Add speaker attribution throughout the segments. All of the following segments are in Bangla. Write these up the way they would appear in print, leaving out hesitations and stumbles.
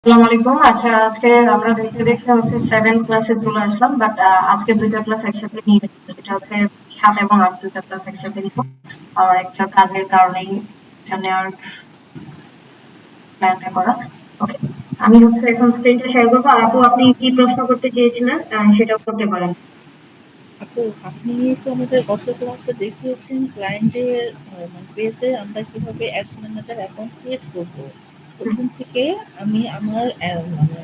Speaker 1: আসসালামু আলাইকুম। আচ্ছা, আজকে আমরা দেখতে দেখতে হচ্ছে 7th ক্লাসে চলে আসলাম, বাট আজকে দুইটা ক্লাস একসাথে নিয়ে নিব। সেটা হচ্ছে 7 এবং 8 দুইটা ক্লাস একসাথে নিব। আর একটা কাজের কারণেই এটা নেওয়ার প্ল্যানটা করা। ওকে, আমি হচ্ছে এখন স্ক্রিনটা শেয়ার করবো। আর আপু, আপনি কি প্রশ্ন করতে চেয়েছিলেন সেটাও করতে পারেন।
Speaker 2: আপু, আপনি তো আমাদের গত ক্লাসে দেখিয়েছেন ক্লায়েন্টের মানে পেজে আমরা কিভাবে অ্যাডস ম্যানেজার অ্যাকাউন্ট ক্রিয়েট করব।
Speaker 1: হুম,
Speaker 2: ওখান থেকে আমি আমার মানে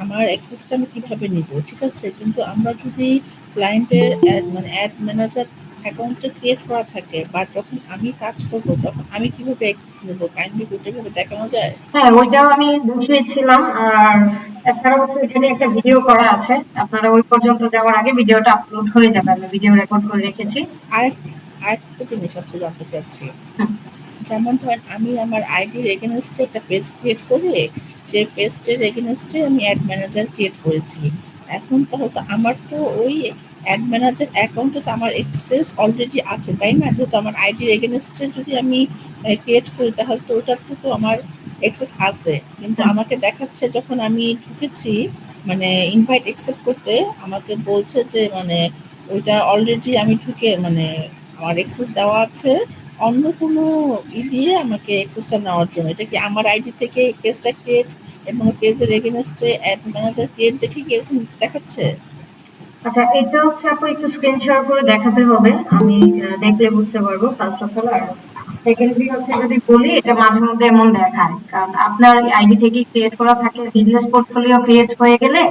Speaker 2: আমার অ্যাক্সেসটা আমি কিভাবে নিব, ঠিক আছে? কিন্তু আমরা যদি ক্লায়েন্টের মানে অ্যাড ম্যানেজার অ্যাকাউন্টটা ক্রিয়েট করা থাকে, বাট যখন আমি কাজ করব তখন আমি কিভাবে অ্যাক্সেস নেব, কাইন্ডলি ওইটাভাবে দেখানো যায়?
Speaker 1: হ্যাঁ, ওইটাও আমি দেখিয়েছিলাম। আর এছাড়া হচ্ছে এখানে একটা ভিডিও করা আছে, আপনারা ওই পর্যন্ত যাওয়ার আগে ভিডিওটা আপলোড হয়ে যাবে। আমি ভিডিও রেকর্ড করে
Speaker 2: আচ্ছা,
Speaker 1: রেখেছি।
Speaker 2: আরেকটা জিনিস আপনি জানতে চাচ্ছি।
Speaker 1: হুম,
Speaker 2: যেমন ধরেন আমি আমার আইডির এগেনস্টে একটা পেজ ক্রিয়েট করে সেই পেজটির এগেনস্টে আমি অ্যাড ম্যানেজার ক্রিয়েট করেছি। এখন তাহলে তো আমার তো ওই অ্যাড ম্যানেজার অ্যাকাউন্টে তো আমার অ্যাক্সেস অলরেডি আছে, তাই না? যেহেতু আমার আইডির এগেনস্টে যদি আমি ক্রিয়েট করি তাহলে তো ওটাতে তো আমার অ্যাক্সেস আছে, কিন্তু
Speaker 1: হুম।
Speaker 2: আমাকে দেখাচ্ছে যখন আমি ঢুকেছি মানে ইনভাইট অ্যাকসেপ্ট করতে, আমাকে বলছে যে মানে ওইটা অলরেডি আমি ঢুকে মানে আমার অ্যাক্সেস দেওয়া আছে অন্য কোনো দিয়ে আমাকে অ্যাক্সেসটা নেওয়ার জন্য। এটা কি আমার আইডি থেকে পেজটা ক্রিয়েট এবং পেজের এগেনস্টে অ্যাড ম্যানেজার ক্রিয়েট দেখে কি এরকম দেখাচ্ছে?
Speaker 1: আচ্ছা, এটা হচ্ছে আপু একটু স্ক্রিন শেয়ার করে দেখাতে হবে। আমি দেখলে বুঝতে পারবো ফার্স্ট অফ অল। আর সেকেন্ডলি হচ্ছে যদি বলি, এটা মাঝে মধ্যে এমন দেখায়, কারণ আপনার আইডি থেকে ক্রিয়েট করা থাকে, বিজনেস পোর্টফোলিও ক্রিয়েট হয়ে গেলে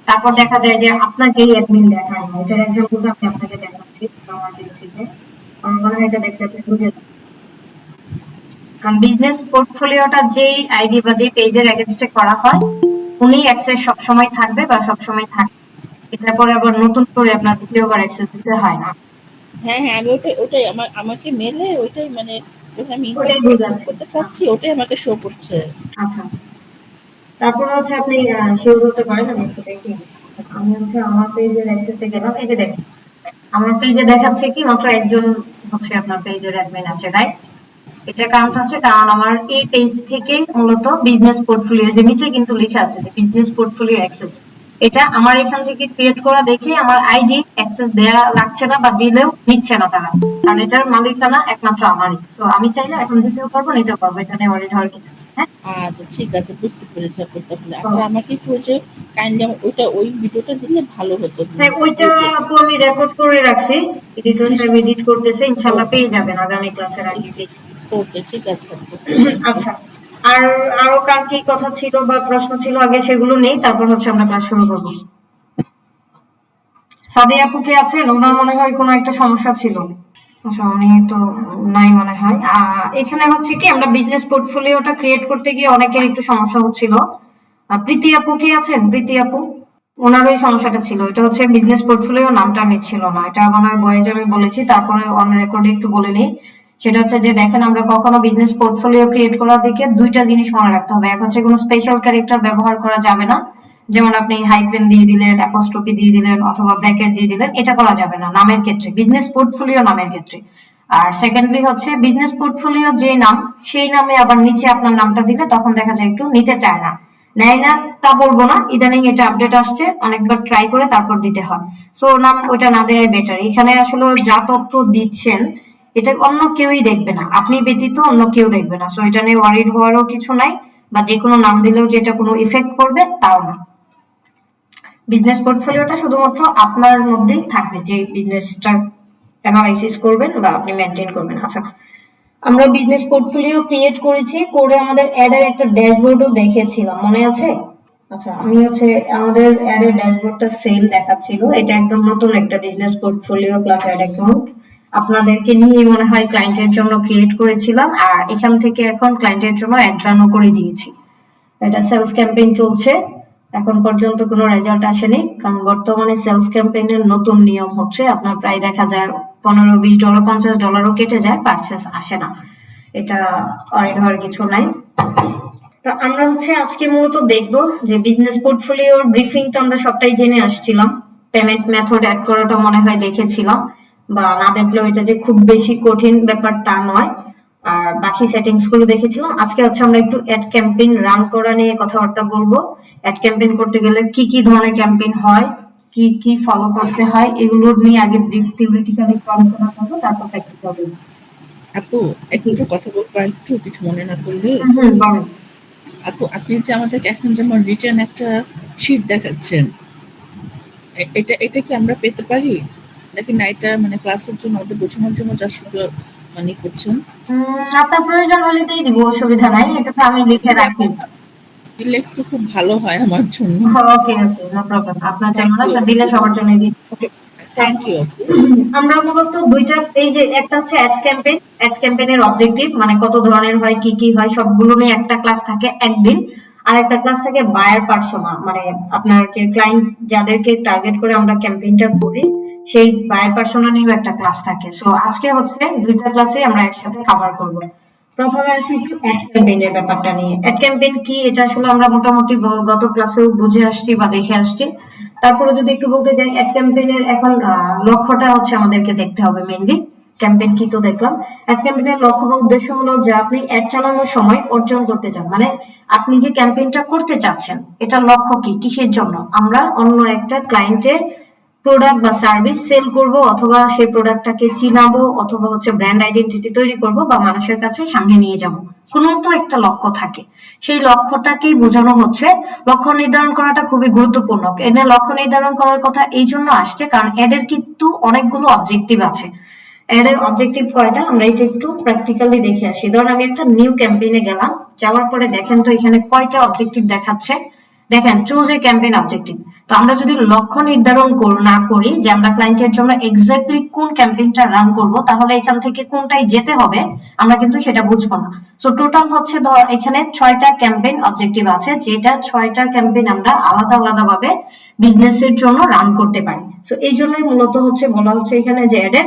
Speaker 1: তারপর দেখা যায় যে আপনাকেই অ্যাডমিন দেখায় না। এটার এক্সাম্পলটা আমি আপনাকে দেখাচ্ছি আমার পেজ থেকে। আমার মনে হয় এটা দেখলে আপনি বুঝে যাবেন। কারণ বিজনেস পোর্টফোলিওটা যেই আইডি বা যেই পেজের এগেনস্টে করা হয়, উনি অ্যাক্সেস সবসময় থাকবে বা সবসময় থাকে। এটার পরে আবার নতুন করে আপনার দ্বিতীয়বার অ্যাক্সেস দিতে হয় না।
Speaker 2: হ্যাঁ, হ্যাঁ, আমি ওটাই ওটাই আমাকে মেলে ওইটাই মানে যখন আমি ইনভাইট
Speaker 1: ওটাই
Speaker 2: অ্যাকসেপ্ট
Speaker 1: বোঝাচ্ছে।
Speaker 2: করতে চাচ্ছি ওটাই আমাকে শো করছে।
Speaker 1: আচ্ছা, তারপরে হচ্ছে আপনি শিওর হতে পারেন। আমি একটু দেখি। আমি হচ্ছে আমার পেজের অ্যাক্সেসে গেলাম, এই যে দেখেন আমার পেজে দেখাচ্ছে কি মাত্র একজন হচ্ছে আপনার পেজের অ্যাডমিন আছে, রাইট? এটার কারণটা হচ্ছে কারণ আমার এই পেজ থেকে মূলত বিজনেস পোর্টফোলিও যে নিচে কিন্তু লেখা আছে যে বিজনেস পোর্টফোলিও অ্যাক্সেস, এটা আমার এখান থেকে ক্রিয়েট করা দেখে আমার আইডি অ্যাক্সেস দেয়া লাগছে না বা দিলেও নিচ্ছে না তারা। কারণ এটার মালিকানা একমাত্র আমারই। তো আমি চাইলে এখন দিতেও পারবো, নিতেও পারবো। এটা নিয়ে ওয়ারিড হওয়ার কিছু নেই, হ্যাঁ।
Speaker 2: আচ্ছা, ঠিক আছে, বুঝতে পেরেছি আপু। তাহলে
Speaker 1: তো
Speaker 2: তাহলে আমাকে একটু ওই যে কাইন্ডলি ওইটা ওই ভিডিওটা দিলে ভালো হতো
Speaker 1: হ্যাঁ, ওইটা
Speaker 2: গ্রুপে।
Speaker 1: আপু আমি রেকর্ড করে রাখছি। এডিটর সাহেব
Speaker 2: ইনশাল্লাহ।
Speaker 1: এডিট করতেছে, ইনশাল্লাহ
Speaker 2: ওকে,
Speaker 1: পেয়ে যাবেন আগামী ক্লাসের আগে পেজ।
Speaker 2: ওকে, ঠিক আছে আপু, থ্যাংক ইউ।
Speaker 1: আচ্ছা, আর আরো কার কি কথা ছিল বা প্রশ্ন ছিল আগে সেগুলো নেই, তারপর হচ্ছে আমরা ক্লাস শুরু করবো। সাদিয়া আপু কি আছেন? ওনার মনে হয় কোনো একটা সমস্যা ছিল। আচ্ছা, উনি তো নাই মনে হয়। এখানে হচ্ছে কি আমরা বিজনেস পোর্টফোলিওটা ক্রিয়েট করতে গিয়ে অনেকের একটু সমস্যা হচ্ছিল। প্রীতি আপু কি আছেন? প্রীতি আপু, ওনার ওই সমস্যাটা ছিল। এটা হচ্ছে বিজনেস পোর্টফোলিও নামটা নিচ্ছিল না। এটা আমার বয়েজে আমি বলেছি, তারপরে অন রেকর্ডে একটু বলে নিই। সেটা হচ্ছে যে দেখেন, আমরা কখনো বিজনেস পোর্টফোলিও ক্রিয়েট করার দিকে দুইটা জিনিস মনে রাখতে হবে। এক হচ্ছে কোনো স্পেশাল ক্যারেক্টার ব্যবহার করা যাবে না, যেমন আপনি হাইফেন দিয়ে দিলেন, অ্যাপোস্ট্রফি দিয়ে দিলেন অথবা ব্র্যাকেট দিয়ে দিলেন, এটা করা যাবে না নামের ক্ষেত্রে, বিজনেস পোর্টফোলিও নামের ক্ষেত্রে। আর সেকেন্ডলি হচ্ছে বিজনেস পোর্টফোলিও যে নাম, সেই নামে আবার নিচে আপনার নামটা দিলে তখন দেখা যায় একটু নিতে চায় না। নেয় না তা বলবো না, ইদানিং এটা আপডেট আসছে, অনেকবার ট্রাই করে তারপর দিতে হয়। সো নাম ওইটা না দেওয়াই বেটার। এখানে আসলে যা তথ্য দিচ্ছেন এটা অন্য কেউই দেখবে না, আপনি ব্যতীত অন্য কেউ দেখবে না। সো এটা নিয়ে ওয়ারিড হওয়ারও কিছু নাই, বা যে কোনো নাম দিলেও যে এটা কোনো ইফেক্ট করবে তাও না। বিজনেস পোর্টফোলিওটা শুধুমাত্র আপনার মধ্যেই থাকবে, যে বিজনেসটা অ্যানালাইসিস করবেন বা আপনি মেনটেন করবেন। আচ্ছা, আমরা বিজনেস পোর্টফোলিও ক্রিয়েট করেছি, করে আমাদের অ্যাডের একটা ড্যাশবোর্ডও দেখিয়েছিলাম, মনে আছে? আচ্ছা, আমি হচ্ছে আমাদের অ্যাডের ড্যাশবোর্ডটা সেল দেখাচ্ছিল। এটা একদম নতুন একটা business portfolio plus ad account আপনাদেরকে নিয়ে মনে হয় ক্লায়েন্টের জন্য ক্রিয়েট করেছিলাম। আর এখান থেকে এখন ক্লায়েন্টের জন্য অ্যাড রানও করে দিয়েছি। এটা সেলস ক্যাম্পেইন চলছে, এখন পর্যন্ত কোনো রেজাল্ট আসেনি, কারণ বর্তমানে সেলস ক্যাম্পেইনের নতুন নিয়ম হচ্ছে আপনার প্রায় দেখা যায় $15-20, $50ও কেটে যায়, পারচেস আসে না। এটা অরিড হওয়ার কিছু নাই। তো আমরা হচ্ছে আজকে মূলত দেখবো যে বিজনেস পোর্টফোলিওর ব্রিফিংটা আমরা সবটাই জেনে আসছিলাম। পেমেন্ট মেথড অ্যাড করাটা মনে হয় দেখেছিলাম, বা না দেখলেও এটা যে খুব বেশি কঠিন ব্যাপার তা নয়। আর বাকি সেটিংস গুলো দেখেছিলাম। আজকে হচ্ছে আমরা একটু অ্যাড ক্যাম্পেইন রান করা নিয়ে কথাবার্তা বলবো। অ্যাড ক্যাম্পেইন করতে গেলে কি কি ধরনের ক্যাম্পেইন হয়, কি কি ফলো করতে হয়, এগুলো নিয়ে আগে ব্রিফ থিওরিটিক্যালি একটু আলোচনা করবো, তারপর প্র্যাকটিক্যাল করবো।
Speaker 2: আপু একটু কথা বলবো, আর একটু কিছু মনে না করলে।
Speaker 1: বলেন।
Speaker 2: আপু আপনি যে আমাদেরকে এখন যেমন রিটার্ন একটা শীট দেখাচ্ছেন, এটা এটা কি আমরা পেতে পারি, নাকি না এটা মানে ক্লাসের জন্য আমাদের বোঝানোর জন্য যা শুধু মানে করছেন?
Speaker 1: আপনার প্রয়োজন হলে দিয়ে দিব, অসুবিধা নাই, এটা তো আমি লিখে রাখি।
Speaker 2: দিলে একটু খুব ভালো হয় আমার জন্য।
Speaker 1: ওকে ওকে, নো প্রবলেম, আপনার জন্য
Speaker 2: থ্যাংক
Speaker 1: না,
Speaker 2: ইউ,
Speaker 1: দিলে সবার জন্য দিই। ওকে।
Speaker 2: থ্যাংক ইউ আপু।
Speaker 1: আমরা মূলত দুইটা, এই যে একটা হচ্ছে অ্যাডস ক্যাম্পেইনের অবজেক্টিভ, মানে কত ধরনের হয়, কি কি হয়, সবগুলো নিয়ে একটা ক্লাস থাকে একদিন। আর একটা ক্লাস থাকে বায়ার পার্সোনা, মানে আপনার যে ক্লায়েন্ট যাদেরকে টার্গেট করে আমরা ক্যাম্পেইনটা করি, সেই বায়ার পার্সোনা নিয়েও একটা ক্লাস থাকে। সো আজকে হচ্ছে দুইটা ক্লাসে আমরা একসাথে কভার করব। প্রথমে আসি একটু অ্যাড ক্যাম্পেইনের ব্যাপারটা নিয়ে। অ্যাড ক্যাম্পেইন কি, এটা আসলে আমরা মোটামুটি গত ক্লাসেও বুঝে আসছি বা দেখে আসছি। তারপরে যদি একটু বলতে যাই, অ্যাড ক্যাম্পেইনের এখন লক্ষ্যটা হচ্ছে আমাদেরকে দেখতে হবে মেইনলি। ক্যাম্পেইন কি তো দেখলাম, অ্যাড ক্যাম্পেইনের লক্ষ্য বা উদ্দেশ্য হলো যে আপনি অ্যাড চালানোর সময় অর্জন করতে চান, মানে আপনি যে ক্যাম্পেইনটা করতে চাচ্ছেন এটার লক্ষ্য কি, কিসের জন্য। আমরা অন্য একটা ক্লায়েন্টের প্রোডাক্ট বা সার্ভিস সেল করব, অথবা সেই প্রোডাক্টটাকে চিনাবো, অথবা হচ্ছে ব্র্যান্ড আইডেন্টিটি তৈরি করব, বা মানুষের কাছে সামনে নিয়ে যাব। কোনো তো একটা লক্ষ্য থাকে, সেই লক্ষ্যটাকেই বোঝানো হচ্ছে। লক্ষ্য নির্ধারণ করাটা খুবই গুরুত্বপূর্ণ। এনে লক্ষ্য নির্ধারণ করার কথা এই জন্য আসছে কারণ এদের কিন্তু অনেকগুলো অবজেক্টিভ আছে। এর অবজেক্টিভ কয়টা আমরা এটা একটু প্র্যাকটিক্যালি দেখে আসি। ধরুন আমি একটা নিউ ক্যাম্পেইনে গেলাম, যাওয়ার পরে দেখেন তো এখানে কয়টা অবজেক্টিভ দেখাচ্ছে। দেখেন, চুজ এ ক্যাম্পেইন অবজেক্টিভ। তো আমরা যদি লক্ষ্য নির্ধারণ না করি যে আমরা ক্লায়েন্টের জন্য এক্স্যাক্টলি কোন ক্যাম্পেইনটা রান করব, তাহলে এখান থেকে কোনটাই যেতে হবে আমরা কিন্তু সেটা বুঝবো না। সো টোটাল হচ্ছে ধর এখানে 6টা ক্যাম্পেইন অবজেক্টিভ আছে, যেটা 6টা ক্যাম্পেইন আমরা আলাদা আলাদা ভাবে বিজনেসের জন্য রান করতে পারি। সো এই জন্যই মূলত হচ্ছে বলা হচ্ছে এখানে যে এদের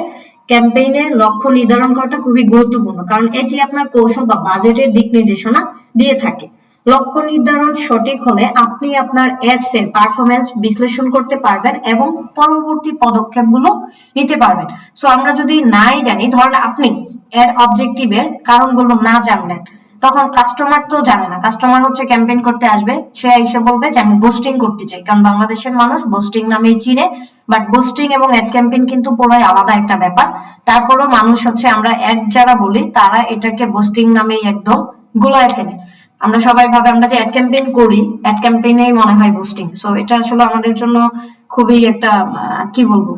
Speaker 1: ক্যাম্পেইনের লক্ষ্য নির্ধারণ করাটা খুবই গুরুত্বপূর্ণ, কারণ এটি আপনার কৌশল বা বাজেটের দিক নির্দেশনা দিয়ে থাকে। লক্ষ্য নির্ধারণ সঠিক হলে আপনি আপনার অ্যাডস এর পারফরমেন্স বিশ্লেষণ করতে পারবেন এবং পরবর্তী পদক্ষেপগুলো নিতে পারবেন। সো আমরা যদি নাই জানি, ধরেন আপনি অ্যাড অবজেক্টিভের কারণগুলো না জানলেন, তখন কাস্টমার তো জানে না। কাস্টমার হচ্ছে ক্যাম্পেইন করতে আসবে, সে এসে বলবে যে আমি বুস্টিং করতে চাই, কারণ বাংলাদেশের মানুষ বুস্টিং নামেই চিনে। বাট বুস্টিং এবং অ্যাড ক্যাম্পেইন কিন্তু পুরোই আলাদা একটা ব্যাপার। তারপরও মানুষ হচ্ছে, আমরা অ্যাড যারা বলি তারা এটাকে বুস্টিং নামেই একদম গোলায় ফেলে। আমরা সবাই ভাবে আমরা যে অ্যাড ক্যাম্পেইন করি, অ্যাড ক্যাম্পেইনেই মনে হয় বুস্টিং। সো এটা আসলে আমাদের জন্য খুবই একটা কি বলবো,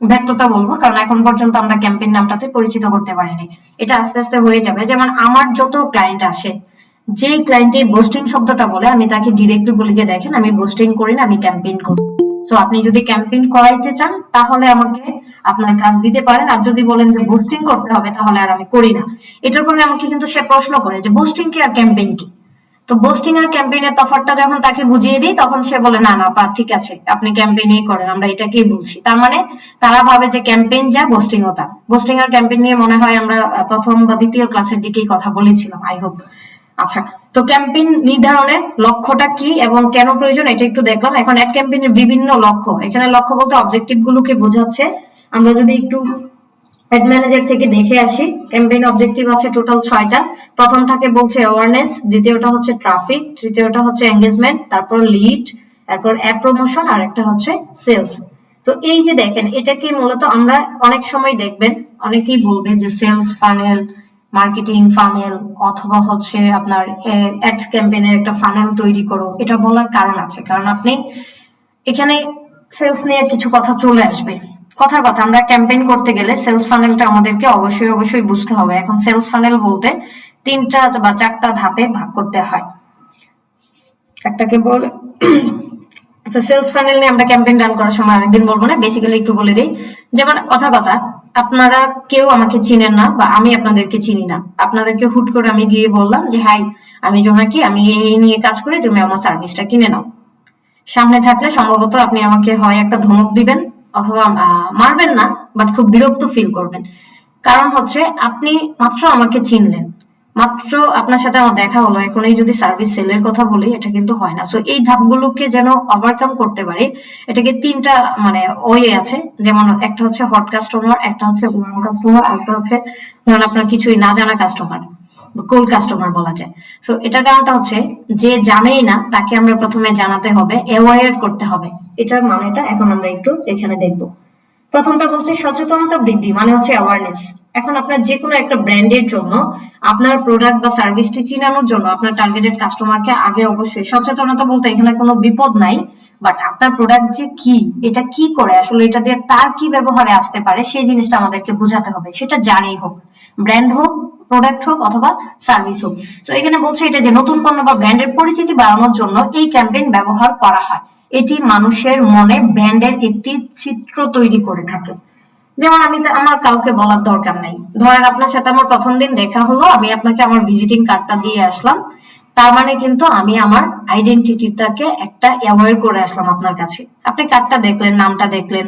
Speaker 1: ব্যর্থতা বলবো, কারণ এখন পর্যন্ত আমরা ক্যাম্পেইন নামটাতে পরিচিত করতে পারিনি। এটা আস্তে আস্তে হয়ে যাবে। যেমন আমার যত ক্লায়েন্ট আসে, যে ক্লায়েন্টে বুস্টিং শব্দটা বলে, আমি তাকে ডিরেক্টলি বলি যে দেখেন আমি বুস্টিং করি না, আমি ক্যাম্পেইন করি। সো আপনি যদি ক্যাম্পেইন করাইতে চান তাহলে আমাকে আপনার কাজ দিতে পারেন, আর যদি বলেন যে বুস্টিং করতে হবে তাহলে আর আমি করি না। এটার পরে আমাকে কিন্তু সে প্রশ্ন করে যে বুস্টিং কি আর ক্যাম্পেইন কি। তো বুস্টিং আর ক্যাম্পেইনের তফাৎটা যখন তাকে বুঝিয়ে দিই, তখন সে বলে না না পা ঠিক আছে, আপনি ক্যাম্পেইনই করেন, আমরা এটাকেই বলছি। তার মানে তারা ভাবে যে ক্যাম্পেইন যা বুস্টিং ও তা। বুস্টিং আর ক্যাম্পেইন নিয়ে মনে হয় আমরা প্রথম বা দ্বিতীয় ক্লাসের দিকেই কথা বলেছিলাম, আই হোপ। আচ্ছা, তো ক্যাম্পেইন নির্ধারণের লক্ষ্যটা কি এবং কেন প্রয়োজন এটা একটু দেখলাম। এখন অ্যাড ক্যাম্পেইনের বিভিন্ন লক্ষ্য, এখানে লক্ষ্য বলতে অবজেক্টিভ গুলোকে বোঝাচ্ছে। আমরা যদি একটু অ্যাড ম্যানেজার থেকে দেখে আসি, ক্যাম্পেইন অবজেক্টিভ আছে টোটাল 6টা। প্রথমটাকে বলছে অ্যাওয়ারনেস, দ্বিতীয়টা হচ্ছে ট্রাফিক, তৃতীয়টা হচ্ছে এঙ্গেজমেন্ট, তারপর লিড, তারপর অ্যাড প্রমোশন, আর একটা হচ্ছে সেলস। তো এই যে দেখেন, এটাকে মূলত আমরা অনেক সময় দেখবেন অনেকেই বলবে যে সেলস ফানেল, মার্কেটিং ফানেল, অথবা হচ্ছে আপনার অ্যাডস ক্যাম্পেইনের একটা ফানেল তৈরি করো। এটা বলার কারণ আছে, কারণ আপনি এখানে সেলস নিয়ে কিছু কথা চলে আসবে। কথার কথা, আমরা ক্যাম্পেইন করতে গেলে সেলস ফানেলটা আমাদেরকে অবশ্যই অবশ্যই বুঝতে হবে। এখন সেলস ফানেল বলতে 3টা বা 4টা ধাপে ভাগ করতে হয়। একটাকে বলে আচ্ছা, সেলস ফানেল নিয়ে আমরা ক্যাম্পেইন রান করার সময় আরেকদিন বলবো না, বেসিক্যালি একটু বলে দিই। যেমন কথার কথা, আপনারা কেউ আমাকে চিনেন না বা আমি আপনাদেরকে চিনি না। আপনাদেরকে হুট করে আমি গিয়ে বললাম যে হাই, আমি জোনাকি, আমি এই নিয়ে কাজ করি, তুমি আমার সার্ভিসটা কিনে নাও। সামনে থাকলে সম্ভবত আপনি আমাকে হয় একটা ধমক দিবেন, অথবা মারবেন না, বাট খুব বিরক্ত ফিল করবেন। কারণ হচ্ছে আপনি মাত্র আমাকে চিনলেন, মাত্র আপনার সাথে আমার দেখা হলো, এখন এই যদি সার্ভিস সেলের কথা বলি, এটা কিন্তু হয় না। সো এই ধাপগুলোকে যেন ওভারকাম করতে পারি, এটাকে 3টা মানে ওয়ে আছে। যেমন একটা হচ্ছে হট কাস্টমার, একটা হচ্ছে ওয়ার্ম কাস্টমার, আর একটা হচ্ছে ধরেন আপনার কিছুই না জানা কাস্টমার, কোল কাস্টমার বলা যায়। সো এটার কারণটা হচ্ছে যে জানেই না তাকে আমরা প্রথমে জানাতে হবে, অ্যাওয়ার করতে হবে। এটার মানেটা এখন আমরা একটু এখানে দেখব। প্রথমটা বলছে সচেতনতা বৃদ্ধি, মানে হচ্ছে অ্যাওয়ারনেস। এখন আপনার যে কোনো একটা ব্র্যান্ডের জন্য আপনার প্রোডাক্ট বা সার্ভিসটি চিনানোর জন্য আপনার টার্গেটেড কাস্টমারকে আগে অবশ্যই সচেতনতা বলতে এখানে কোনো বিপদ নাই, বাট আপনার প্রোডাক্ট যে কি, এটা কি করে, আসলে এটা দিয়ে তার কি ব্যবহারে আসতে পারে সেই জিনিসটা আমাদেরকে বোঝাতে হবে, সেটা যারই হোক, ব্র্যান্ড হোক, প্রোডাক্ট হোক অথবা সার্ভিস হোক। তো এখানে বলছে এটা যে নতুন পণ্য বা ব্র্যান্ডের পরিচিতি বাড়ানোর জন্য এই ক্যাম্পেইন ব্যবহার করা হয়। এটি মানুষের মনে ব্র্যান্ডের একটি চিত্র তৈরি করে থাকে। যেমন আমার কাউকে বলার দরকার নাই, ধরেন আপনার সাথে আমার প্রথম দিন দেখা হলো, আমি আপনাকে আমার ভিজিটিং কার্ডটা দিয়ে আসলাম, তার মানে কিন্তু আমি আমার আইডেন্টিটিটাকে একটা অ্যাওয়্যার করে আসলাম আপনার কাছে। আপনি কার্ডটা দেখলেন, নামটা দেখলেন,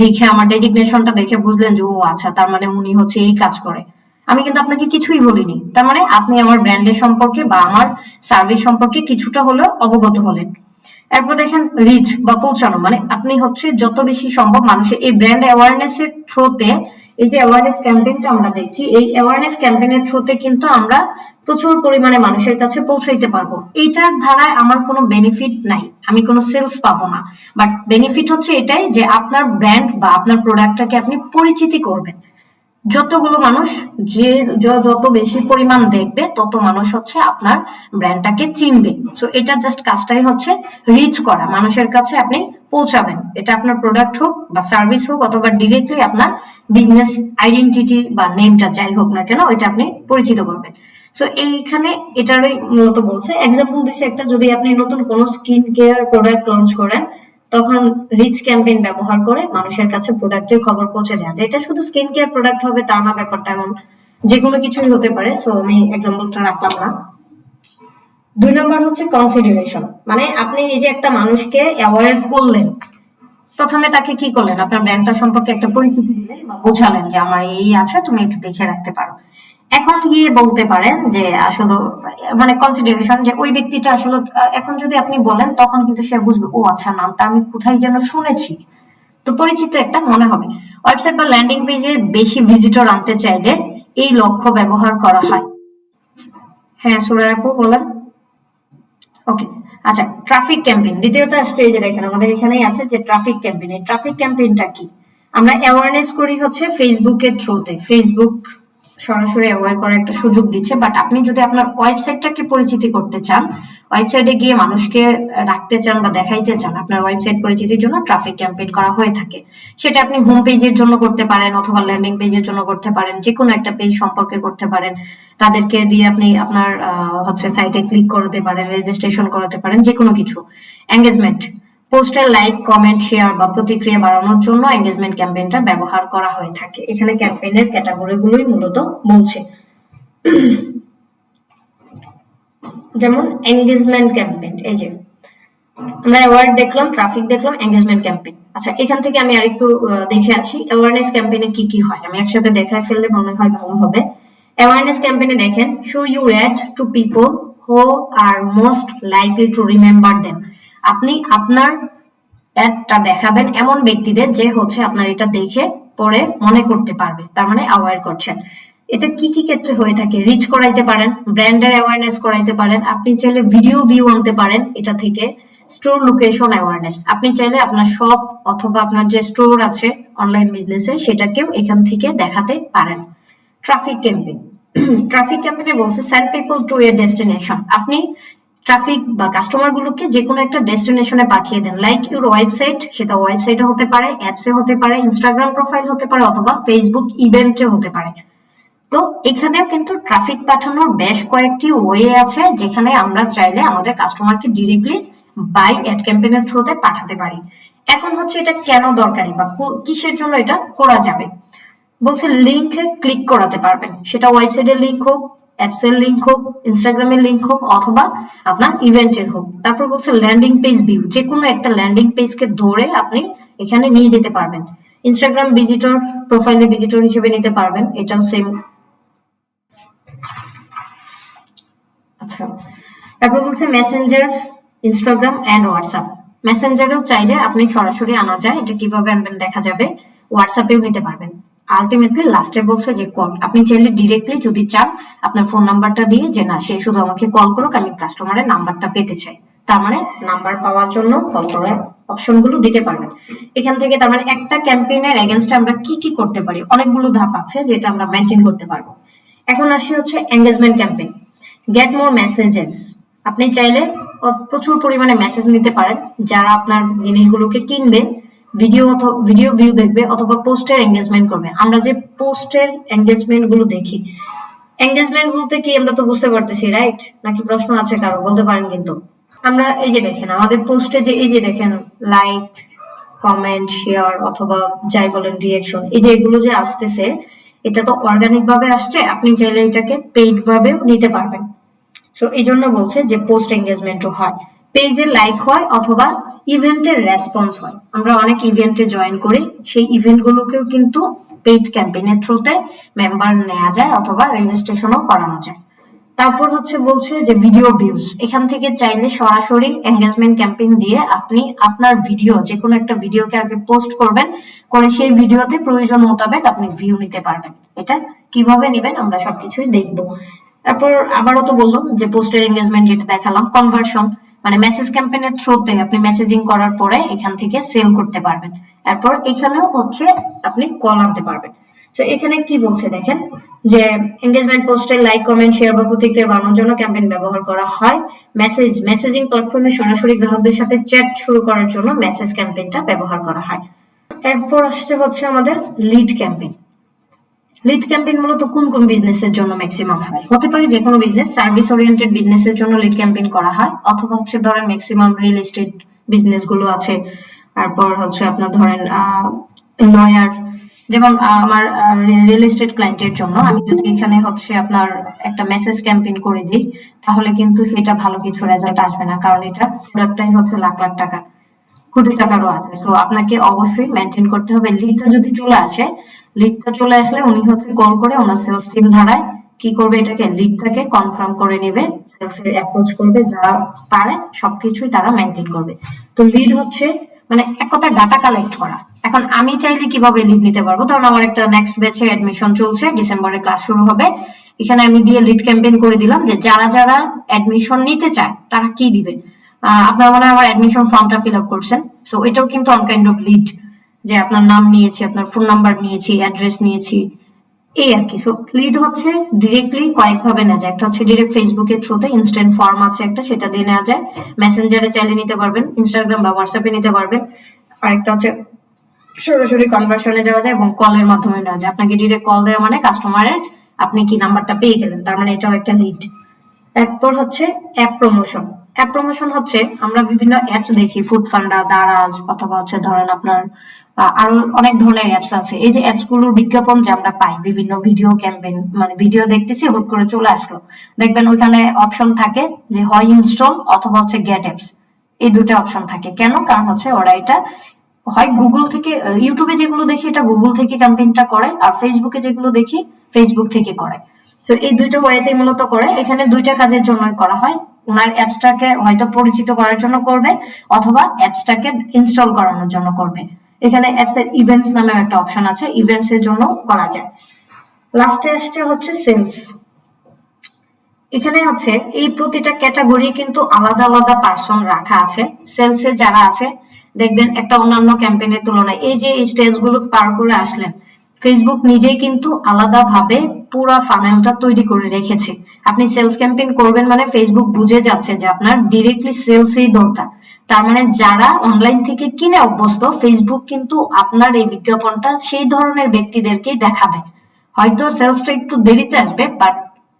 Speaker 1: দেখে আমার ডেজিগনেশনটা দেখে বুঝলেন যে ও আচ্ছা, তার মানে উনি হচ্ছে এই কাজ করে। আমি কিন্তু আপনাকে কিছুই বলিনি, তার মানে আপনি আমার ব্র্যান্ডের সম্পর্কে বা আমার সার্ভিস সম্পর্কে কিছুটা হলেও অবগত হলেন। এরপর দেখেন রিচ বা পৌঁছানো, মানে আপনি হচ্ছে যত বেশি সম্ভব মানুষের এই ব্র্যান্ড অ্যাওয়ারনেস এর থ্রুতে, এই যে অ্যাওয়ারনেস ক্যাম্পেইনটা আমরা দেখছি, এই অ্যাওয়ারনেস ক্যাম্পেইনের থ্রুতে কিন্তু আমরা প্রচুর পরিমাণে মানুষের কাছে পৌঁছাইতে পারবো। এইটার ধারায় আমার কোনো বেনিফিট নাই, আমি কোনো সেলস পাবো না, বাট বেনিফিট হচ্ছে এটাই যে আপনার ব্র্যান্ড বা আপনার প্রোডাক্টটাকে আপনি পরিচিতি করবেন। যতগুলো মানুষ যে যত বেশি পরিমাণ দেখবে তত মানুষ হচ্ছে আপনার ব্র্যান্ডটাকে চিনবে। সো এটা জাস্ট কাজটাই হচ্ছে রিচ করা, মানুষের কাছে আপনি পৌঁছাবেন। এটা আপনার প্রোডাক্ট হোক বা সার্ভিস হোক অথবা ডিরেক্টলি আপনার বিজনেস আইডেন্টিটি বা নেমটা যাই হোক না কেন, এটা আপনি পরিচিত করবেন। সো এইখানে এটারই মূলত বলছে, এক্সাম্পল দিছে একটা, যদি আপনি নতুন কোনো স্কিন কেয়ার প্রোডাক্ট লঞ্চ করেন তখন রিচ ক্যাম্পেইন ব্যবহার করে মানুষের কাছে প্রোডাক্টের খবর পৌঁছে দেওয়া যায়। এটা শুধু স্কিন কেয়ার প্রোডাক্ট হবে তা না, ব্যাপারটা এমন যে কোনো কিছুই হতে পারে। সো আমি এক্সাম্পলটা রাখলাম না। 2 নম্বর হচ্ছে কনসিডারেশন, মানে আপনি এই যে একটা মানুষকে অ্যাওয়ার করলেন, প্রথমে তাকে কি করলেন, আপনার ব্র্যান্ডটা সম্পর্কে একটা পরিচিতি দিলেন বা বোঝালেন যে আমার এই আছে, তুমি একটু দেখে রাখতে পারো। এখন গিয়ে বলতে পারেন যে আসলে মানে কনসিডারেশন, যে ওই ব্যক্তিটা আসলে এখন যদি আপনি বলেন তখন কিন্তু সে বুঝবে ও আচ্ছা, নামটা আমি কোথায় যেন শুনেছি, তো পরিচিত একটা মনে হবে। ওয়েবসাইট বা ল্যান্ডিং পেজে বেশি ভিজিটর আনতে চাইলে এই লক্ষ্য ব্যবহার করা হয়। হ্যাঁ সুরাই আপু বলেন। ওকে, আচ্ছা, ট্রাফিক ক্যাম্পেইন দ্বিতীয়ত আসছে। এই যে দেখেন আমাদের এখানেই আছে যে ট্রাফিক ক্যাম্পেইন। এই ট্রাফিক ক্যাম্পেইনটা কি? আমরা অ্যাওয়ারনেস করি হচ্ছে ফেসবুকের থ্রুতে, ফেসবুক সরাসরি অ্যাওয়ার করার একটা সুযোগ দিচ্ছে, বাট আপনি যদি আপনার ওয়েবসাইটটাকে পরিচিতি করতে চান, ওয়েবসাইটে গিয়ে মানুষকে রাখতে চান বা দেখাইতে চান, আপনার ওয়েবসাইট পরিচিতির জন্য ট্রাফিক ক্যাম্পেইন করা হয়ে থাকে। সেটা আপনি হোম পেজের জন্য করতে পারেন অথবা ল্যান্ডিং পেজের জন্য করতে পারেন, যে কোনো একটা পেজ সম্পর্কে করতে পারেন। তাদেরকে দিয়ে আপনি আপনার হচ্ছে সাইটে ক্লিক করাতে পারেন, রেজিস্ট্রেশন করাতে পারেন, যে কোনো কিছু। এঙ্গেজমেন্ট, পোস্টের লাইক, কমেন্ট, শেয়ার বা প্রতিক্রিয়া বাড়ানোর জন্য এঙ্গেজমেন্ট ক্যাম্পেইনটা ব্যবহার করা হয়ে থাকে। এখানে ক্যাম্পেইনের ক্যাটাগরিগুলোই মূলত বলছে। যেমন এঙ্গেজমেন্ট ক্যাম্পেইন, এই যে আমরা অ্যাওয়ার্ড দেখলাম, ট্রাফিক দেখলাম, এঙ্গেজমেন্ট ক্যাম্পেইন। আচ্ছা, এখান থেকে আমি আরেকটু দেখে আসি অ্যাওয়ারনেস ক্যাম্পেইনে কি কি হয়, আমি একসাথে দেখায় ফেললে মনে হয় ভালো হবে। অ্যাওয়ারনেস ক্যাম্পেইনে দেখেন, show your ad to people who are most likely to remember them. আপনি আপনার অ্যাডটা দেখাবেন এমন ব্যক্তিদের যে হচ্ছে আপনার এটা দেখে পরে মনে করতে পারবে, তার মানে অ্যাওয়ার করছেন। এটা কি কি ক্ষেত্রে হয়ে থাকে? রিচ করাইতে পারেন, ব্র্যান্ডের অ্যাওয়ারনেস করাইতে পারেন, আপনি চাইলে ভিডিও ভিউ আনতে পারেন এটা থেকে। স্টোর লোকেশন অ্যাওয়ারনেস, আপনি চাইলে আপনার শপ অথবা আপনার যে স্টোর আছে অনলাইন বিজনেসে সেটাকেও এখান থেকে দেখাতে পারেন। ট্রাফিক ক্যাম্পেইন, ট্রাফিক ক্যাম্পেইনে বলছে send people to A destination. আপনি ট্রাফিক বা কাস্টমার গুলোকে যে কোনো একটা ডেস্টিনেশনে পাঠিয়ে দেন, লাইক ইউর ওয়েবসাইট, সেটা ওয়েবসাইটে হতে পারে, অ্যাপসে হতে পারে, ইনস্টাগ্রাম প্রোফাইল হতে পারে অথবা ফেসবুক ইভেন্টে হতে পারে। তো এখানেও কিন্তু ট্রাফিক পাঠানোর বেশ কয়েকটি ওয়ে আছে যেখানে আমরা চাইলে আমাদের কাস্টমারকে ডিরেক্টলি বাই অ্যাড ক্যাম্পেইনের থ্রুতে পাঠাতে পারি। এখন হচ্ছে এটা কেন দরকারি বা কিসের জন্য এটা করা যাবে? বলছে লিংকে ক্লিক করাতে পারবেন, সেটা ওয়েবসাইটের লিংক হোক, অ্যাপসের লিংক হোক, ইনস্টাগ্রামের লিংক হোক অথবা আপনার ইভেন্টের হোক। তারপর বলছে ল্যান্ডিং পেজ ভিউ, যে কোনো একটা ল্যান্ডিং পেজকে ধরে আপনি এখানে নিয়ে যেতে পারবেন। ইনস্টাগ্রাম ভিজিটর প্রোফাইলে ভিজিটর হিসেবে নিতে পারবেন, এটাও সেম। আচ্ছা, তারপর বলছে মেসেঞ্জার, ইনস্টাগ্রাম এন্ড হোয়াটসঅ্যাপ। মেসেঞ্জারেও চাইলে আপনি সরাসরি আনা যায়, এটা কিভাবে আনবেন দেখা যাবে। হোয়াটসঅ্যাপেও নিতে পারবেন। আলটিমেটলি লাস্টে বলছে যে কল। আপনি চাইলে ডিরেক্টলি যদি চান আপনার ফোন নাম্বারটা দিয়ে যে না সে শুধু আমাকে কল করুক, আমি কাস্টমারের নাম্বারটা পেতে চাই, তার মানে নাম্বার পাওয়ার জন্য কল করার অপশন গুলো দিতে পারবেন এখান থেকে। তার মানে একটা ক্যাম্পেইনের এগেনস্টে আমরা কি কি করতে পারি, অনেকগুলো ধাপ আছে যেটা আমরা মেনটেন করতে পারবো। এখন আসি হচ্ছে engagement campaign. Get more messages. আপনি চাইলে প্রচুর পরিমাণে মেসেজ নিতে পারেন যারা আপনার জিনিসগুলোকে কিনবে, ভিডিও ভিউ দেখবে অথবা পোস্টের এঙ্গেজমেন্ট করবে। আমরা যে পোস্টের এঙ্গেজমেন্ট গুলো দেখি, এঙ্গেজমেন্ট বলতে কি আমরা তো বুঝতে পারতেছি, রাইট? নাকি প্রশ্ন আছে কারো? বলতে পারেন কিন্তু। আমরা এই যে দেখেন আমাদের পোস্টে যে এই যে দেখেন লাইক, কমেন্ট, শেয়ার অথবা যাই বলেন রিয়াকশন, এই যে এগুলো যে আসতেছে, এটা তো অর্গানিক ভাবে আসছে। আপনি চাইলে এটাকে পেইড ভাবেও নিতে পারবেন। সো এই জন্য বলছে যে পোস্ট এঙ্গেজমেন্টও হয়, পেজে লাইক হয় অথবা ইভেন্টের রেসপন্স হয়। আমরা অনেক ইভেন্টে জয়েন করি, সেই ইভেন্ট গুলোকেও কিন্তু পেইড ক্যাম্পেইনের থ্রুতে মেম্বার নেওয়া যায় অথবা রেজিস্ট্রেশনও করানো যায়। তারপর হচ্ছে বলছে যে ভিডিও ভিউজ। এখান থেকে চাইলে সরাসরি এঙ্গেজমেন্ট ক্যাম্পেইন দিয়ে আপনি আপনার ভিডিও, যে কোনো একটা ভিডিওকে আগে পোস্ট করবেন, করে সেই ভিডিওতে প্রয়োজন মোতাবেক আপনি ভিউ নিতে পারবেন। এটা কিভাবে নেবেন আমরা সবকিছুই দেখবো। তারপর আবারও তো বললাম যে পোস্টের এঙ্গেজমেন্ট যেটা দেখালাম, কনভার্সন মানে মেসেজ ক্যাম্পেইনের থ্রুতে আপনি মেসেজিং করার পরে এখান থেকে সেল করতে পারবেন। তারপর এখানেও হচ্ছে আপনি কল আনতে পারবেন। তো এখানে কি বলছে দেখেন যে এঙ্গেজমেন্ট পোস্টে লাইক, কমেন্ট, শেয়ার বা প্রতিক্রিয়া বাড়ানোর জন্য ক্যাম্পেইন ব্যবহার করা হয়। মেসেজিং প্ল্যাটফর্মে সরাসরি গ্রাহকদের সাথে চ্যাট শুরু করার জন্য মেসেজ ক্যাম্পেইনটা ব্যবহার করা হয়। এরপর আসছে হচ্ছে আমাদের লিড ক্যাম্পেইন। লিড ক্যাম্পেইন মূলত কোন কোন বিজনেসের জন্য ম্যাক্সিমাম হয়? হতে পারে যে কোনো বিজনেস, সার্ভিস ওরিয়েন্টেড বিজনেসের জন্য লিড ক্যাম্পেইন করা হয়, অথবা হচ্ছে ধরেন ম্যাক্সিমাম রিয়েল এস্টেট বিজনেস গুলো আছে, তারপর হচ্ছে আপনার ধরেন লয়ার, যেমন আমার রিয়েল এস্টেট ক্লায়েন্টের জন্য আমি যদি এখানে হচ্ছে আপনার একটা মেসেজ ক্যাম্পেইন করে দিই, তাহলে কিন্তু সেটা ভালো কিছু রেজাল্ট আসবে না, কারণ এটা প্রোডাক্টটাই হচ্ছে লাখ লাখ টাকা, কোটি টাকারও আছে। সো আপনাকে অবশ্যই মেনটেন করতে হবে। লিডটা যদি চলে আসে, লিডটা চলে আসলে উনি হচ্ছে কল করে ওনার সেলস টিম ধারায় কি করবে, এটাকে লিডটাকে কনফার্ম করে নেবে, সেলস এর অ্যাপ্রোচ করবে, যা পারে সবকিছুই তারা মেনটেন করবে। তো লিড হচ্ছে মানে এক কথা ডাটা কালেক্ট করা। এখন আমি চাইলে কিভাবে লিড নিতে পারবো? কারণ আমার একটা নেক্সট ব্যাচে অ্যাডমিশন চলছে, ডিসেম্বরে ক্লাস শুরু হবে। এখানে আমি দিয়ে লিড ক্যাম্পেইন করে দিলাম যে যারা যারা অ্যাডমিশন নিতে চায় তারা কি দিবে। আপনার মনে হয় আমার অ্যাডমিশন ফর্মটা ফিল আপ করছেন, সো এটাও কিন্তু অন কাইন্ড অফ লিড, যে আপনার নাম নিয়েছি, আপনার ফোন নাম্বার নিয়েছি, অ্যাড্রেস নিয়েছি, এই আর কি। সো লিড হচ্ছে ডিরেক্টলি কয়েক ভাবে নেওয়া যায়। একটা হচ্ছে ডিরেক্ট ফেসবুকের থ্রুতে, ইনস্ট্যান্ট ফর্ম আছে একটা, সেটা দিয়ে নেওয়া যায়। মেসেঞ্জারে চাইলে নিতে পারবেন, ইনস্টাগ্রাম বা হোয়াটসঅ্যাপে নিতে পারবেন। আর একটা হচ্ছে সরাসরি কনভার্সনে যাওয়া যায় এবং কলের মাধ্যমে নেওয়া যায়। আপনাকে ডিরেক্ট কল দেওয়া মানে কাস্টমারের আপনি কি নাম্বারটা পেয়ে গেলেন, তার মানে এটাও একটা লিড। এরপর হচ্ছে অ্যাপ প্রমোশন। অ্যাপ প্রমোশন হচ্ছে আমরা বিভিন্ন অ্যাপস দেখি, ফুড ফান্ডা, দারাজ, অথবা হচ্ছে ধরেন আপনার আরো অনেক ধরনের অ্যাপস আছে। এই যে অ্যাপস গুলোর বিজ্ঞাপন যে আমরা পাই, বিভিন্ন ভিডিও ক্যাম্পেইন, মানে ভিডিও দেখতেছি হুট করে চলে আসলো, দেখবেন ওইখানে অপশন থাকে যে হয় ইনস্টল অথবা হচ্ছে গেট অ্যাপস, এই দুটো অপশন থাকে। কেন? কারণ হচ্ছে ওরা এটা হয় গুগল থেকে, ইউটিউবে যেগুলো দেখি এটা গুগল থেকে ক্যাম্পেইনটা করে, আর ফেসবুকে যেগুলো দেখি ফেসবুক থেকে করে। তো এই দুইটা ওয়েতে মূলত করে। এখানে দুইটা কাজের জন্য করা হয়। ওনার অ্যাপসটাকে হয়তো পরিচিত করার জন্য করবে, অথবা অ্যাপসটাকে ইনস্টল করানোর জন্য করবে। এখানে অ্যাপস এর ইভেন্টস নামে একটা অপশন আছে, ইভেন্টস এর জন্য করা যায়। লাস্টে আসছে হচ্ছে সেলস। এখানে হচ্ছে এই প্রতিটা ক্যাটাগরি কিন্তু আলাদা আলাদা পার্সন রাখা আছে। সেলসে যারা আছে দেখবেন একটা অন্যান্য ক্যাম্পেইনের তুলনায় এই যে স্টেজ গুলো পার করে আসলেন, ফেসবুক নিজেই কিন্তু আলাদাভাবে পুরো ফানেলটা তৈরি করে রেখেছে। আপনি সেলস ক্যাম্পেইন করবেন মানে ফেসবুক বুঝে যাচ্ছে যে আপনার ডিরেক্টলি সেলসই দরকার। তার মানে যারা অনলাইন থেকে কিনে অভ্যস্ত, ফেসবুক কিন্তু আপনার এই বিজ্ঞাপনটা সেই ধরনের ব্যক্তিদেরকেই দেখাবে। হয়তো সেলসটা একটু দেরিতে আসবে, বাট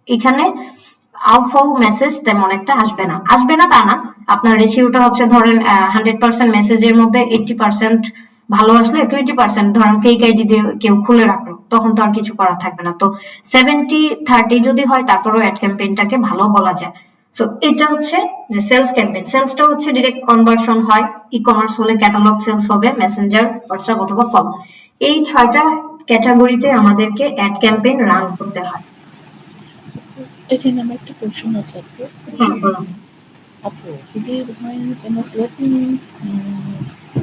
Speaker 1: এখানে আউটফাউ মেসেজ তেমন একটা আসবে না। আসবে না তা না, আপনার রেশিওটা হচ্ছে ধরেন 100% মেসেজের মধ্যে 80% ভালো আসলে 20% ধরেন ফেক আইডি দিয়ে কেউ খুলে রাখলো, তখন তো আর কিছু করা থাকবে না। তো 70-30 যদি হয় তারপরেও অ্যাড ক্যাম্পেইনটাকে ভালো বলা যায়। সো এটা হচ্ছে যে সেলস ক্যাম্পেইন। সেলসটা হচ্ছে ডিরেক্ট কনভার্সন হয়, ই কমার্স হলে ক্যাটালগ সেলস হবে, মেসেঞ্জার, হোয়াটসঅ্যাপ অথবা কল। এই 6টা ক্যাটাগরিতে আমাদেরকে অ্যাড ক্যাম্পেইন রান করতে হয়।
Speaker 2: এখানে আমার একটা কোশ্চেন আছে আপু।
Speaker 1: হ্যাঁ বলুন।
Speaker 2: আপু যদি ধরেন কোনো ক্লোথিং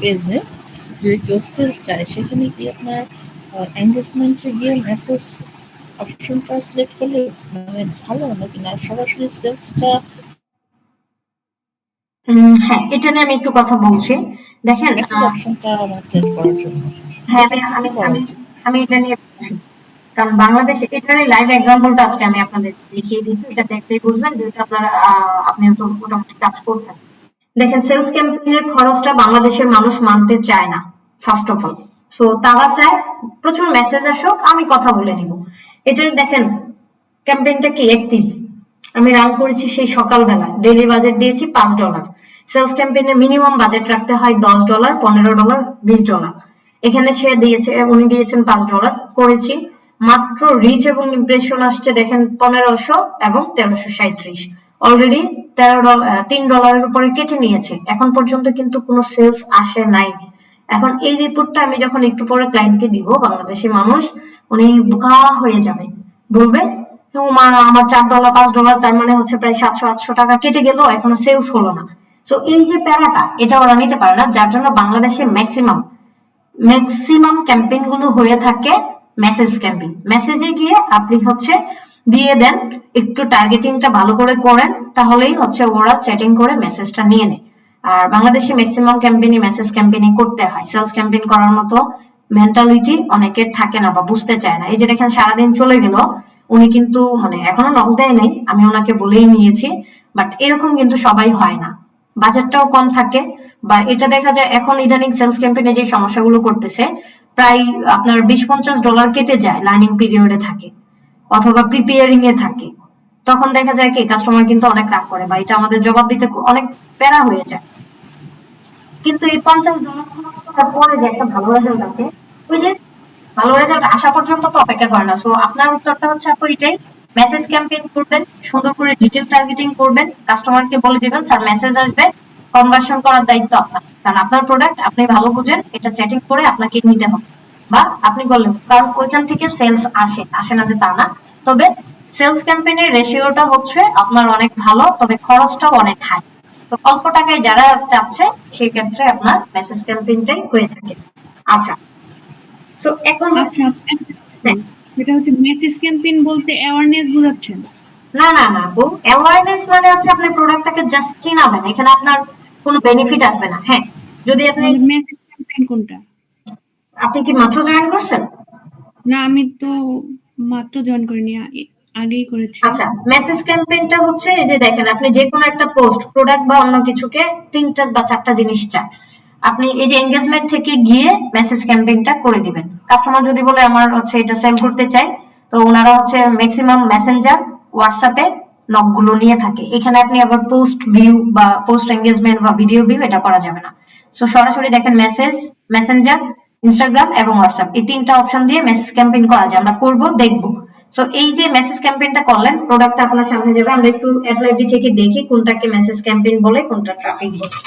Speaker 2: পেজে যদি কেউ সেল চায়, সেখানে কি আপনার এঙ্গেজমেন্টে গিয়ে মেসেজ অপশনটা সিলেক্ট করলে মানে ভালো নাকি না সরাসরি সেলসটা?
Speaker 1: হ্যাঁ, এটা নিয়ে আমি একটু কথা বলছি। দেখেন,
Speaker 2: মেসেজ অপশনটা মানে সিলেক্ট করার জন্য
Speaker 1: হ্যাঁ, আমি
Speaker 2: এক্ষেত্রে কি
Speaker 1: আমি
Speaker 2: করা
Speaker 1: আমি
Speaker 2: উচিত?
Speaker 1: আমি এটা নিয়ে বলছি। কারণ বাংলাদেশে এটারই লাইভ এক্সাম্পলটা আজকে আমি আপনাদের দেখিয়ে দিচ্ছি। এটা দেখলেই বুঝবেন, যেহেতু আপনারা আপনি তো মোটামুটি কাজ করছেন। দেখেন, সেলস ক্যাম্পেইনের খরচটা বাংলাদেশের মানুষ মানতে চায় না, ফার্স্ট অফ অল। সো তারা চায় প্রচুর মেসেজ আসুক, আমি কথা বলে নিব। এটার দেখেন, ক্যাম্পেইনটা কি অ্যাক্টিভ, আমি রান করেছি সেই সকালবেলা, ডেইলি বাজেট দিয়েছি $5। সেলস ক্যাম্পেইনে মিনিমাম বাজেট রাখতে হয় $10, $15, $20। এখানে সে দিয়েছে, উনি দিয়েছেন $5 করেছি। মাত্র রিচ এবং ইমপ্রেশন আসছে দেখেন 1500 এবং 1337। অলরেডি $3 উপরে কেটে নিয়েছে, এখন পর্যন্ত কিন্তু কোনো সেলস আসে নাই। এখন এই রিপোর্টটা আমি যখন একটু পরে ক্লায়েন্টকে দিব, বাংলাদেশি মানুষ, উনি বোকা হয়ে যাবে, বলবে মা আমার $4 $5, তার মানে হচ্ছে প্রায় 700 800 টাকা কেটে গেল, এখনো সেলস হলো না। তো এই যে প্যারাটা, এটা ওরা নিতে পারে না, যার জন্য বাংলাদেশে ম্যাক্সিমাম ম্যাক্সিমাম ক্যাম্পেইন গুলো হয়ে থাকে মেসেজ ক্যাম্পেইন। মেসেজে গিয়ে আপনি হচ্ছে দিয়ে দেন, একটু টার্গেটিংটা ভালো করে করেন, তাহলেই হচ্ছে ওরা চ্যাটিং করে মেসেজটা নিয়ে নেয়। আর বাংলাদেশে ম্যাক্সিমাম ক্যাম্পেইনই মেসেজ ক্যাম্পেইনই করতে হয়, সেলস ক্যাম্পেইন করার মতো মেন্টালিটি অনেকের থাকে না বা বুঝতে চায় না। এই যে দেখেন, সারাদিন চলে গেল, উনি কিন্তু মানে এখনো নক দেয় নাই, আমি ওনাকে বলেই নিয়েছি, বাট এরকম কিন্তু সবাই হয় না, বাজেটটাও কম থাকে। বা এটা দেখা যায় এখন ইদানিং সেলস ক্যাম্পেইনে যে সমস্যাগুলো করতেছে, প্রায় আপনার $20-50 কেটে যায়, লার্নিং পিরিয়ডে থাকে অথবা প্রিপেয়ারিং এ থাকে। তখন দেখা যায় কি কাস্টমার কিন্তু অনেক রাগ করে, বা এটা আমাদের জবাব দিতে অনেক প্যারা হয়ে যায়। কিন্তু এই $50 খরচ করার পরে যে একটা ভালো রেজাল্ট আসে, ওই যে ভালো রেজাল্ট আসা পর্যন্ত তো অপেক্ষা করে না। সো আপনার উত্তরটা হচ্ছে আপু এটাই, মেসেজ ক্যাম্পেইন করবেন, সুন্দর করে ডিটেল টার্গেটিং করবেন, কাস্টমারকে বলে দিবেন স্যার মেসেজ আসবে, কনভার্সন করার দায়িত্ব আপনার, কারণ আপনার প্রোডাক্ট আপনি ভালো বুঝেন, এটা চ্যাটিং করে আপনাকে নিতে হবে। বা আপনি বললেন, কারণ ওইখান থেকে সেলস আসে, আসে না যে তা না, তবে সেলস ক্যাম্পেইনের রেশিওটা হচ্ছে আপনার অনেক ভালো, তবে খরচটাও অনেক হাই। তো অল্প টাকায় যারা চাচ্ছে, সেই ক্ষেত্রে আপনার মেসেজ ক্যাম্পেইনটাই হয়ে থাকে। আচ্ছা, সো এখন হচ্ছে,
Speaker 3: আচ্ছা, একটা
Speaker 1: হ্যাঁ,
Speaker 3: সেটা হচ্ছে মেসেজ ক্যাম্পেইন বলতে অ্যাওয়ারনেস বোঝাচ্ছেন?
Speaker 1: না না না আপু, অ্যাওয়ারনেস মানে হচ্ছে আপনি প্রোডাক্টটাকে জাস্ট চিনাবেন, এখানে আপনার কোনো বেনিফিট আসবে না। হ্যাঁ, যদি আপনি,
Speaker 3: তাহলে মেসেজ ক্যাম্পেইন কোনটা?
Speaker 1: আপনি কি মাত্র জয়েন করছেন?
Speaker 3: না, আমি তো মাত্র জয়েন করিনি, আগেই করেছি।
Speaker 1: আচ্ছা, মেসেজ ক্যাম্পেইনটা হচ্ছে এই যে দেখেন, আপনি যে কোনো একটা পোস্ট, প্রোডাক্ট বা অন্য কিছুকে 3টা বা 4টা জিনিস চায়, আপনি এই যে এঙ্গেজমেন্ট থেকে গিয়ে মেসেজ ক্যাম্পেইনটা করে দিবেন। কাস্টমার যদি বলে আমার হচ্ছে এটা সেল করতে চাই, তো ওনারা হচ্ছে ম্যাক্সিমাম মেসেঞ্জার, হোয়াটসঅ্যাপে নকগুলো নিয়ে থাকে। এখানে আপনি আবার পোস্ট ভিউ বা পোস্ট এঙ্গেজমেন্ট বা ভিডিও ভিউ এটা করা যাবে না। সো সরাসরি দেখেন মেসেজ, মেসেঞ্জার, ইনস্টাগ্রাম এবং হোয়াটসঅ্যাপ, এই 3টা অপশন দিয়ে মেসেজ ক্যাম্পেইন করা যায়, আমরা করব দেখবো। সো এই যে মেসেজ ক্যাম্পেইনটা করলেন, প্রোডাক্ট আপনার সামনে যাবে, আমরা একটু অ্যাডলাইভি থেকে দেখি কোনটাকে মেসেজ ক্যাম্পেইন বলে, কোনটা ট্রাফিক বলে।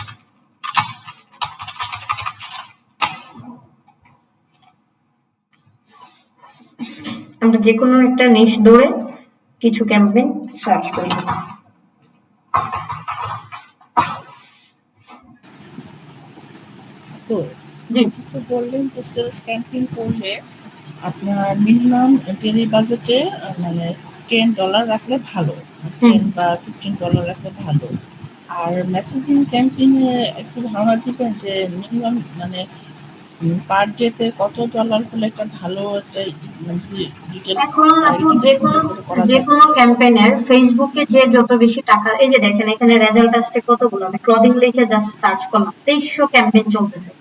Speaker 1: আমরা যে কোনো একটা নিশ ধরে কিছু ক্যাম্পেইন সার্চ করি।
Speaker 2: তো
Speaker 1: জি,
Speaker 2: আপনি তো বললেন যে সেলস ক্যাম্পেইন করলে আপনার মিনিমাম ডেইলি বাজেটে মানে $10 রাখলে ভালো,
Speaker 1: হুম।
Speaker 2: 10 বা $15 রাখলে ভালো। আর মেসেজিং ক্যাম্পেইনে একটু ধারণা দিবেন যে মিনিমাম মানে পার ডেতে কত ডলার হলে একটা ভালো একটা মানে যদি ডিটেল
Speaker 1: এখন আপু
Speaker 2: টার্গেটিং
Speaker 1: যে কোনো,
Speaker 2: সুন্দর করে করা
Speaker 1: যে
Speaker 2: যায়?
Speaker 1: কোনো ক্যাম্পেইনের ফেসবুকে যে যত বেশি টাকা, এই যে দেখেন এখানে রেজাল্ট আসছে কতগুলো, আমি ক্লদিং লিখে জাস্ট সার্চ করলাম, 2300 ক্যাম্পেইন চলতেছে।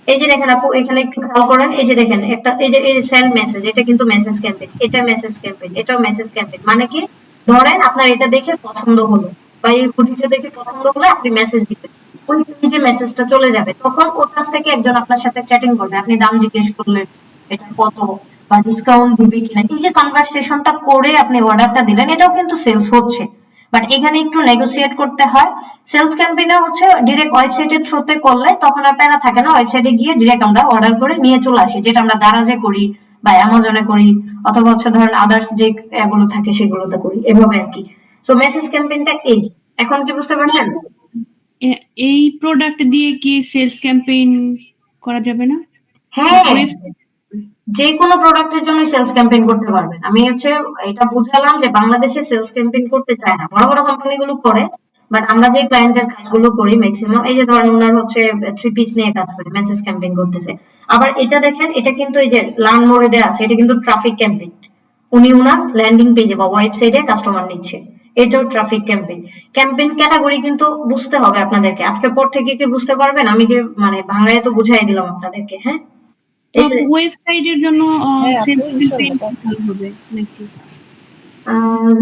Speaker 1: এই যে দেখেন আপু, এখানে একটু খেয়াল করেন, এই যে দেখেন একটা, এই যে এই সেন্ড মেসেজ, এটা কিন্তু মেসেজ ক্যাম্পেইন, এটা মেসেজ ক্যাম্পেইন, এটাও মেসেজ ক্যাম্পেইন। মানে কি, ধরেন আপনার এটা দেখে পছন্দ হলো, বা এই হুডিটা দেখে পছন্দ হলে আপনি মেসেজ দিবেন, ওই পেজে মেসেজটা চলে যাবে, তখন ওর কাছ থেকে একজন আপনার সাথে চ্যাটিং করবে, আপনি দাম জিজ্ঞেস করলেন এটা কত বা ডিসকাউন্ট দিবে কিনা, এই যে কনভারসেশনটা করে আপনি অর্ডারটা দিলেন, এটাও কিন্তু সেলস হচ্ছে। বাট এখানে একটু নেগোসিয়েট করতে হয়। সেলস ক্যাম্পেইনে হচ্ছে ডিরেক্ট ওয়েবসাইটের থ্রুতে করলে তখন আর প্যারা থাকে না, ওয়েবসাইটে গিয়ে ডিরেক্ট আমরা অর্ডার করে নিয়ে চলে আসি, যেটা আমরা দারাজে করি বা অ্যামাজনে করি, অথবা হচ্ছে ধরেন আদার্স যে এগুলো থাকে সেগুলোতে করি, এভাবে আর কি। সো মেসেজ ক্যাম্পেইনটা এই, এখন কি বুঝতে পারছেন?
Speaker 3: এই প্রোডাক্ট দিয়ে কি সেলস ক্যাম্পেইন করা যাবে না?
Speaker 1: হ্যাঁ,
Speaker 3: ওয়েবসাইট?
Speaker 1: যে কোনো প্রোডাক্টের জন্য সেলস ক্যাম্পেইন করতে পারবেন। আমি হচ্ছে এটা বুঝালাম যে বাংলাদেশে সেলস ক্যাম্পেইন করতে চায় না, বড় বড় কোম্পানিগুলো করে, বাট আমরা যে ক্লায়েন্টের কাজগুলো করি ম্যাক্সিমাম, এই যে ধরেন ওনার হচ্ছে 3 পিস নিয়ে কাজ করে মেসেজ ক্যাম্পেইন করতেছে। আবার এটা দেখেন, এটা কিন্তু এই যে লার্ন মোডে দেওয়া আছে, এটা কিন্তু ট্রাফিক ক্যাম্পেইন। উনি ওনার ল্যান্ডিং পেজে বা ওয়েবসাইটে কাস্টমার নিচ্ছে, এটাও ট্রাফিক ক্যাম্পেইন। ক্যাম্পেইন ক্যাটাগরি কিন্তু বুঝতে হবে আপনাদেরকে। আজকের পর থেকে কি বুঝতে পারবেন? আমি যে মানে ভাঙায় তো বুঝাই দিলাম আপনাদেরকে। হ্যাঁ, এই যে
Speaker 3: ওয়েবসাইটের জন্য
Speaker 2: হ্যাঁ আপু,
Speaker 3: সেলস ক্যাম্পেইন
Speaker 2: ইনশাল্লাহ।
Speaker 3: ভালো হবে নাকি?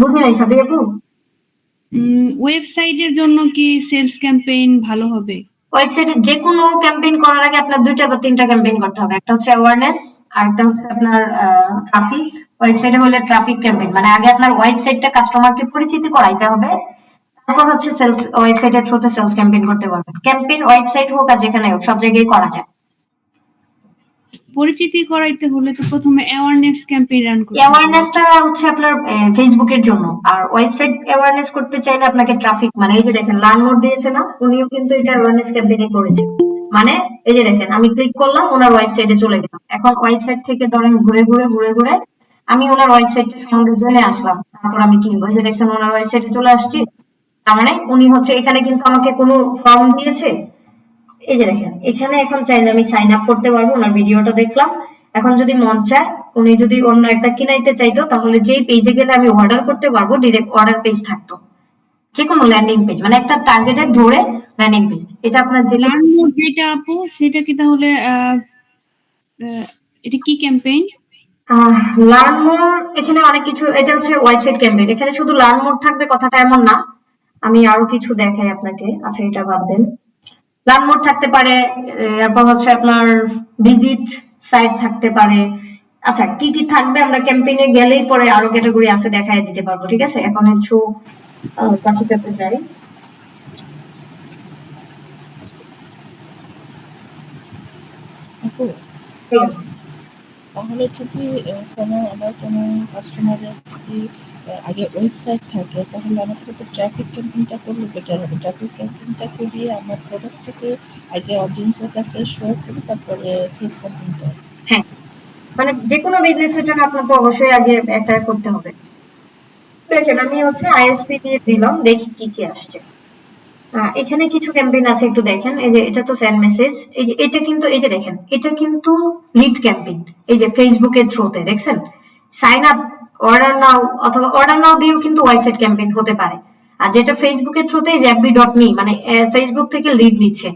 Speaker 1: বুঝি নাই সাথী আপু।
Speaker 3: ওয়েবসাইটের জন্য কি সেলস ক্যাম্পেইন ভালো হবে?
Speaker 1: ওয়েবসাইটে যে কোনো ক্যাম্পেইন করার আগে আপনার 2টা বা 3টা ক্যাম্পেইন করতে হবে। একটা হচ্ছে অ্যাওয়ারনেস, আর একটা হচ্ছে আপনার ট্রাফিক। ওয়েবসাইটে হলে ট্রাফিক ক্যাম্পেইন, মানে আগে আপনার ওয়েবসাইটটা কাস্টমারকে পরিচিতি করাইতে হবে, তারপর হচ্ছে সেলস ওয়েবসাইটের থ্রুতে সেলস ক্যাম্পেইন করতে পারবেন। ক্যাম্পেইন ওয়েবসাইট হোক আর যেখানে হোক সব জায়গায় করা যায়।
Speaker 3: পরিচিতি করাইতে হলে তো প্রথমে অ্যাওয়ারনেস ক্যাম্পেইন রান করতে হবে।
Speaker 1: অ্যাওয়ারনেসটা হচ্ছে আপনার ফেসবুকের জন্য, আর ওয়েবসাইট অ্যাওয়ারনেস করতে চাইলে আপনাকে ট্রাফিক, মানে এই যে দেখেন লার্ন মোড দিয়েছে না, উনিও কিন্তু এটা অ্যাওয়ারনেস ক্যাম্পেইনে করেছে। মানে এই যে দেখেন, আমি ক্লিক করলাম, ওনার ওয়েবসাইটে চলে গেলাম। এখন ওয়েবসাইট থেকে ধরেন ঘুরে ঘুরে ঘুরে ঘুরে আমি ওনার ওয়েবসাইট সম্বন্ধে জেনে আসলাম, তারপর আমি কিনবো। এই যে দেখছেন ওনার ওয়েবসাইটে চলে আসছি, তার মানে উনি হচ্ছে এখানে কিন্তু আমাকে কোনো ফর্ম দিয়েছে। এই যে দেখেন এখানে এখন চাইলে আমি সাইন আপ করতে পারবো। ওনার ভিডিওটা দেখলাম, এখন যদি মন চায়, উনি যদি অন্য একটা কিনাইতে চাইতো, তাহলে যেই পেজে গেলে আমি অর্ডার করতে পারবো, ডিরেক্ট অর্ডার পেজ থাকতো, যে কোনো ল্যান্ডিং পেজ, মানে একটা টার্গেটে ধরে ল্যান্ডিং পেজ। এটা আপনার যে
Speaker 3: লার্ন মোড যেটা আপু, সেটা কি তাহলে এটা কি ক্যাম্পেইন?
Speaker 1: লার্ন মোর, এখানে অনেক কিছু, এটা হচ্ছে ওয়েবসাইট ক্যাম্পেইন। এখানে শুধু লার্ন মোর থাকবে কথাটা এমন না, আমি আরো কিছু দেখাই আপনাকে। আচ্ছা এটা বাদ দেন, লার্ন মোড থাকতে পারে, এরপর হচ্ছে আপনার ভিজিট সাইট থাকতে পারে। আচ্ছা কি কি থাকবে আমরা ক্যাম্পেইনে গেলেই পরে আরো ক্যাটাগরি আছে দেখাই দিতে পারবো, ঠিক আছে? এখন একটু পাখিটাতে যাই।
Speaker 2: আপু, তাহলে যদি আমার কোনো কাস্টমারের যদি আগে ওয়েবসাইট থাকে, তাহলে আমাকে তো ট্রাফিক ক্যাম্পেইনটা করলে বেটার হবে। ট্রাফিক ক্যাম্পেইনটা করিয়ে আমার প্রোডাক্ট থেকে আগে অডিয়েন্সের কাছে শো করি, তারপরে সেলস ক্যাম্পেইনটা।
Speaker 1: হ্যাঁ, মানে যে কোনো বিজনেসের জন্য আপনাকে অবশ্যই আগে একটা করতে হবে। দেখেন আমি হচ্ছে আইএসপি দিয়ে দিলাম, দেখি কি কি আসছে। এখানে কিছু ক্যাম্পেইন আছে, একটু দেখেন। এই যে এটা তো সেন্ড মেসেজ, এই যে এটা কিন্তু, এই যে দেখেন এটা কিন্তু লিড ক্যাম্পেইন। এই যে ফেসবুকের থ্রুতে দেখছেন সাইন আপ, অর্ডার নাও, অথবা অর্ডার নাও দিয়েও কিন্তু ওয়েবসাইট ক্যাম্পেইন হতে পারে। আর যেটা ফেসবুকের থ্রুতে যে fb.me, মানে ফেসবুক থেকে লিড নিচ্ছে,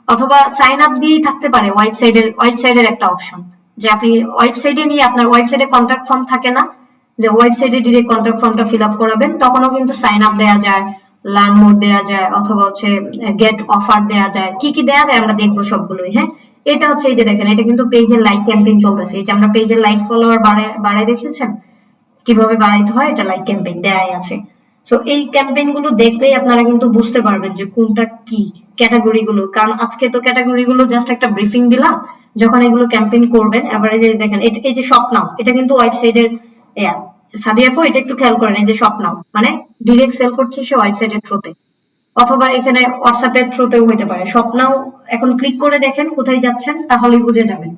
Speaker 1: অথবা সাইন আপ দিয়েই থাকতে পারে ওয়েবসাইটের একটা অপশন, যে আপনি ওয়েবসাইটে নিয়ে আপনার ওয়েবসাইটে কন্ট্যাক্ট ফর্ম থাকে না, যে ওয়েবসাইটে ডিরেক্ট কন্ট্যাক্ট ফর্মটা ফিল আপ করাবেন, তখনও কিন্তু সাইন আপ দেওয়া যায়, লার্ন মোড দেওয়া যায়, অথবা হচ্ছে গেট অফার দেওয়া যায়। কি কি দেওয়া যায় আমরা দেখবো সবগুলোই। হ্যাঁ, এটা হচ্ছে এই যে দেখেন, এটা কিন্তু পেজের লাইক ক্যাম্পেইন চলতেছে। এই যে আমরা পেজের লাইক ফলোয়ার বাড়াই দেখেছেন কিভাবে বাড়াইতে হয়, এটা লাইক ক্যাম্পেইন দেয়াই আছে। সো এই ক্যাম্পেইন গুলো দেখলেই আপনারা কিন্তু বুঝতে পারবেন যে কোনটা কি ক্যাটাগরি গুলো। কারণ আজকে তো ক্যাটাগরি গুলো জাস্ট একটা ব্রিফিং দিলাম, যখন এগুলো ক্যাম্পেইন করবেন এভারেজে দেখেন। এই যে শপ নাও, এটা কিন্তু ওয়েবসাইটের সাদিয়া আপু, এটা একটু খেয়াল করেন। এই যে শপ নাও মানে ডিরেক্ট সেল করছে সে ওয়েবসাইটের থ্রুতে, অথবা এখানে হোয়াটসঅ্যাপের থ্রুতেও হইতে পারে। শপ নাও এখন ক্লিক করে দেখেন কোথায় যাচ্ছেন, তাহলেই বুঝে যাবেন।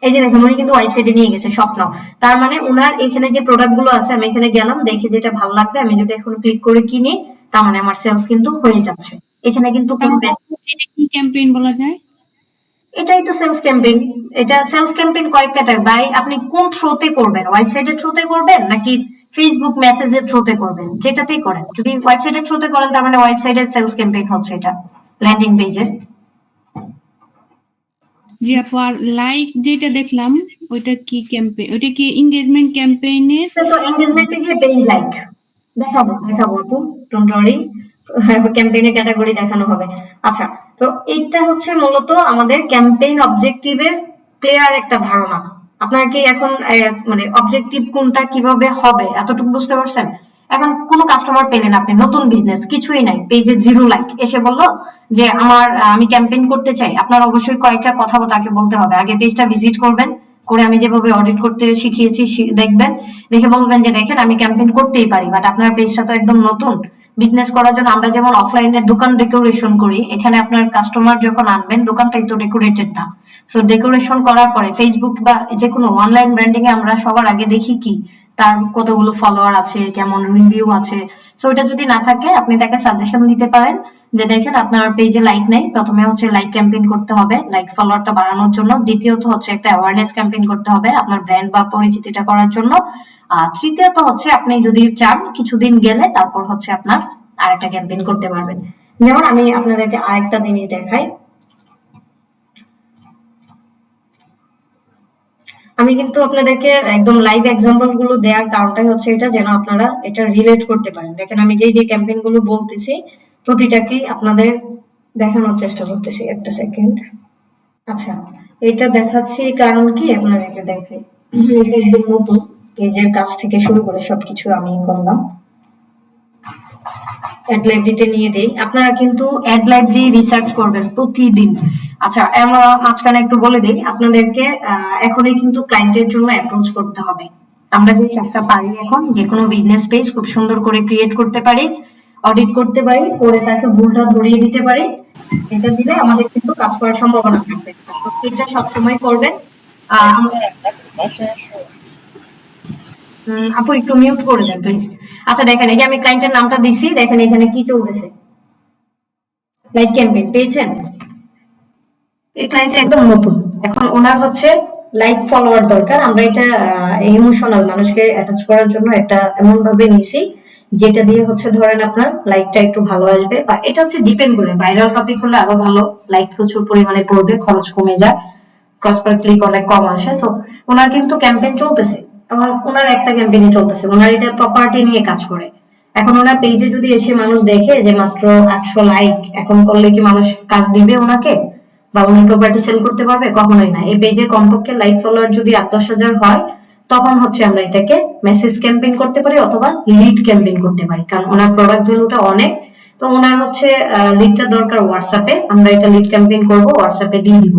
Speaker 1: এই যে দেখুন উনি কিন্তু ওয়েবসাইটে নিয়ে গেছে শপ নাও, তার মানে উনার এখানে যে প্রোডাক্ট গুলো আছে, আমি এখানে গেলাম, দেখে যেটা ভালো লাগবে আমি যদি এখন ক্লিক করে কিনি, তার মানে আমার সেলস কিন্তু হয়ে যাচ্ছে। এখানে কিন্তু কোনো
Speaker 3: এটা কি ক্যাম্পেইন বলা যায়?
Speaker 1: এটাই তো সেলস ক্যাম্পেইন। এটা সেলস ক্যাম্পেইন কয়েক ক্যাটাগরি, বাই আপনি কোন থ্রুতে করবেন, ওয়েবসাইটের থ্রুতে করবেন নাকি ফেসবুক মেসেজের থ্রুতে করবেন, যেটাতেই করেন। যদি ওয়েবসাইটের থ্রুতে করেন, তার মানে ওয়েবসাইটের সেলস ক্যাম্পেইন হচ্ছে এটা, ল্যান্ডিং পেজের।
Speaker 3: জি আপু, আর লাইক যেটা দেখলাম ওইটা কি ক্যাম্পেইন? ওইটা কি এনগেজমেন্ট ক্যাম্পেইনের?
Speaker 1: তো এনগেজমেন্টে গিয়ে পেজ লাইক দেখাবো আপু, ডোন্ট ওয়ারি, ক্যাম্পেইনে ক্যাটাগরি দেখানো হবে। আচ্ছা, তো এইটা হচ্ছে মূলত আমাদের ক্যাম্পেইন অবজেক্টিভের ক্লিয়ার একটা ধারণা। আপনার কি এখন মানে অবজেক্টিভ কোনটা কিভাবে হবে এতটুকু বুঝতে পারছেন? এখন কোনো কাস্টমার পেলেন, আপনি নতুন বিজনেস, কিছুই নাই, পেজে 0 লাইক, এসে বললো যে আমি ক্যাম্পেইন করতে চাই। আপনার অবশ্যই কয়েকটা কথা তাকে বলতে হবে। আগে পেজটা ভিজিট করবেন, করে আমি যেভাবে অডিট করতে শিখিয়েছি দেখবেন, দেখে বলবেন যে দেখেন আমি ক্যাম্পেইন করতেই পারি, বাট আপনার পেজটা তো একদম নতুন, বিজনেস করার জন্য আমরা যেমন অফলাইনে দোকান ডেকোরেশন করি, এখানে আপনার কাস্টমার যখন আনবেন দোকানটাই তো ডেকোরেটেড না। সো ডেকোরেশন করার পরে ফেসবুক বা যে কোনো অনলাইন ব্র্যান্ডিং এ আমরা সবার আগে দেখি কি তার কতগুলো ফলোয়ার আছে, কেমন রিভিউ আছে। সো এটা যদি না থাকে আপনি তাকে সাজেশন দিতে পারেন যে দেখেন আপনার পেজে লাইক নেই, প্রথমে হচ্ছে লাইক ক্যাম্পেইন করতে হবে লাইক ফলোয়ারটা বাড়ানোর জন্য, দ্বিতীয়ত হচ্ছে একটা অ্যাওয়ারনেস ক্যাম্পেইন করতে হবে আপনার ব্র্যান্ড বা পরিচিতিটা করার জন্য, আর তৃতীয়ত হচ্ছে আপনি যদি চান কিছুদিন গেলে তারপর হচ্ছে আপনার আরেকটা ক্যাম্পেইন করতে পারবেন। যেমন আমি আপনাদেরকে আরেকটা জিনিস দেখাই, আমি কিন্তু আপনাদেরকে একদম লাইভ এক্সাম্পল গুলো দেওয়ার কারণটাই হচ্ছে এটা, যেন আপনারা এটা রিলেট করতে পারেন। দেখেন আমি যে যে ক্যাম্পেইন গুলো বলতেছি প্রতিটাকেই আপনাদের দেখানোর চেষ্টা করতেছি। একটা সেকেন্ড। আচ্ছা, এটা দেখাচ্ছি কারণ কি আপনাদেরকে দেখাই, এটা একদম নতুন, পেজের কাছ থেকে শুরু করে সবকিছু আমি করলাম। অ্যাড লাইব্রেরিতে নিয়ে দেই, আপনারা কিন্তু অ্যাড লাইব্রেরি রিসার্চ করবেন প্রতিদিন। আচ্ছা, আমরা মাঝখানে একটু বলে দিই আপনাদেরকে, এখনই কিন্তু ক্লায়েন্টের জন্য অ্যাপ্রোচ করতে হবে। আমরা যে কাজটা পারি এখন, যে কোনো বিজনেস পেজ খুব সুন্দর করে ক্রিয়েট করতে পারি, অডিট করতে পারি, করে তাকে ভুলটা ধরিয়ে দিতে পারি। এটা দিলে আমাদের কিন্তু কাজ করার সম্ভাবনা থাকবে। এটা সবসময় করবেন।
Speaker 2: বাসায় আসো।
Speaker 1: আপু একটু মিউট করে দেন প্লিজ। আচ্ছা দেখেন, এই যে আমি ক্লায়েন্টের নামটা দিছি, দেখেন এখানে কি চলতেছে, লাইক ক্যাম্পেইন পেয়েছেন। এই ক্লায়েন্ট একদম নতুন, এখন ওনার হচ্ছে লাইক ফলোয়ার দরকার। আমরা এটা ইমোশনাল মানুষকে অ্যাটাচ করার জন্য একটা এমন ভাবে নিছি যেটা দিয়ে হচ্ছে ধরেন আপনার লাইকটা একটু ভালো আসবে, বা এটা হচ্ছে ডিপেন্ড করে, ভাইরাল টপিক হলে আরো ভালো, লাইক প্রচুর পরিমাণে পড়বে, খরচ কমে যায়, ক্রস পার ক্লিক অনেক কম আসে। সো ওনার কিন্তু ক্যাম্পেইন চলতেছে, ওনার একটা ক্যাম্পেইন চলতেছে, ওনার এটা প্রপার্টি নিয়ে কাজ করে। এখন ওনার পেজে যদি এসে মানুষ দেখে যে মাত্র 800 লাইক, এখন করলে কি মানুষ কাজ দিবে ওনাকে, বা উনি প্রপার্টি সেল করতে পারবে? কখনোই না। এই পেজের কমপক্ষে লাইক ফলোয়ার যদি 8-10 হাজার হয়, তখন হচ্ছে আমরা এটাকে মেসেজ ক্যাম্পেইন করতে পারি অথবা লিড ক্যাম্পেইন করতে পারি, কারণ ওনার প্রোডাক্ট ভ্যালুটা অনেক। তো ওনার হচ্ছে লিডটা দরকার হোয়াটসঅ্যাপে, আমরা এটা লিড ক্যাম্পেইন করব, হোয়াটসঅ্যাপে দিয়ে দিব,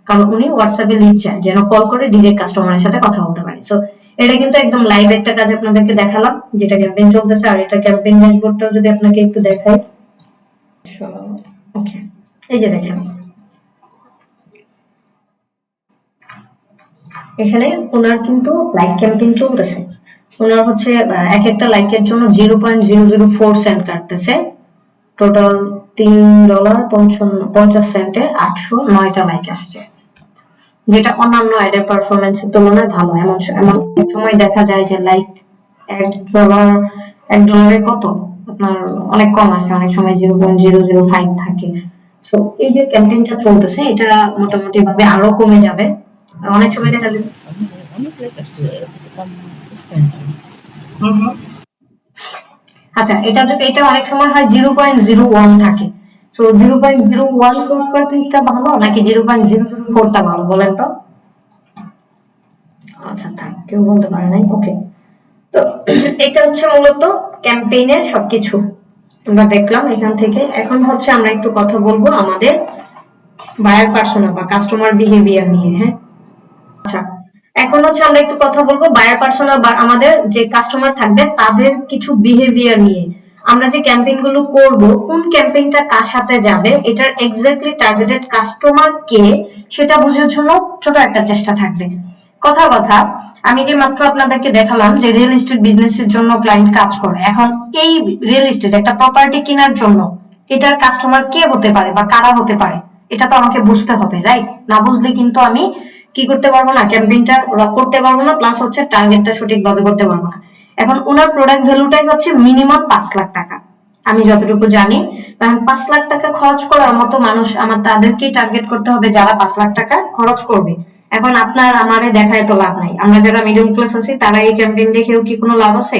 Speaker 1: কারণ উনি হোয়াটসঅ্যাপে লিড চান যেন কল করে ডিরেক্ট কাস্টমারের সাথে কথা বলতে পারে। সো এটা কিন্তু একদম লাইভ একটা কাজ আপনাদেরকে দেখালাম যেটা ক্যাম্পেইন চলতেছে। আর এটা ক্যাম্পেইন ড্যাশবোর্ডটাও যদি আপনাকে একটু দেখাই, ওকে, এই যে দেখেন এখানে ওনার কিন্তু লাইক ক্যাম্পেইন চলতেছে। ওনার হচ্ছে এক একটা লাইকের জন্য 0.004 সেন্ট কাটতেছে, টোটাল $3.50 809টা লাইক আসছে, যেটা অন্যান্য অ্যাডের পারফরমেন্সের তুলনায় ভালো। এমন এমন সময় দেখা যায় যে লাইক $1 কত আপনার অনেক কম আসে, অনেক সময় 0.005 থাকে। তো এই যে ক্যাম্পেইনটা চলতেছে এটা মোটামুটি ভাবে আরো কমে যাবে অনেক সময় দেখা যায়।
Speaker 2: অনেক লাইক আসছে, কম স্পেন্ড।
Speaker 1: আচ্ছা, এটা অনেক সময় হয় 0.01 থাকে। সো 0.01 ক্রস করে ক্লিকটা ভালো নাকি 0.004টা ভালো বলেন তো? আচ্ছা থাক, কেউ বলতে পারে নাই। ওকে, তো এটা হচ্ছে মূলত ক্যাম্পেইনের সবকিছু আমরা দেখলাম এখান থেকে। এখন হচ্ছে আমরা একটু কথা বলবো আমাদের বায়ার পার্সোনা বা কাস্টমার বিহেভিয়ার নিয়ে। হ্যাঁ, আচ্ছা এখন হচ্ছে আমরা একটু কথা বলবো বায়ার পার্সোনা বা আমাদের যে কাস্টমার থাকবে তাদের কিছু বিহেভিয়ার নিয়ে। আমরা যে ক্যাম্পেইন গুলো করব, কোন ক্যাম্পেইনটা কার সাথে যাবে, এটার এক্স্যাক্টলি টার্গেটেড কাস্টমার কে সেটা বোঝার জন্য ছোট একটা চেষ্টা থাকবে। কথা কথা আমি যে মাত্র আপনাদেরকে দেখালাম যে রিয়েল এস্টেট বিজনেসের জন্য ক্লায়েন্ট কাজ করে, এখন এই রিয়েল এস্টেট একটা প্রপার্টি কেনার জন্য এটার কাস্টমার কে হতে পারে বা কারা হতে পারে, এটা তো আমাকে বুঝতে হবে, রাইট? না বুঝলে কিন্তু আমি কি করতে পারবো না, ক্যাম্পেইনটা করতে পারবো না, প্লাস হচ্ছে টার্গেটটা সঠিকভাবে করতে পারবো না। এখন ওনার প্রোডাক্ট ভ্যালুটাই হচ্ছে মিনিমাম 5 লাখ টাকা, আমি যতটুকু জানি। কারণ 5 লাখ টাকা খরচ করার মতো মানুষ আমার তাদেরকেই টার্গেট করতে হবে যারা 5 লাখ টাকা খরচ করবে। এখন আপনার আমারে দেখায় তো লাভ নাই, আমরা যারা মিডল ক্লাস আছি তারা এই ক্যাম্পেইন দেখেও কি কোনো লাভ আছে?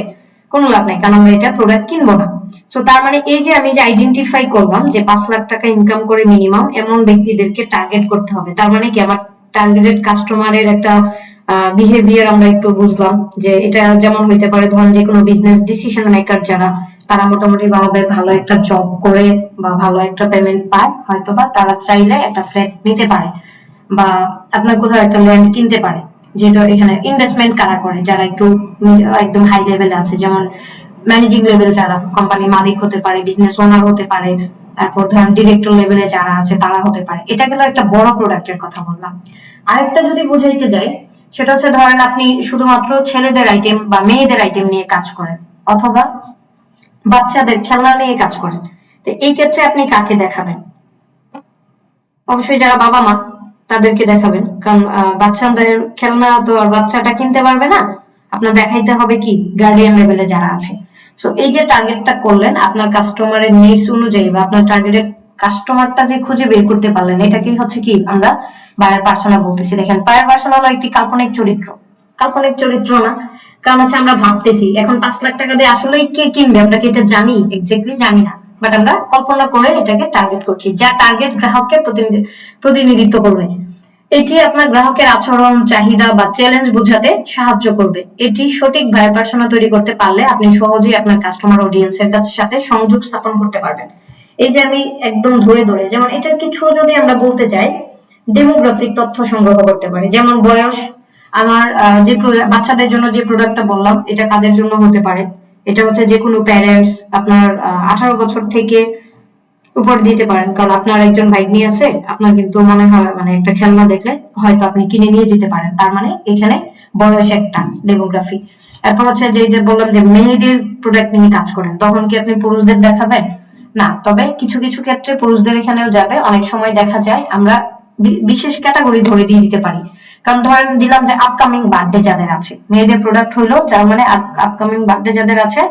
Speaker 1: কোনো লাভ নাই, কারণ আমরা এটা প্রোডাক্ট কিনবো না। সো তার মানে এই যে আমি যে আইডেন্টিফাই করলাম যে 5 লাখ টাকা ইনকাম করে মিনিমাম এমন ব্যক্তিদেরকে টার্গেট করতে হবে, তার মানে কি আমার টার্গেটেড কাস্টমারের একটা বিহেভিয়ার আমরা একটু বুঝলাম। যে এটা যেমন হইতে পারে ধরেন যে কোনো বিজনেস ডিসিশন মেকার যারা, তারা মোটামুটি ভাবে ভালো একটা জব করে বা ভালো একটা পেমেন্ট পায়, হয়তো বা তারা চাইলে একটা ফ্ল্যাট নিতে পারে বা আপনার কোথাও একটা ল্যান্ড কিনতে পারে। যেহেতু এখানে ইনভেস্টমেন্ট কারা করে, যারা একটু একদম হাই লেভেলে আছে, যেমন ম্যানেজিং লেভেল যারা, কোম্পানির মালিক হতে পারে, বিজনেস ওনার হতে পারে, তারপর ধরেন ডিরেক্টর লেভেলে যারা আছে তারা হতে পারে। এটা গেল একটা বড় প্রোডাক্টের কথা বললাম। আরেকটা যদি বুঝাইতে যাই, সেটা হচ্ছে ধরেন আপনি শুধুমাত্র ছেলেদের আইটেম বা মেয়েদের আইটেম নিয়ে কাজ করেন, অথবা বাচ্চাদের খেলনা নিয়ে কাজ করেন। তো এই ক্ষেত্রে আপনি কাকে দেখাবেন? অবশ্যই যারা বাবা মা তাদেরকে দেখাবেন, কারণ বাচ্চাদের খেলনা তো আর বাচ্চাটা কিনতে পারবে না। আপনার দেখাইতে হবে কি গার্ডিয়ান লেভেলে যারা আছে। সো এই যে টার্গেটটা করলেন আপনার কাস্টমারের নিডস অনুযায়ী, বা আপনার টার্গেটেড কাস্টমারটা যে খুঁজে বের করতে পারলেন, এটাকেই হচ্ছে কি আমরা বায়ার পার্সোনা বলতেছি। দেখেন বায়ার পার্সোনা হলো একটি কাল্পনিক চরিত্র। কাল্পনিক চরিত্র না, কারণ হচ্ছে আমরা ভাবতেছি এখন 5 লাখ টাকা দিয়ে আসলেই কে কিনবে, আমরা কি এটা জানি? এক্স্যাক্টলি জানি না, বাট আমরা কল্পনা করে এটাকে টার্গেট করছি, যা টার্গেট গ্রাহককে প্রতিনিধিত্ব করবে। এটি আপনার গ্রাহকের আচরণ, চাহিদা বা চ্যালেঞ্জ বোঝাতে সাহায্য করবে। এটি সঠিক বায়ার পার্সোনা তৈরি করতে পারলে আপনি সহজেই আপনার কাস্টমার অডিয়েন্সের সাথে সংযোগ স্থাপন করতে পারবেন। এই যে আমি একদম ধরে ধরে, যেমন এটার কিছু যদি আমরা বলতে চাই, ডেমোগ্রাফিক তথ্য সংগ্রহ করতে পারি, যেমন বয়স। আমার বাচ্চাদের জন্য যে প্রোডাক্টটা বললাম, এটা কাদের জন্য হতে পারে? এটা হচ্ছে যে কোনো প্যারেন্টস আপনার 18 বছর থেকে উপর দিতে পারেন, কারণ আপনার একজন ভাগ্নি আছে, আপনার কিন্তু মনে হয় মানে একটা খেলনা দেখলে হয়তো আপনি কিনে নিয়ে যেতে পারেন, তার মানে এখানে বয়স একটা ডেমোগ্রাফি। এরপর হচ্ছে যে বললাম যে মেয়েদের প্রোডাক্ট নিয়ে কাজ করেন, তখন কি আপনি পুরুষদের দেখাবেন? না, তবে কিছু কিছু ক্ষেত্রে পুরুষদের এখানেও যাবে। অনেক সময় দেখা যায় আমরা বিশেষ ক্যাটাগরি ধরে দিয়ে দিতে পারি, কারণ ধরেন দিলাম যে আপকামিং বার্থডে যাদের আছে, মেয়েদের প্রোডাক্ট হইলো, যার মানে আপকামিং বার্থডে যাদের আছে,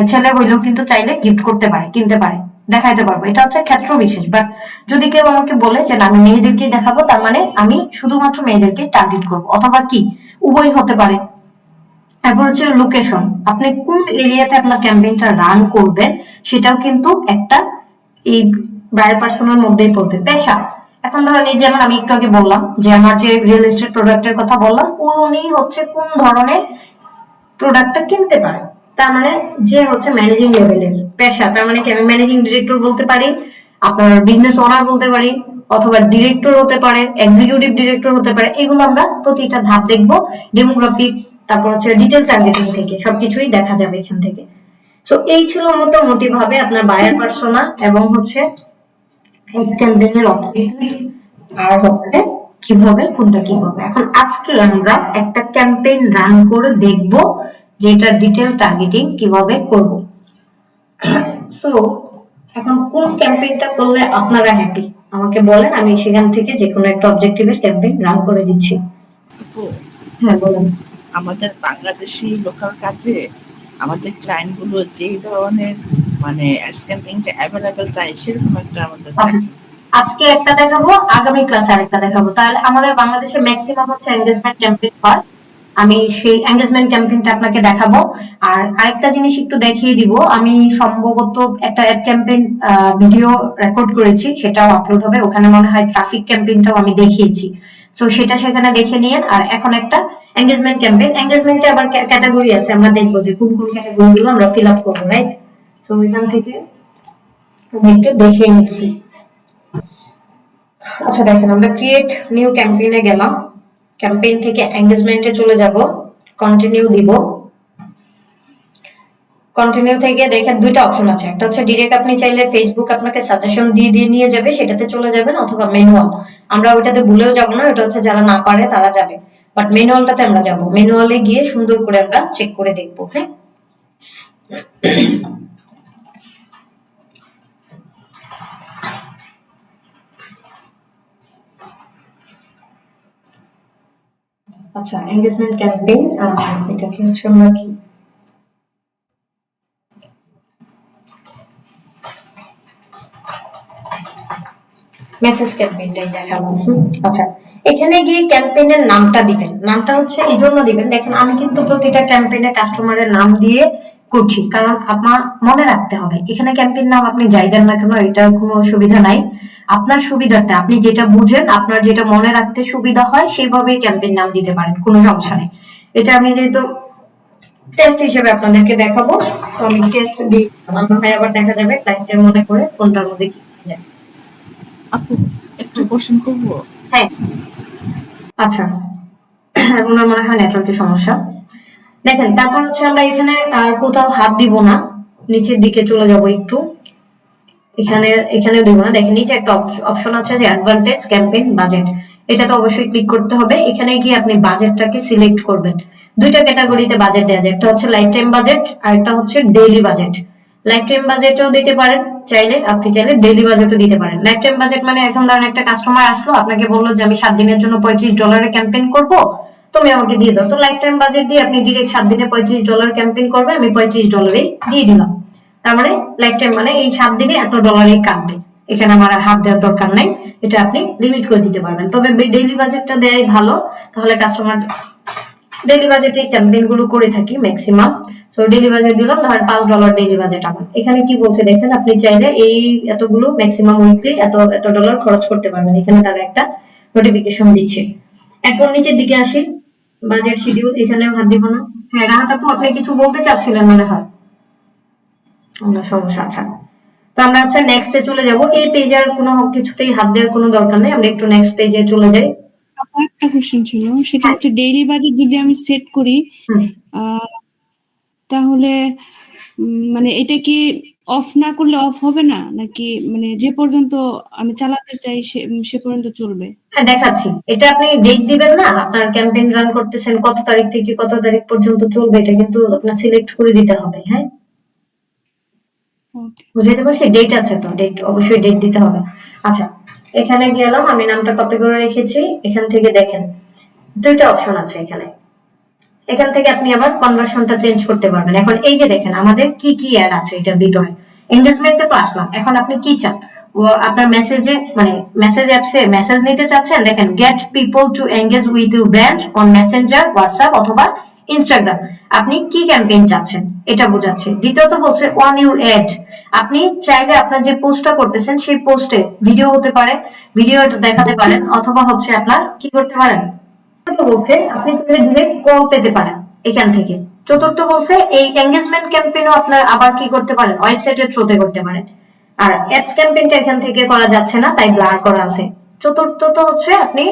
Speaker 1: ছেলে হইলেও কিন্তু চাইলে গিফট করতে পারে, কিনতে পারে, দেখাইতে পারবো। এটা হচ্ছে ক্ষেত্র বিশেষ। বাট যদি কেউ আমাকে বলে যে না আমি মেয়েদেরকে দেখাবো, তার মানে আমি শুধুমাত্র মেয়েদেরকে টার্গেট করবো, অথবা কি উভয় হতে পারে। তারপর হচ্ছে লোকেশন, আপনি কোন এরিয়াতে আপনার ক্যাম্পেইনটা রান করবেন সেটাও কিন্তু একটা এই বায়ার পার্সোনার মধ্যেই পড়বে। পেশা, এখন ধরেন এই যেমন আমি একটু আগে বললাম যে আমার যে রিয়েল এস্টেট প্রোডাক্টের কথা বললাম, উনি হচ্ছে কোন ধরনের প্রোডাক্টটা কিনতে পারে, তার মানে যে হচ্ছে ম্যানেজিং লেভেলের পেশা, তার মানে কি আমি ম্যানেজিং ডিরেক্টর বলতে পারি, আপনার বিজনেস ওনার বলতে পারি, অথবা ডিরেক্টর হতে পারে, এক্সিকিউটিভ ডিরেক্টর হতে পারে। এগুলো আমরা প্রতিটা ধাপ দেখবো, ডেমোগ্রাফিক, তারপর হচ্ছে ডিটেল টার্গেটিং থেকে সবকিছুই দেখা যাবে এখান থেকে। সো এই ছিল মোটামুটি ভাবে আপনার বায়ার পার্সোনা এবং হচ্ছে ক্যাম্পেইনের অবজেক্টিভ, আর হচ্ছে কিভাবে কোনটা কি হবে। এখন আজকে আমরা একটা ক্যাম্পেইন রান করে দেখব যেটা ডিটেল টার্গেটিং কিভাবে করব। সো এখন কোন ক্যাম্পেইনটা করলে আপনারা হ্যাপি আমাকে বলেন, আমি সেখান থেকে যে কোনো একটা অবজেক্টিভের ক্যাম্পেইন রান করে দিচ্ছি।
Speaker 2: আপু,
Speaker 1: হ্যাঁ বলেন।
Speaker 2: আমাদের বাংলাদেশি লোকাল কাজে আমাদের ক্লায়েন্ট গুলো যে ধরনের মানে অ্যাডস ক্যাম্পেইনটা অ্যাভেলেবেল চাই সেরকম একটা আমাদের
Speaker 1: আজকে একটা দেখাবো, আগামী ক্লাসে আরেকটা দেখাবো। তাহলে আমাদের বাংলাদেশে ম্যাক্সিমাম হচ্ছে এঙ্গেজমেন্ট ক্যাম্পেইন হয়, আমি সেই এঙ্গেজমেন্ট ক্যাম্পেইনটা আপনাকে দেখাবো। আর আরেকটা জিনিস একটু দেখিয়ে দিব, আমি সম্ভবত একটা অ্যাড ক্যাম্পেইন ভিডিও রেকর্ড করেছি, সেটাও আপলোড হবে ওখানে, মনে হয় ট্রাফিক ক্যাম্পেইনটাও আমি দেখিয়েছি। সো সেটা সেখানে দেখে নিয়েন। আর এখন একটা এঙ্গেজমেন্ট ক্যাম্পেইন, এঙ্গেজমেন্টে আবার ক্যাটাগরি আছে, আমরা দেখবো যে কোন কোন ক্যাটাগরি গুলো আমরা ফিল আপ করবো, রাইট? তো এখান থেকে আমি একটু দেখে নিচ্ছি। আচ্ছা দেখেন, আমরা ক্রিয়েট নিউ ক্যাম্পেইনে গেলাম, ক্যাম্পেইন থেকে এঙ্গেজমেন্টে চলে যাব, কন্টিনিউ দিব। কন্টিনিউ থেকে দেখেন দুইটা অপশন আছে, একটা হচ্ছে ডিরেক্ট, আপনি চাইলে ফেসবুক আপনাকে সাজেশন দিয়ে দিয়ে নিয়ে যাবে, সেটাতে চলে যাবেন, অথবা ম্যানুয়াল, আমরা ওইটাতে ভুলেও যাব না, ওটা হচ্ছে যারা না পারে তারা যাবে, বাট ম্যানুয়ালটাতে আমরা যাব। ম্যানুয়ালে গিয়ে সুন্দর করে আমরা চেক করে দেখবো। হ্যাঁ, আচ্ছা এঙ্গেজমেন্ট ক্যাম্পেইন, এটা কি হচ্ছে আমরা কি মেসেজ ক্যাম্পেইনটাই দেখাবো। আচ্ছা এখানে গিয়ে ক্যাম্পেইনের নামটা দিবেন, নামটা হচ্ছে এই জন্য দিবেন, দেখেন আমি কিন্তু প্রতিটা ক্যাম্পেইনে কাস্টমারের নাম দিয়ে করছি, কারণ আপনার মনে রাখতে হবে এখানে ক্যাম্পেইন নাম আপনি যাই দেন না কেন এটার কোনো অসুবিধা নাই, আপনার সুবিধার্থে আপনি যেটা বুঝেন, আপনার যেটা মনে রাখতে সুবিধা হয় সেইভাবেই ক্যাম্পেইন নাম দিতে পারেন, কোনো সমস্যা নেই। এটা আমি যেহেতু টেস্ট হিসেবে আপনাদেরকে দেখাবো, তো আমি টেস্ট দিই, আমার ভাই আবার দেখা যাবে ক্লায়েন্টের মনে করে কোনটার মধ্যে কি যায়।
Speaker 2: আপু একটু কোশ্চেন করবো?
Speaker 1: হ্যাঁ, আচ্ছা ওনার মনে হয় নেটওয়ার্কের সমস্যা। দেখেন তারপর হচ্ছে আমরা এখানে আর কোথাও হাত দিব না, নিচের দিকে চলে যাব একটু, এখানে এখানেও দিব না। দেখেন নিচে একটা অপশন আছে যে অ্যাডভান্টেজ ক্যাম্পেইন বাজেট, এটা তো অবশ্যই ক্লিক করতে হবে। এখানে গিয়ে আপনি বাজেটটাকে সিলেক্ট করবেন। দুইটা ক্যাটাগরিতে বাজেট দেওয়া যায়, একটা হচ্ছে লাইফ টাইম বাজেট আর একটা হচ্ছে ডেইলি বাজেট। লাইফ টাইম বাজেটও দিতে পারেন চাইলে, আপনি চাইলে ডেইলি বাজেটও দিতে পারেন। লাইফ টাইম বাজেট মানে এখন ধরেন একটা কাস্টমার আসলো, আপনাকে বললো যে আমি 7 দিনের জন্য $35 ক্যাম্পেইন করব, তুমি আমাকে দিয়ে দাও। তো লাইফ টাইম বাজেট দিয়ে আপনি ডিরেক্ট 7 দিনে $35 ক্যাম্পেইন করবে, আমি $35 দিয়ে দিলাম। তার মানে লাইফ টাইম মানে এই 7 দিনে $এত কাটবে, এখানে আমার আর হাত দেওয়ার দরকার নাই, এটা আপনি লিমিট করে দিতে পারবেন। তবে ডেইলি বাজেটটা দেয়াই ভালো, তাহলে কাস্টমার ডেইলি বাজেটে ক্যাম্পেইন গুলো করে থাকি ম্যাক্সিমাম। সো ডেইলি বাজেট দিলাম, ধরেন $5 ডেইলি বাজেট আমার। এখানে কি বলছে দেখেন, আপনি চাইলে এই এতগুলো ম্যাক্সিমাম উইকলি এত ডলার খরচ করতে পারবেন। এখানে তারা একটা নোটিফিকেশন দিচ্ছে। এখন নিচের দিকে আসি, বাজেট শিডিউল, এখানেও হাত দিব না। হ্যাঁ রাহাত আপু, আপনি কিছু বলতে চাচ্ছিলেন মনে হয়, না সমস্যা। আচ্ছা, তো আমরা হচ্ছে নেক্সটে চলে যাব। এই পেজে আর কোনো কিছুতেই হাত দেওয়ার কোনো দরকার নেই, আমরা একটু নেক্সট পেজে চলে যাই।
Speaker 3: আমার একটা কোশ্চেন ছিল, সেটা
Speaker 1: হ্যাঁ,
Speaker 3: হচ্ছে ডেইলি বাজেট যদি আমি সেট করি
Speaker 1: হুম।
Speaker 3: আহ, তাহলে মানে এটা কি অফ না করলে অফ হবে না, নাকি মানে যে পর্যন্ত আমি চালাতে চাই সে পর্যন্ত চলবে?
Speaker 1: হ্যাঁ দেখাচ্ছি, এটা আপনি ডেট দিবেন না, আপনার ক্যাম্পেইন রান করতেছেন কত তারিখ থেকে কত তারিখ পর্যন্ত চলবে, এটা কিন্তু আপনার সিলেক্ট করে দিতে হবে। হ্যাঁ,
Speaker 3: ওকে।
Speaker 1: বুঝাইতে পারছি, ডেট আছে তো, ডেট অবশ্যই ডেট দিতে হবে। আচ্ছা, এখানে গেলাম, আমি নামটা কপি করে রেখেছি। এখান থেকে দেখেন দুইটা অপশন আছে এখানে, এখান থেকে আপনি আবার কনভার্সনটা চেঞ্জ করতে পারবেন। এখন এই যে দেখেন আমাদের কি কি অ্যাড আছে এটার ভিতরে, এনগেজমেন্টে তো আসলাম, এখন আপনি কি চান, ও আপনার মেসেজে মানে মেসেজ অ্যাপসে মেসেজ নিতে চাচ্ছেন, দেখেন gate people to engage with your brand on Messenger, WhatsApp অথবা ইনস্টাগ্রাম, আপনি কি ক্যাম্পেইন চাচ্ছেন এটা বোঝাচ্ছে। দ্বিতীয়ত বলছে অন ইউর অ্যাড, আপনি চাইলে আপনার যে পোস্টটা করতেছেন সেই পোস্টে ভিডিও হতে পারে, ভিডিও দেখাতে পারেন, অথবা হচ্ছে আপনার কি করতে পারেন, বলছে আপনি ডিরেক্ট কল পেতে পারেন এখান থেকে। চতুর্থ বলছে এই এঙ্গেজমেন্ট ক্যাম্পেইনও আপনার আবার কি করতে পারেন, ওয়েবসাইটের থ্রুতে করতে পারেন। আর অ্যাডস ক্যাম্পেইনটা এখান থেকে করা যাচ্ছে না, তাই ব্লার করা আছে। চতুর্থ তো হচ্ছে আপনি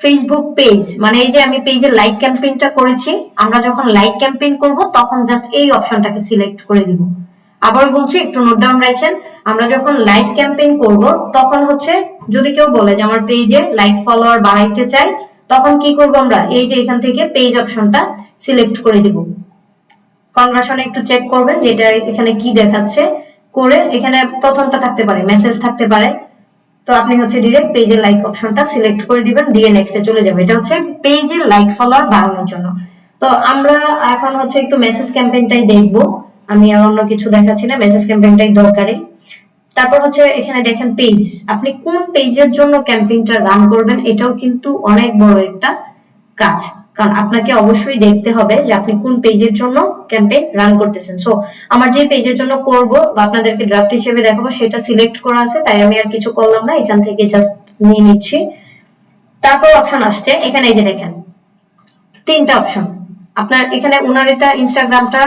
Speaker 1: ফেসবুক পেজ, মানে এই যে আমি পেজে লাইক ক্যাম্পেইনটা করেছি, আমরা যখন লাইক ক্যাম্পেইন করব তখন জাস্ট এই অপশনটাকে সিলেক্ট করে দিব। আবারও বলছি, একটু নোট ডাউন রাখেন, আমরা যখন লাইক ক্যাম্পেইন করব তখন হচ্ছে যদি কেউ বলে যে আমার পেজে লাইক ফলোয়ার বাড়াইতে চাই, তখন কি করব আমরা, এই যে এখান থেকে পেজ অপশনটা সিলেক্ট করে দিব। কনভার্সনে একটু চেক করবেন যে এটা এখানে কি দেখাচ্ছে, করে এখানে প্রথমটা থাকতে পারে, মেসেজ থাকতে পারে, তো আপনি হচ্ছে ডিরেক্ট পেজের লাইক অপশনটা সিলেক্ট করে দিবেন, দিয়ে নেক্সটে চলে যাবে। এটা হচ্ছে পেজের লাইক ফলোয়ার বাড়ানোর জন্য। তো আমরা এখন হচ্ছে একটু মেসেজ ক্যাম্পেইনটাই দেখবো, আমি আর অন্য কিছু দেখাচ্ছি না, মেসেজ ক্যাম্পেইনটাই দরকারি। তারপর হচ্ছে এখানে দেখেন পেজ, আপনি কোন পেজের জন্য ক্যাম্পেইনটা রান করবেন, এটাও কিন্তু অনেক বড় একটা কাজ, কারণ আপনাকে অবশ্যই দেখতে হবে যে আপনি কোন পেজের জন্য ক্যাম্পেইন রান করতেছেন। সো আমার যে পেজের জন্য করব বা আপনাদেরকে ড্রাফট হিসেবে দেখাবো সেটা সিলেক্ট করা আছে, তাই আমি আর কিছু করলাম না, এখান থেকে জাস্ট নিয়ে নিচ্ছি। তারপর অপশন আসছে এখানে, এই যে দেখেন তিনটা অপশন। আপনার এখানে উনার এটা ইনস্টাগ্রামটা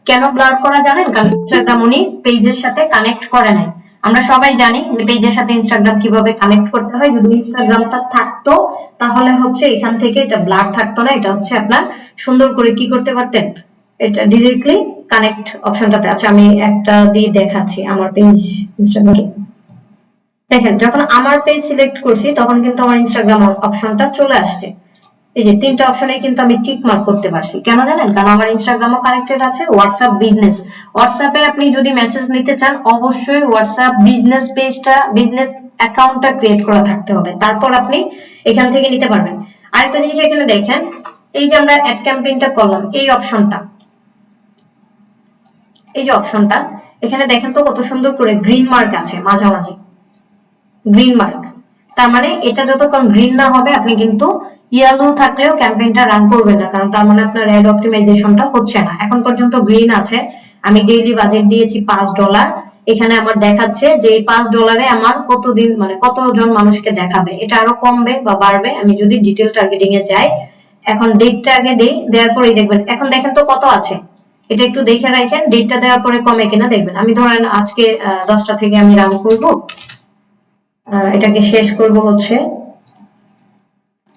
Speaker 1: কেন ব্লার করা জানেন, কারণ ইনস্টাগ্রাম উনি পেজের সাথে কানেক্ট করে নাই। আমরা সবাই জানি যে পেজের সাথে ইনস্টাগ্রাম কিভাবে কানেক্ট করতে হয়, যদি ইনস্টাগ্রামটা থাকতো তাহলে হচ্ছে এখান থেকে এটা ব্লার থাকতো না, এটা হচ্ছে আপনার সুন্দর করে কি করতে পারতেন, এটা ডিরেক্টলি কানেক্ট অপশনটাতে। আচ্ছা আমি একটা দিয়ে দেখাচ্ছি আমার পেজ ইনস্টাগ্রাম। দেখেন যখন আমার পেজ সিলেক্ট করছি তখন কিন্তু আমার ইনস্টাগ্রাম অপশনটা চলে আসছে, এই যে তিনটা অপশনে কিন্তু আমি টিক মার্ক করতে পারছি। কেন জানেন, কারণ আমার ইনস্টাগ্রামও কানেক্টেড আছে, হোয়াটসঅ্যাপ বিজনেস, হোয়াটসঅ্যাপে আপনি যদি মেসেজ নিতে চান অবশ্যই হোয়াটসঅ্যাপ বিজনেস পেজটা, বিজনেস অ্যাকাউন্টটা ক্রিয়েট করা থাকতে হবে, তারপর আপনি এখান থেকে নিতে পারবেন। আরেকটা জিনিস এখানে দেখেন, এই যে আমরা অ্যাড ক্যাম্পেইনটা করলাম, এই অপশনটা, এই যে অপশনটা এখানে দেখেন তো কত সুন্দর করে গ্রিন মার্ক আছে মাঝামাঝি, গ্রিন মার্ক, তার মানে এটা যতক্ষণ গ্রিন না হবে আপনি কিন্তু ইয়েলো থাকলেও ক্যাম্পেইনটা রান করবেন না, কারণ তার মানে আপনার অ্যাড অপটিমাইজেশনটা হচ্ছে না। এখন পর্যন্ত গ্রিন আছে, আমি ডেইলি বাজেট দিয়েছি $5, এখানে আমার দেখাচ্ছে যে এই $5 আমার কতদিন মানে কতজন মানুষকে দেখাবে, এটা আরো কমবে বা বাড়বে আমি যদি ডিটেল টার্গেটিং এ যাই। এখন ডেটটা আগে দেই, দেওয়ার পরেই দেখবেন, এখন দেখেন তো কত আছে, এটা একটু দেখে রাখেন, ডেটটা দেওয়ার পরে কমে কিনা দেখবেন। আমি ধরেন আজকে 10টা থেকে আমি রান করবো, এটাকে শেষ করব হচ্ছে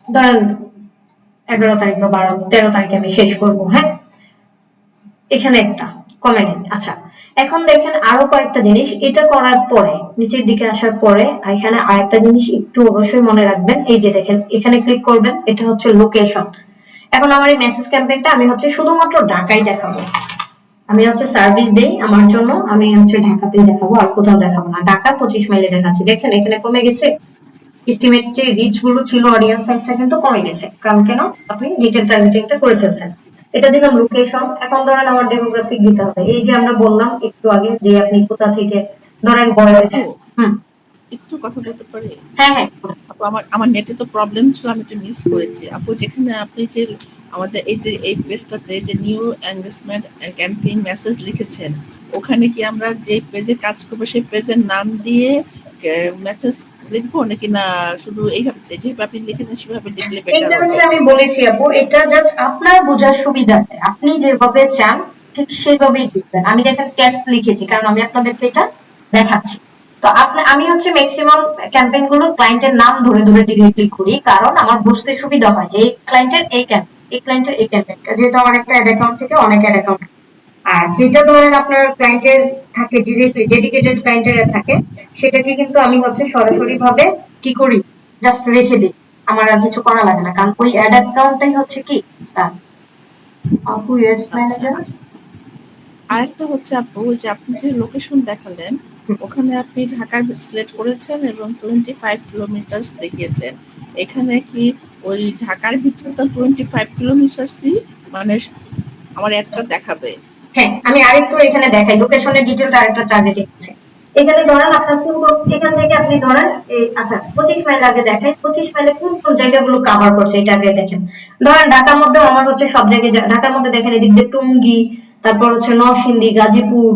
Speaker 1: ধরেন 11 তারিখ বা 13 তারিখে আমি শেষ করব। হ্যাঁ, এখানে একটা কমেডি। আচ্ছা, এখন দেখেন আরো কয়েকটা জিনিস। এটা করার পরে নিচের দিকে আসার পরে এখানে আরেকটা জিনিস একটু অবশ্যই মনে রাখবেন। এই যে দেখেন এখানে ক্লিক করবেন, এটা হচ্ছে লোকেশন। এখন আমার এই মেসেজ ক্যাম্পেইনটা আমি হচ্ছে শুধুমাত্র ঢাকায় দেখাবো। আমি হচ্ছে সার্ভিস দেই আমার জন্য, আমি হচ্ছে ঢাকাতেই দেখাবো, আর কোথাও দেখাবো না। ঢাকা 25 মাইলে দেখাচ্ছি, দেখছেন এখানে কমে গেছে। এস্টিমেট যে রিচ গুলো ছিল, অডিয়েন্স সাইজটা কিন্তু কমে গেছে। কারণ কেন? আপনি ডিটেল টার্গেটিংটা করে ফেলছেন। এটা দিলাম লোকেশন। এখন ধরেন আমার ডেমোগ্রাফিক দিতে হবে। এই যে আমরা বললাম একটু আগে যে আপনি কোথা থেকে, ধরেন বয়স।
Speaker 2: আপু
Speaker 1: হুম।
Speaker 2: একটু কথা বলতে পারি?
Speaker 1: হ্যাঁ হ্যাঁ।
Speaker 2: আপু আমার নেটে তো প্রবলেম ছিল, আমি একটু মিস করেছি। আপু যেখানে আপনি যে আমাদের এই পেজটাতে যে নিউ এঙ্গেজমেন্ট ক্যাম্পেইন মেসেজ লিখেছেন, ওখানে কি আমরা যে পেজে কাজ করবো সেই পেজের নাম দিয়ে মেসেজ লিখবো, নাকি না শুধু এইভাবে যেভাবে আপনি লিখেছেন সেভাবে লিখলে বেটার
Speaker 1: এটা
Speaker 2: হবে?
Speaker 1: হচ্ছে আমি বলেছি আপু, এটা জাস্ট আপনার বোঝার সুবিধার্থে আপনি যেভাবে চান ঠিক সেভাবেই লিখবেন। আমি দেখেন টেস্ট লিখেছি কারণ আমি আপনাদেরকে এটা দেখাচ্ছি। তো আমি হচ্ছে ম্যাক্সিমাম ক্যাম্পেইন গুলো ক্লায়েন্টের নাম ধরে ধরে ডিরেক্টলি করি, কারণ আমার বুঝতে সুবিধা হয় যে এই ক্লায়েন্টের এই ক্যাম্পেইন, এই ক্লায়েন্টের এই ক্যাম্পেইনটা, যেহেতু আমার একটা অ্যাড অ্যাকাউন্ট থেকে অনেক অ্যাড অ্যাকাউন্ট। আর যেটা ধরেন আপনার ক্লায়েন্টের থাকে ডিরেক্টলি ডেডিকেটেড ক্লায়েন্টের থাকে, সেটাকে কিন্তু আমি হচ্ছে সরাসরি ভাবে কি করি, জাস্ট রেখে দিই। আমার আর কিছু করা লাগে না, কারণ ওই অ্যাড অ্যাকাউন্টটাই হচ্ছে কি তার। আপু এডস
Speaker 2: আচ্ছা,
Speaker 1: ম্যানেজার।
Speaker 2: আরেকটা হচ্ছে আপু, যে আপনি যে লোকেশন দেখালেন ওখানে আপনি ঢাকার সিলেক্ট করেছেন এবং 25 কিলোমিটার দেখিয়েছেন। এখানে কি ওই ঢাকার ভিতরে তো 25 কিলোমিটারসই মানে আমার একটা দেখাবে?
Speaker 1: হ্যাঁ, আমি আরেকটু এখানে দেখাই লোকেশনের ডিটেলটা, আরেকটা টার্গেটিং আছে। এখানে ধরেন আপনার কোন এখান থেকে আপনি ধরেন এই আচ্ছা 25 মাইল আগে দেখাই, 25 মাইলে কোন কোন জায়গাগুলো কভার করছে এটা আগে দেখেন। ধরেন ঢাকার মধ্যে আমার হচ্ছে সব জায়গায় ঢাকার মধ্যে দেখেন এদিক দিয়ে টঙ্গী, তারপর হচ্ছে নরসিংদী, গাজীপুর,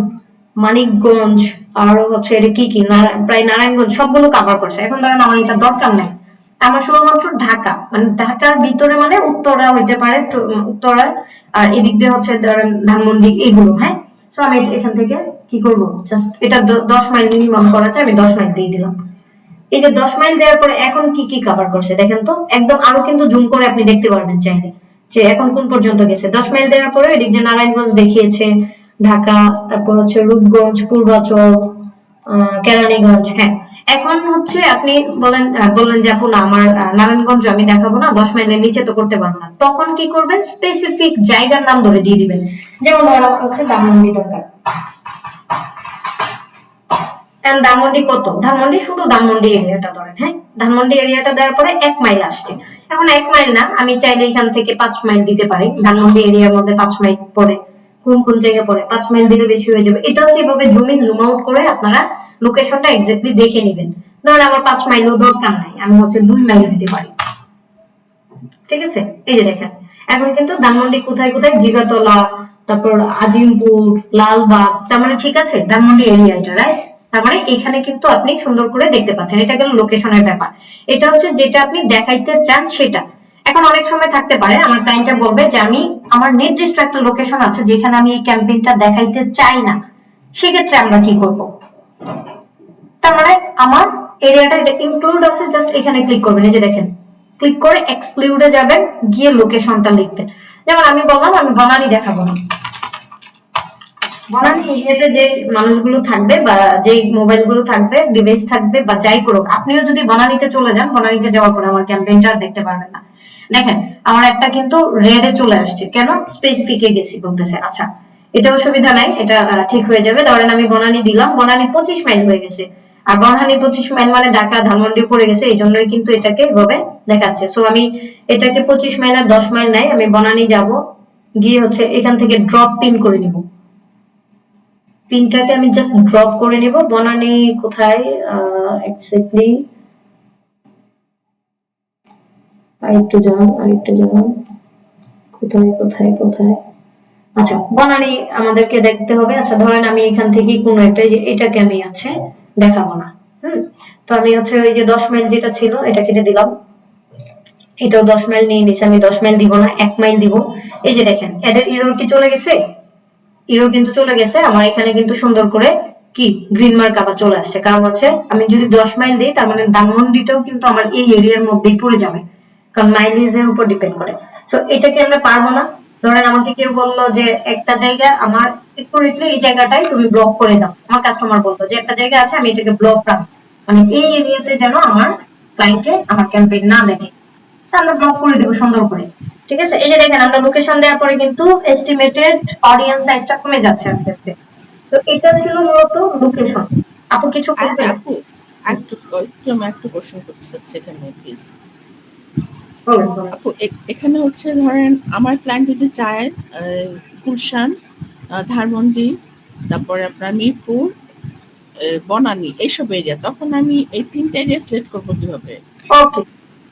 Speaker 1: মানিকগঞ্জ, আরো হচ্ছে এটা কি কি প্রায় নারায়ণগঞ্জ, সবগুলো কভার করছে। এখন ধরেন আমার এটা দরকার নাই, আমার শুধুমাত্র ঢাকা, মানে ঢাকার ভিতরে মানে উত্তরা হইতে পারে, উত্তরা, আর এদিক দিয়ে হচ্ছে ধরেন ধানমন্ডি, এগুলো। হ্যাঁ, সো আমি এখান থেকে কি করবো, জাস্ট এটা 10 মাইল মিনিমাম করা আছে, আমি 10 মাইল দিয়ে দিলাম। এই যে 10 মাইল দেওয়ার পরে এখন কি কি কভার করছে দেখেন তো, একদম আরো কিন্তু জুম করে আপনি দেখতে পারবেন চাইলে যে এখন কোন পর্যন্ত গেছে। 10 মাইল দেওয়ার পরে এদিক দিয়ে নারায়ণগঞ্জ দেখিয়েছে, ঢাকা, তারপর হচ্ছে রূপগঞ্জ, পূর্বাচল, কেরানীগঞ্জ। হ্যাঁ, এখন হচ্ছে আপনি বললেন যে আপু না আমার নারায়ণগঞ্জ আমি দেখাবো না, 10 মাইলের নিচে তো করতে পারবো না। তখন কি করবেন, স্পেসিফিক জায়গার নাম ধরে দিয়ে দিবেন। যেমন ধরেন আমার হচ্ছে ধানমন্ডি দরকার, ধানমন্ডি কত, ধানমন্ডি শুধু ধানমন্ডি এরিয়াটা ধরেন। হ্যাঁ, ধানমন্ডি এরিয়াটা দেওয়ার পরে 1 মাইল আসছে। এখন 1 মাইল না, আমি চাইলে এখান থেকে 5 মাইল দিতে পারি। ধানমন্ডি এরিয়ার মধ্যে 5 মাইল পরে কোন কোন জায়গায় পরে, 5 মাইল দিলে বেশি হয়ে যাবে। এটা হচ্ছে এভাবে জুম ইন জুম আউট করে আপনারা লোকেশনটা এক্স্যাক্টলি দেখে নেবেন। ধরেন আমার 5 মাইলও দরকার নাই, আমি হচ্ছে 2 মাইল দিতে পারি। ঠিক আছে, এই যে দেখেন এখন কিন্তু ধানমন্ডি কোথায় কোথায়, জিগাতলা, তারপর আজিমপুর, লালবাগ, তার মানে ঠিক আছে ধানমন্ডি এরিয়া এটা, রাইট? তার মানে এখানে কিন্তু আপনি সুন্দর করে দেখতে পাচ্ছেন। এটা গেল লোকেশনের ব্যাপার। এটা হচ্ছে যেটা আপনি দেখাইতে চান সেটা। এখন অনেক সময় থাকতে পারে আমার ক্লায়েন্টটা বলবে যে আমি আমার নির্দিষ্ট একটা লোকেশন আছে যেখানে আমি এই ক্যাম্পেইনটা দেখাইতে চাই না, সেক্ষেত্রে আমরা কি করব? তার মানে আমার এরিয়াটা ইনক্লুড আছে, জাস্ট এখানে ক্লিক করবেন। এই যে দেখেন, ক্লিক করে এক্সক্লুডে যাবেন, গিয়ে লোকেশনটা লিখবেন। যেমন আমি বললাম আমি বনানী দেখাবো না, বনানী এরিয়াতে যে মানুষগুলো থাকবে বা যে মোবাইল গুলো থাকবে, ডিভাইস থাকবে বা যাই করুক, আপনিও যদি বনানীতে চলে যান, বনানীতে যাওয়ার পরে আমার ক্যাম্পেইনটা আর দেখতে পারবেন না। দেখেন আমার একটা কিন্তু রেডে চলে আসছে, কেন? স্পেসিফিকে গেছি বলতেছে। আচ্ছা, এটা অসুবিধা নাই, এটা ঠিক হয়ে যাবে। ধরেন আমি বনানী দিলাম, বনানী 25 মাইল হয়ে গেছে, আর বনানী 25 মাইল মানে ঢাকা ধানমন্ডি পড়ে গেছে, এই জন্যই কিন্তু এটাকে এভাবে দেখাচ্ছে। সো আমি এটাকে 25 মাইল আর 10 মাইল নাই, আমি বনানী যাব, গিয়ে হচ্ছে এখান থেকে ড্রপ পিন করে নিব। পিনটাকে আমি জাস্ট ড্রপ করে নিব। বনানী কোথায় এক্স্যাক্টলি, আরেকটু যান, কোথায় কোথায় কোথায়, আচ্ছা বনানী আমাদেরকে দেখতে হবে। আচ্ছা ধরেন আমি এখান থেকে কোনো একটা, এটাকে আমি আছে দেখাবো না। তো আমি হচ্ছে ওই যে 10 মাইল যেটা ছিল এটা কেটে দিলাম, এটাও 10 মাইল নিয়ে নিছে, আমি 10 মাইল দিব না, 1 মাইল দিব। এই যে দেখেন এদের ইরর কি চলে গেছে, ইরর কিন্তু চলে গেছে। আমার এখানে কিন্তু সুন্দর করে কি গ্রিন মার্ক আবার চলে আসছে, কারণ হচ্ছে আমি যদি 10 মাইল দিই তার মানে ধানমন্ডিটাও কিন্তু আমার এই এরিয়ার মধ্যেই পড়ে যাবে, কারণ মাইলেজের উপর ডিপেন্ড করে। তো এটাকে আমরা পারবো না, ধরেন আমাকে কেউ বললো যে একটা জায়গা আমার একুরেটলি এই জায়গাটাই তুমি ব্লক করে দাও, আমার কাস্টমার বলতো যে একটা জায়গা আছে আমি এটাকে ব্লক রাখবো, মানে এই এরিয়াতে যেন আমার ক্লায়েন্টে আমার ক্যাম্পেইন না দেখে, তা আমরা ব্লক করে দেবো সুন্দর করে। ঠিক আছে, এই যে দেখেন আমরা লোকেশন দেওয়ার পরে কিন্তু এস্টিমেটেড অডিয়েন্স সাইজটা কমে যাচ্ছে আস্তে আস্তে। তো এটা ছিল মূলত লোকেশন। আপু কিছু
Speaker 2: আচ্ছা
Speaker 1: বলবেন?
Speaker 2: আপু, একটু একটু আমি একটু কোশ্চেন করতে চাচ্ছি এখানে প্লিজ।
Speaker 1: বলেন বলেন।
Speaker 2: আপু এখানে হচ্ছে ধরেন আমার ক্লায়েন্ট যদি চায় গুলশান, ধানমন্ডি, তারপরে আপনার মিরপুর, বনানী এইসব এরিয়া, তখন আমি এই 3টা এরিয়া সিলেক্ট করবো কিভাবে?
Speaker 1: ওকে,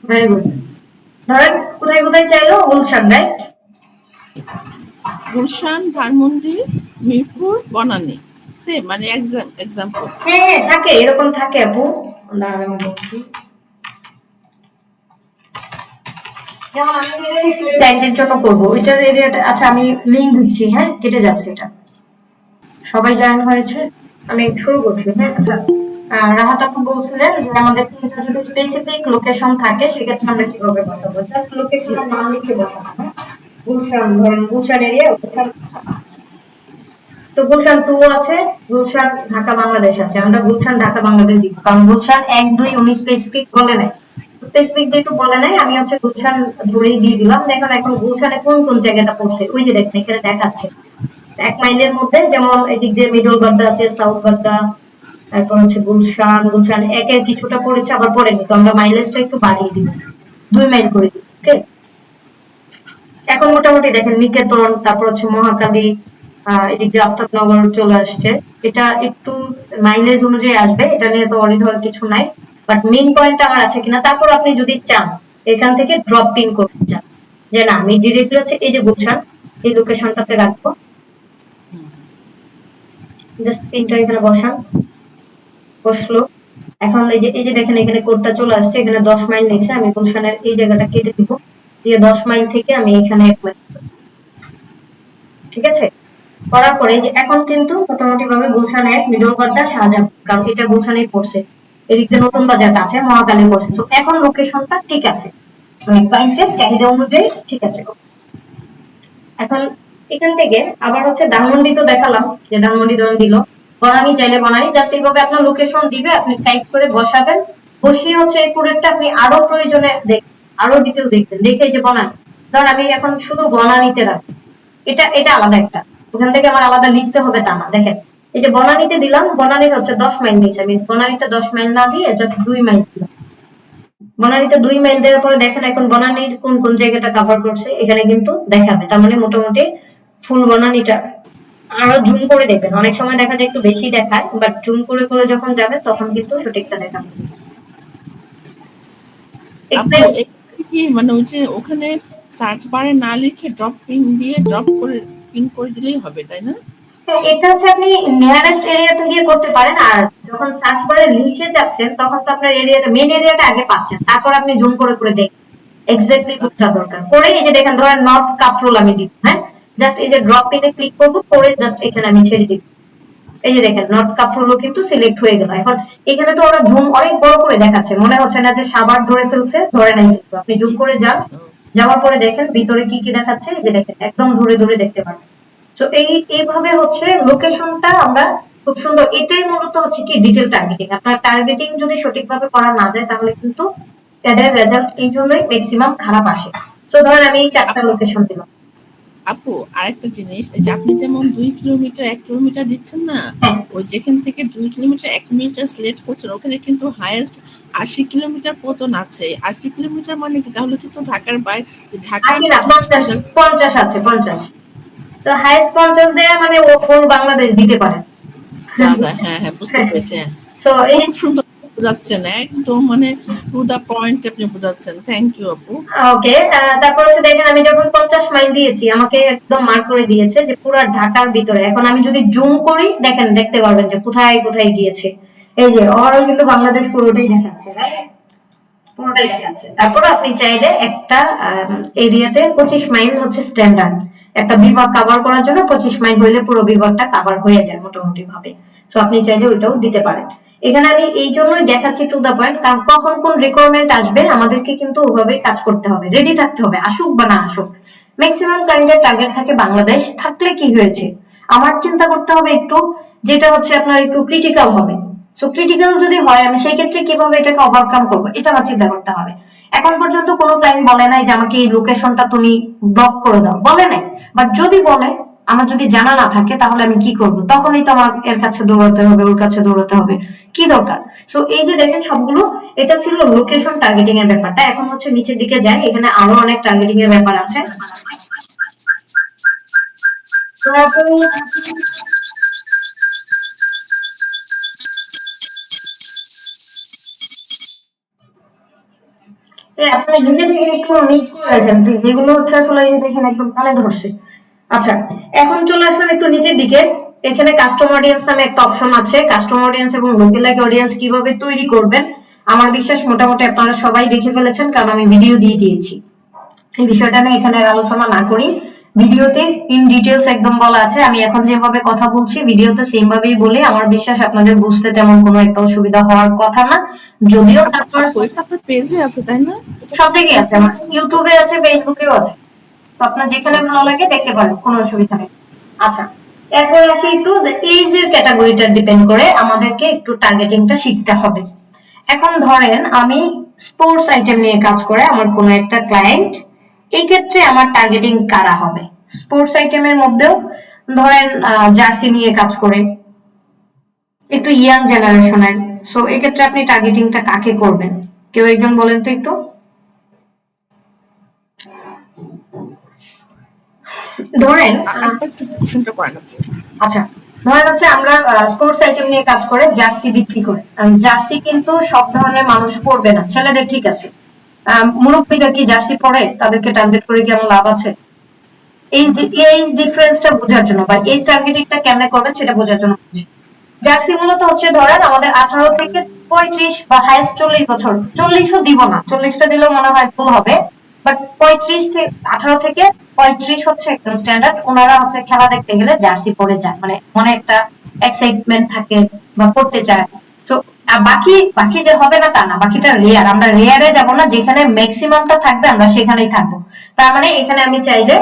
Speaker 1: ভেরি গুড। ধরেন কোথায় কোথায় চাইলো, গুলশান, রাইট?
Speaker 2: গুলশান, ধানমন্ডি, মিরপুর, বনানী, সেম মানে এক্সাম্পল।
Speaker 1: হ্যাঁ হ্যাঁ থাকে, এরকম থাকে আপু। দাঁড়ান আমি বলছি। যেমন আমি ক্লায়েন্টের জন্য করবো ওইটার এরিয়াটা, আচ্ছা আমি লিঙ্ক দিচ্ছি, হ্যাঁ কেটে যাচ্ছে এটা। সবাই জয়েন হয়েছে, আমি শুরু করছি। হ্যাঁ আচ্ছা, রাহাত আপু বলছিলেন যে আমাদের 3টা যদি স্পেসিফিক লোকেশন থাকে সেক্ষেত্রে আমরা কিভাবে বসাবো, জাস্ট লোকেশনের নাম লিখে বসাবো। হ্যাঁ, গুলশান, ধরেন গুলশান এরিয়া। তো গুলশান 2 আছে, গুলশান ঢাকা বাংলাদেশ আছে, আমরা গুলশান ঢাকা বাংলাদেশ দিব, কারণ গুলশান 1 2 উনি স্পেসিফিক বলে নাই। স্পেসিফিক যেহেতু বলে নাই, আমি হচ্ছে গুলশান ধরেই দিয়ে দিলাম। দেখেন এখন গুলশানে কোন কোন জায়গাটা পড়ছে, ওই যে দেখেন এখানে দেখাচ্ছে 1 মাইলের মধ্যে, যেমন এদিক দিয়ে মিডল বাড্ডা আছে, সাউথ বাড্ডা, তারপর হচ্ছে গুলশান, গুলশান একের কিছুটা পড়েছে আবার পড়েনি, তো আমরা মাইলেজটা একটু বাড়িয়ে দিব, 2 মাইল করে দিব। ওকে, এখন মোটামুটি দেখেন নিকেতন, তারপর হচ্ছে মহাকালী, এদিক দিয়ে আফতাবনগর চলে আসছে। এটা একটু মাইলেজ অনুযায়ী আসবে, এটা নিয়ে তো অরিড হওয়ার কিছু নাই, বাট মেইন পয়েন্ট আমার আছে কিনা। তারপর আপনি যদি চান এখান থেকে ড্রপ পিন করতে চান যে না আমি ডিরেক্টলি হচ্ছে এই যে গুলশান এই লোকেশনটাতে রাখবো, জাস্ট পিনটা এখানে বসান, বসলো। এখন এই যে দেখেন এখানে কোডটা চলে আসছে, এখানে 10 মাইল নিচ্ছে, আমি গুলশানের এই জায়গাটা কেটে দিব, দিয়ে 10 মাইল থেকে আমি এখানে 1 মাইল। ঠিক আছে, করার পরে যে এখন কিন্তু মোটামুটি ভাবে গুলশান 1 মিডল বাড্ডা শাহজাহান, কারণ এটা গুলশানেই পড়ছে, এদিকে নতুন বাজার আছে মহাকালী পড়ছে, তো এখন লোকেশনটা ঠিক আছে, মানে ক্লায়েন্টের চাহিদা অনুযায়ী ঠিক আছে। এখন এখান থেকে আবার হচ্ছে ধানমন্ডি তো দেখালাম যে ধানমন্ডি ধরুন দিল, বনানী চাইলে বনানী, জাস্ট এইভাবে আপনার লোকেশন দিবে, আপনি টাইপ করে বসাবেন, বসিয়ে হচ্ছে এই কোডটা আপনি আরো প্রয়োজনে দেখবেন, আরো ডিটেল দেখবেন, দেখে এই যে বনানী, ধরুন আমি এখন শুধু বনানীতে রাখবো, এটা এটা আলাদা একটা, ওখান থেকে আমার আলাদা লিখতে হবে তা না। দেখেন এই যে বনানীতে দিলাম, বনানীর হচ্ছে 10 মাইল নিচে, আমি বনানীতে 10 মাইল না দিয়ে জাস্ট 2 মাইল দিলাম। বনানীতে 2 মাইল দেওয়ার পরে দেখেন এখন বনানীর কোন কোন জায়গাটা কভার করছে এখানে কিন্তু দেখাবে, তার মানে মোটামুটি ফুল বনানীটা। আরো জুম করে দেখবেন, অনেক সময় দেখা যায় একটু বেশি দেখায়, বাট জুম করে করে যখন যাবে তখন কিন্তু সঠিকটা দেখাবে।
Speaker 2: আপু এখানে কি মানে ওই যে ওখানে সার্চ বারে না লিখে ড্রপ পিন দিয়ে ড্রপ করে পিন করে দিলেই হবে, তাই না?
Speaker 1: হ্যাঁ, এটা হচ্ছে আপনি নিয়ারেস্ট এরিয়াতে গিয়ে করতে পারেন, আর যখন সার্চ বারে লিখে যাচ্ছেন তখন তো আপনার এরিয়াটা মেইন এরিয়াটা আগে পাচ্ছেন, তারপর আপনি জুম করে করে দেখবেন এক্স্যাক্টলি
Speaker 2: আচ্ছা
Speaker 1: কোনটা দরকার করে। এই যে দেখেন ধরেন নর্থ কাফরুল আমি দিব, হ্যাঁ জাস্ট এই যে ড্রপ পিনে ক্লিক করবো, করে জাস্ট এখানে আমি ছেড়ে দিব, এই যে দেখেন নর্থ কাফরুলও কিন্তু সিলেক্ট হয়ে গেল। এখন এখানে তো ওরা জুম অনেক বড় করে দেখাচ্ছে, মনে হচ্ছে না যে সাবার ধরে ফেলছে, ধরে নাই, কিন্তু আপনি জুম করে যান, যাওয়ার পরে দেখেন ভিতরে কি কি দেখাচ্ছে, এই যে দেখেন একদম ধরে ধরে দেখতে পারেন। তো এইভাবে হচ্ছে লোকেশনটা আমরা খুব সুন্দর, এটাই মূলত হচ্ছে কি ডিটেল টার্গেটিং। আপনার টার্গেটিং যদি সঠিকভাবে করা না যায় তাহলে কিন্তু এদের রেজাল্ট এই জন্যই ম্যাক্সিমাম খারাপ আসে। তো ধরেন আমি এই 4টা লোকেশন দিলাম।
Speaker 2: আপু আরেকটা জিনিস, এই যে আপনি যেমন 2 কিলোমিটার 1 কিলোমিটার দিচ্ছেন না,
Speaker 1: হ্যাঁ
Speaker 2: ওই যেখান থেকে 2 কিলোমিটার 1 মিটার সিলেক্ট করছেন ওখানে কিন্তু হাইয়েস্ট 80 কিলোমিটার পতন আছে। 80 কিলোমিটার মানে কি? তাহলে কিন্তু ঢাকার বাইরে, ঢাকা
Speaker 1: 80 না, 50, 50 আছে, 50। তো হাইস্ট 50 দেয়া মানে ও ফুল বাংলাদেশ দিতে পারে।
Speaker 2: দাদা, হ্যাঁ হ্যাঁ বুঝতে পেরেছি। হ্যাঁ,
Speaker 1: তো এই
Speaker 2: খুব সুন্দর বোঝাচ্ছেন, একদম মানে টু দা পয়েন্ট আপনি বোঝাচ্ছেন। থ্যাংক ইউ আপু।
Speaker 1: ওকে, তারপর হচ্ছে দেখেন আমি যখন 50 মাইল দিয়েছি আমাকে একদম মার্ক করে দিয়েছে যে পুরো ঢাকার ভিতরে। এখন আমি যদি জুম করি দেখেন দেখতে পারবেন যে কোথায় কোথায় গিয়েছে, এই যে ওভারঅল কিন্তু বাংলাদেশ পুরোটাই দেখাচ্ছে, রাইট? পুরোটাই দেখাচ্ছে। তারপর আপনি চাইলে একটা এরিয়াতে 25 মাইল হচ্ছে স্ট্যান্ডার্ড, একটা বিভাগ কভার করার জন্য 25 মাইল হইলে পুরো বিভাগটা কভার হয়ে যায় মোটামুটি ভাবে। তো আপনি চাইলে ওইটাও দিতে পারেন। এখানে আমি এই জন্যই দেখাচ্ছি টু দা পয়েন্ট, কারণ কখন কোন রিকোয়ারমেন্ট আসবে আমাদেরকে কিন্তু ওভাবে কাজ করতে হবে, রেডি থাকতে হবে, আসুক বা না আসুক। ম্যাক্সিমাম ক্লায়েন্টের টার্গেট থাকে বাংলাদেশ, থাকলে কি হয়েছে, আমার চিন্তা করতে হবে একটু যেটা হচ্ছে আপনার একটু ক্রিটিক্যাল হবে। সো ক্রিটিক্যাল যদি হয় আমি সেই ক্ষেত্রে কিভাবে এটাকে ওভারকাম করবো এটা আমার চিন্তা করতে হবে। এখন পর্যন্ত কোনো ক্লায়েন্ট বলে নাই যে আমাকে এই লোকেশনটা তুমি ব্লক করে দাও, বলে নাই। বাট যদি বলে, আমার যদি জানা না থাকে তাহলে আমি কি করব, তখনই তো আমার এর কাছে দৌড়াতে হবে, ওর কাছে দৌড়াতে হবে, কি দরকার। সো এই যে দেখেন সবগুলো, এটা ছিল লোকেশন টার্গেটিং এর ব্যাপারটা। এখন হচ্ছে নিচের দিকে যাই, এখানে আরো অনেক টার্গেটিং এর ব্যাপার আছে। তো আপনি নিজে থেকে একটু মিট করে রাখেন please। যেগুলো হচ্ছে আসলে এই যে দেখেন একদম কানে ধরছে। আচ্ছা, এখন চলে আসলাম একটু নিচের দিকে। এখানে কাস্টম অডিয়েন্স নামে একটা অপশন আছে। কাস্টম অডিয়েন্স এবং লোকালাইক অডিয়েন্স কিভাবে তৈরি করবেন আমার বিশ্বাস মোটামুটি আপনারা সবাই দেখে ফেলেছেন, কারণ আমি ভিডিও দিয়ে দিয়েছি। এই বিষয়টা নিয়ে এখানে আর আলোচনা না করি, ভিডিওতে ইন ডিটেলস একদম বলা আছে। আমি এখন যেভাবে কথা বলছি ভিডিওতে সেম ভাবেই বলি, আমার বিশ্বাস আপনাদের বুঝতে তেমন কোনো একটা অসুবিধা হওয়ার কথা না। যদিও তারপর
Speaker 2: এটা আপনার পেজে আছে তাই না?
Speaker 1: সব জায়গায় আছে, আমার ইউটিউবে আছে, ফেসবুকেও আছে। তো আপনার যেখানে ভালো লাগে দেখতে পারেন, কোনো অসুবিধা নেই। আচ্ছা, এরপর আসি একটু এইজের ক্যাটাগরিটা ডিপেন্ড করে আমাদেরকে একটু টার্গেটিংটা শিখতে হবে। এখন ধরেন আমি স্পোর্টস আইটেম নিয়ে কাজ করে আমার কোনো একটা ক্লায়েন্ট, এই ক্ষেত্রে আমার টার্গেটিং কারা হবে? স্পোর্টস আইটেমের মধ্যেও ধরেন জার্সি নিয়ে কাজ করে, একটু ইয়াং জেনারেশনের। সো এক্ষেত্রে আপনি টার্গেটিংটা কাকে করবেন? কেউ একজন বলেন তো একটু। ধরেন
Speaker 2: একটু কোশ্চেনটা করেন আপনি।
Speaker 1: আচ্ছা, ধরেন হচ্ছে আমরা স্পোর্টস আইটেম নিয়ে কাজ করে জার্সি বিক্রি করে। জার্সি কিন্তু সব ধরনের মানুষ পরবে না, ছেলেদের ঠিক আছে, মুরব্বীরা কি জার্সি পরে? তাদেরকে টার্গেট করে কি আমার লাভ আছে? এইজ ডিফারেন্সটা বোঝার জন্য বা এইজ টার্গেটিংটা কেমনে করবেন সেটা বোঝার জন্য বলছি। জার্সি মূলত হচ্ছে ধরেন আমাদের 18 থেকে 35 বা হাইস্ট 40 বছর, 40ও দিব না, 40টা দিলেও মনে হয় ভুল হবে, বাট 35 থেকে 18 থেকে 35 হচ্ছে একদম স্ট্যান্ডার্ড। ওনারা হচ্ছে খেলা দেখতে গেলে জার্সি পরে যায়, মানে মনে একটা এক্সাইটমেন্ট থাকে বা পড়তে চায়। তো বাকি বাকি যে হবে না তা না, বাকিটা রেয়ার। আমরা রেয়ারে যাব না, যেখানে ম্যাক্সিমামটা থাকবে আমরা সেখানেই থাকবো। তার মানে এখানে আমি চাইলে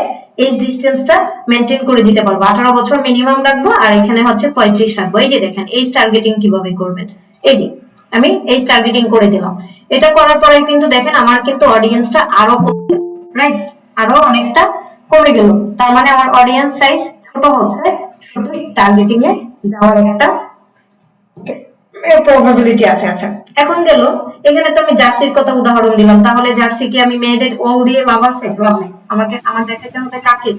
Speaker 1: এই ডিস্টেন্সটা মেনটেন করে দিতে পারবো, 18 বছর মিনিমাম রাখবো আর এখানে হচ্ছে 35 রাখবো। এই যে দেখেন এইজ টার্গেটিং কিভাবে করবেন, এই যে আমি এইজ টার্গেটিং করে দিলাম। এটা করার পরে কিন্তু দেখেন আমার কিন্তু অডিয়েন্সটা আরো রাইট, আরো অনেকটা কমে গেল। তার মানে আমার অডিয়েন্স সাইজ ছোট হচ্ছে, শুধু টার্গেটিং এ যাওয়ার একটা প্রবাবিলিটি আছে। আচ্ছা, এখন গেল এখানে তো আমি জার্সির কথা উদাহরণ দিলাম, তাহলে জার্সি কি আমি মেয়েদের অল দিয়ে লাভ আছে? লাভ নেই। আমার দেখাতে হবে কাকে?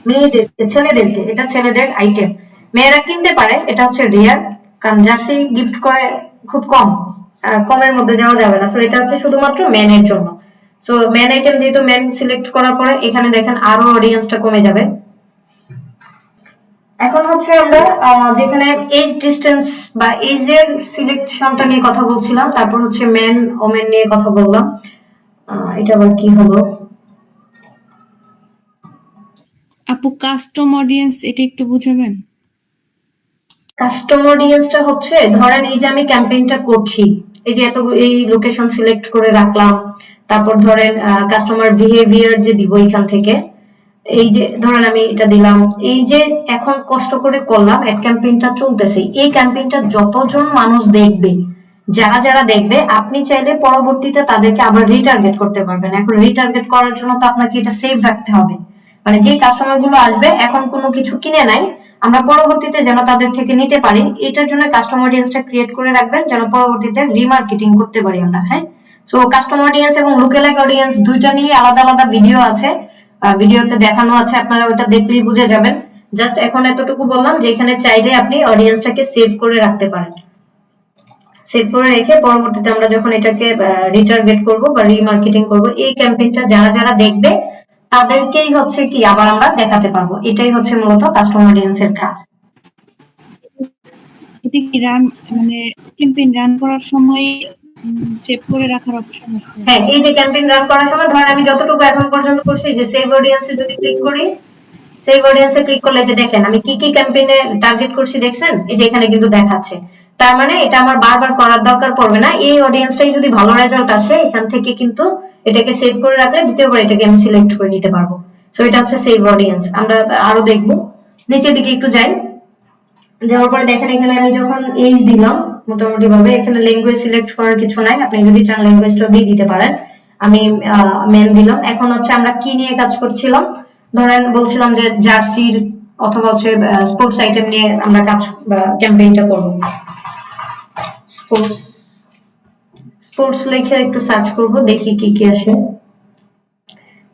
Speaker 1: মেয়েদের, ছেলেদেরকে। এটা ছেলেদের আইটেম, মেয়েরা কিনতে পারে, এটা হচ্ছে রিয়ার, কারণ জার্সি গিফট করে খুব কম, কমের মধ্যে যাওয়া যাবে না। সো এটা হচ্ছে শুধুমাত্র মেনের জন্য। সো মেন আইটেম যেহেতু মেন সিলেক্ট করার পরে এখানে দেখেন আরো অডিয়েন্সটা কমে যাবে। এখন হচ্ছে আমরা যেখানে এজ ডিস্টেন্স বা এজের সিলেকশনটা নিয়ে কথা বলছিলাম, তারপর হচ্ছে মেন ওমেন নিয়ে কথা বললাম। এটা আবার কি হলো?
Speaker 3: আপু কাস্টম অডিয়েন্স এটা একটু বুঝাবেন?
Speaker 1: কাস্টম অডিয়েন্সটা হচ্ছে ধরেন এই যে আমি ক্যাম্পেইনটা করছি, এই যে এত এই লোকেশন সিলেক্ট করে রাখলাম, তারপর ধরেন কাস্টমার বিহেভিয়ার যে দিব এখান থেকে, এই যে ধরেন আমি এটা দিলাম, এই যে এখন কষ্ট করে করলাম অ্যাড ক্যাম্পেইনটা চলতেছে, এই ক্যাম্পেইনটা যতজন মানুষ দেখবে, যারা যারা দেখবে আপনি চাইলে পরবর্তীতে তাদেরকে আবার রিটার্গেট করতে পারবেন। এখন রিটার্গেট করার জন্য তো আপনাকে এটা সেভ রাখতে হবে, মানে যে কাস্টমার গুলো আসবে এখন কোনো কিছু কিনে নাই, আমরা পরবর্তীতে যেন তাদের থেকে নিতে পারি, এটার জন্য কাস্টমার অডিয়েন্সটা ক্রিয়েট করে রাখবেন যেন পরবর্তীতে রিমার্কেটিং করতে পারি আমরা। হ্যাঁ, সো কাস্টমার অডিয়েন্স এবং লুকেলাইক অডিয়েন্স দুইটা নিয়ে আলাদা আলাদা ভিডিও আছে, ভিডিওতে দেখানো আছে, আপনারা ওটা দেখলেই বুঝে যাবেন। জাস্ট এখন এতটুকু বললাম যে এখানে চাইলে আপনি অডিয়েন্সটাকে সেভ করে রাখতে পারেন। সেভ করে রেখে পরবর্তীতে আমরা যখন এটাকে রিটার্গেট করব বা রিমার্কেটিং করব, এই ক্যাম্পেইনটা যারা যারা দেখবে তাদেরকেই হচ্ছে কি আবার আমরা দেখাতে পারবো। এটাই হচ্ছে মূলত কাস্টমার অডিয়েন্সের কাজ।
Speaker 3: এটা কি রান মানে ক্যাম্পেইন রান করার সময় সেভ করে রাখার অপশন আছে?
Speaker 1: হ্যাঁ, এই যে ক্যাম্পেইন রান করার সময় ধরেন আমি যতটুকু এখন পর্যন্ত করছি, যে সেভ অডিয়েন্সে যদি ক্লিক করি, সেভ অডিয়েন্সে ক্লিক করলে যে দেখেন আমি কি কি ক্যাম্পেইনে টার্গেট করছি দেখছেন, এই যে এখানে কিন্তু দেখাচ্ছে। তার মানে এটা আমার বারবার করার দরকার পড়বে না। এই অডিয়েন্সটাই যদি ভালো রেজাল্ট আসে এখান থেকে কিন্তু এটাকে সেভ করে রাখলে দ্বিতীয়বার এটাকে আমি সিলেক্ট করে নিতে পারবো। সো এটা হচ্ছে সেভ অডিয়েন্স। আমরা আরো দেখবো, নিচের দিকে একটু যাই। যাওয়ার পরে দেখেন এখানে আমি যখন এজ দিলাম মোটামুটি ভাবে, এখানে ল্যাঙ্গুয়েজ সিলেক্ট করার কিছু নাই, আপনি যদি চান ল্যাঙ্গুয়েজটা দিয়ে দিতে পারেন। আমি মেন দিলাম। এখন হচ্ছে আমরা কি নিয়ে কাজ করছিলাম, ধরেন বলছিলাম যে জার্সির অথবা হচ্ছে স্পোর্টস আইটেম নিয়ে আমরা কাজ ক্যাম্পেইনটা করব। স্পোর্টস স্পোর্টস লিখে একটু সার্চ করব, দেখি কি কি আসে।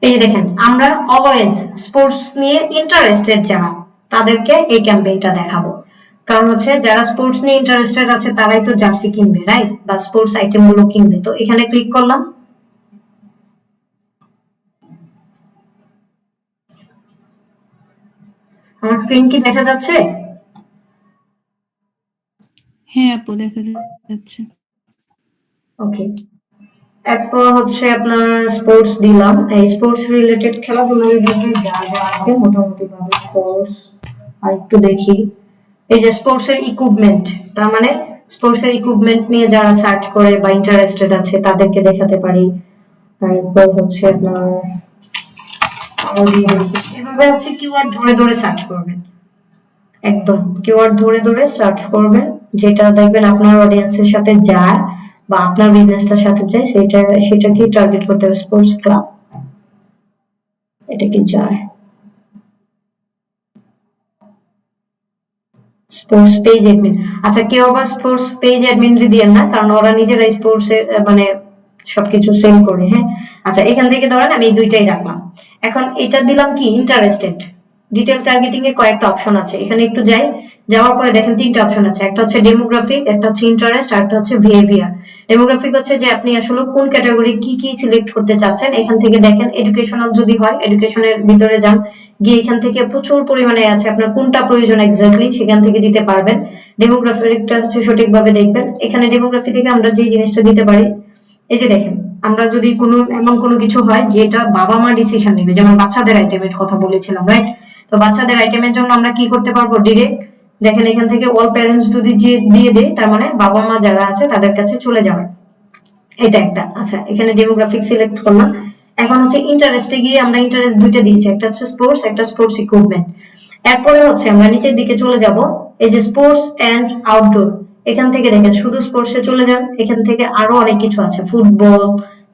Speaker 1: এই যে দেখেন, আমরা অলওয়েজ স্পোর্টস নিয়ে ইন্টারেস্টেড যারা, তাদেরকে এই ক্যাম্পেইনটা দেখাবো। কারণ হচ্ছে যারা স্পোর্টস নিয়ে ইন্টারেস্টেড আছে তারাই তো জার্সি কিনবে, রাইট, বা স্পোর্টস আইটেম গুলো কিনবে। তো এখানে ক্লিক করলাম। আমার স্ক্রিন কি দেখা যাচ্ছে?
Speaker 3: হ্যাঁ আপু, দেখা যাচ্ছে।
Speaker 1: ওকে, এরপর হচ্ছে আপনার স্পোর্টস দিলাম। এই স্পোর্টস রিলেটেড খেলাধুলা রিলেটেড যা যা আছে মোটামুটি ভাবে স্পোর্টস। আর একটু দেখি, এই যে স্পোর্টস এর ইকুইপমেন্ট, তার মানে স্পোর্টস এর ইকুইপমেন্ট নিয়ে যারা সার্চ করে বা ইন্টারেস্টেড আছে তাদেরকে দেখাতে পারি। তারপর হচ্ছে আপনার এভাবে হচ্ছে কিওয়ার্ড ধরে ধরে সার্চ করবেন, একদম কিওয়ার্ড ধরে ধরে সার্চ করবেন, যেটা দেখবেন আপনার অডিয়েন্সের সাথে যায় বা আপনার বিজনেসটার সাথে যায়, সেটাকে টার্গেট করতে হবে। স্পোর্টস ক্লাব, এটা কি যায়? স্পোর্টস পেজ অ্যাডমিন, আচ্ছা কেউ আবার স্পোর্টস পেজ অ্যাডমিন দিয়ে না, কারণ ওরা নিজেরা স্পোর্টস মানে সবকিছু সেল করে। হ্যাঁ, আচ্ছা এখান থেকে ধরেন আমি এই দুইটাই রাখলাম। এখন এটা দিলাম কি ইন্টারেস্টেড। ডিটেল টার্গেটিং এ কয়েকটা অপশন আছে, এখানে একটু যাই। যাওয়ার পরে দেখেন তিনটা অপশন আছে, একটা হচ্ছে ডেমোগ্রাফিক, একটা হচ্ছে ইন্টারেস্ট, আর একটা হচ্ছে বিহেভিয়ার। ডেমোগ্রাফিক হচ্ছে যে আপনি আসলে কোন ক্যাটাগরি কি কি সিলেক্ট করতে চাচ্ছেন। এখান থেকে দেখেন এডুকেশনাল যদি হয় এডুকেশনের ভিতরে যান, গিয়ে এখান থেকে প্রচুর পরিমাণে আছে, আপনার কোনটা প্রয়োজন এক্স্যাক্টলি সেখান থেকে দিতে পারবেন। ডেমোগ্রাফিকটা হচ্ছে সঠিকভাবে দেখবেন। এখানে ডেমোগ্রাফি থেকে আমরা যে জিনিসটা দিতে পারি, এই যে দেখেন, আমরা যদি কোনো এমন কোনো কিছু হয় যেটা বাবা মা ডিসিশন নেবে, যেমন বাচ্চাদের আইটেমের কথা বলেছিলাম, রাইট। তো বাচ্চাদের আইটেমের জন্য আমরা কি করতে পারবো, ডিরেক্ট দেখেন এখান থেকে অল প্যারেন্টস যদি দিয়ে দেয়, তার মানে বাবা মা যারা আছে তাদের কাছে চলে যাবে, এটা একটা। আচ্ছা এখানে ডেমোগ্রাফিক সিলেক্ট করলাম। এখন হচ্ছে ইন্টারেস্টে গিয়ে আমরা ইন্টারেস্ট দুইটা দিয়েছি, একটা হচ্ছে স্পোর্টস, একটা স্পোর্টস ইকুইপমেন্ট। এরপরে হচ্ছে আমরা নিচের দিকে চলে যাব, এই যে স্পোর্টস এন্ড আউটডোর, এখান থেকে দেখেন শুধু স্পোর্টসে চলে যান, এখান থেকে আরো অনেক কিছু আছে, ফুটবল,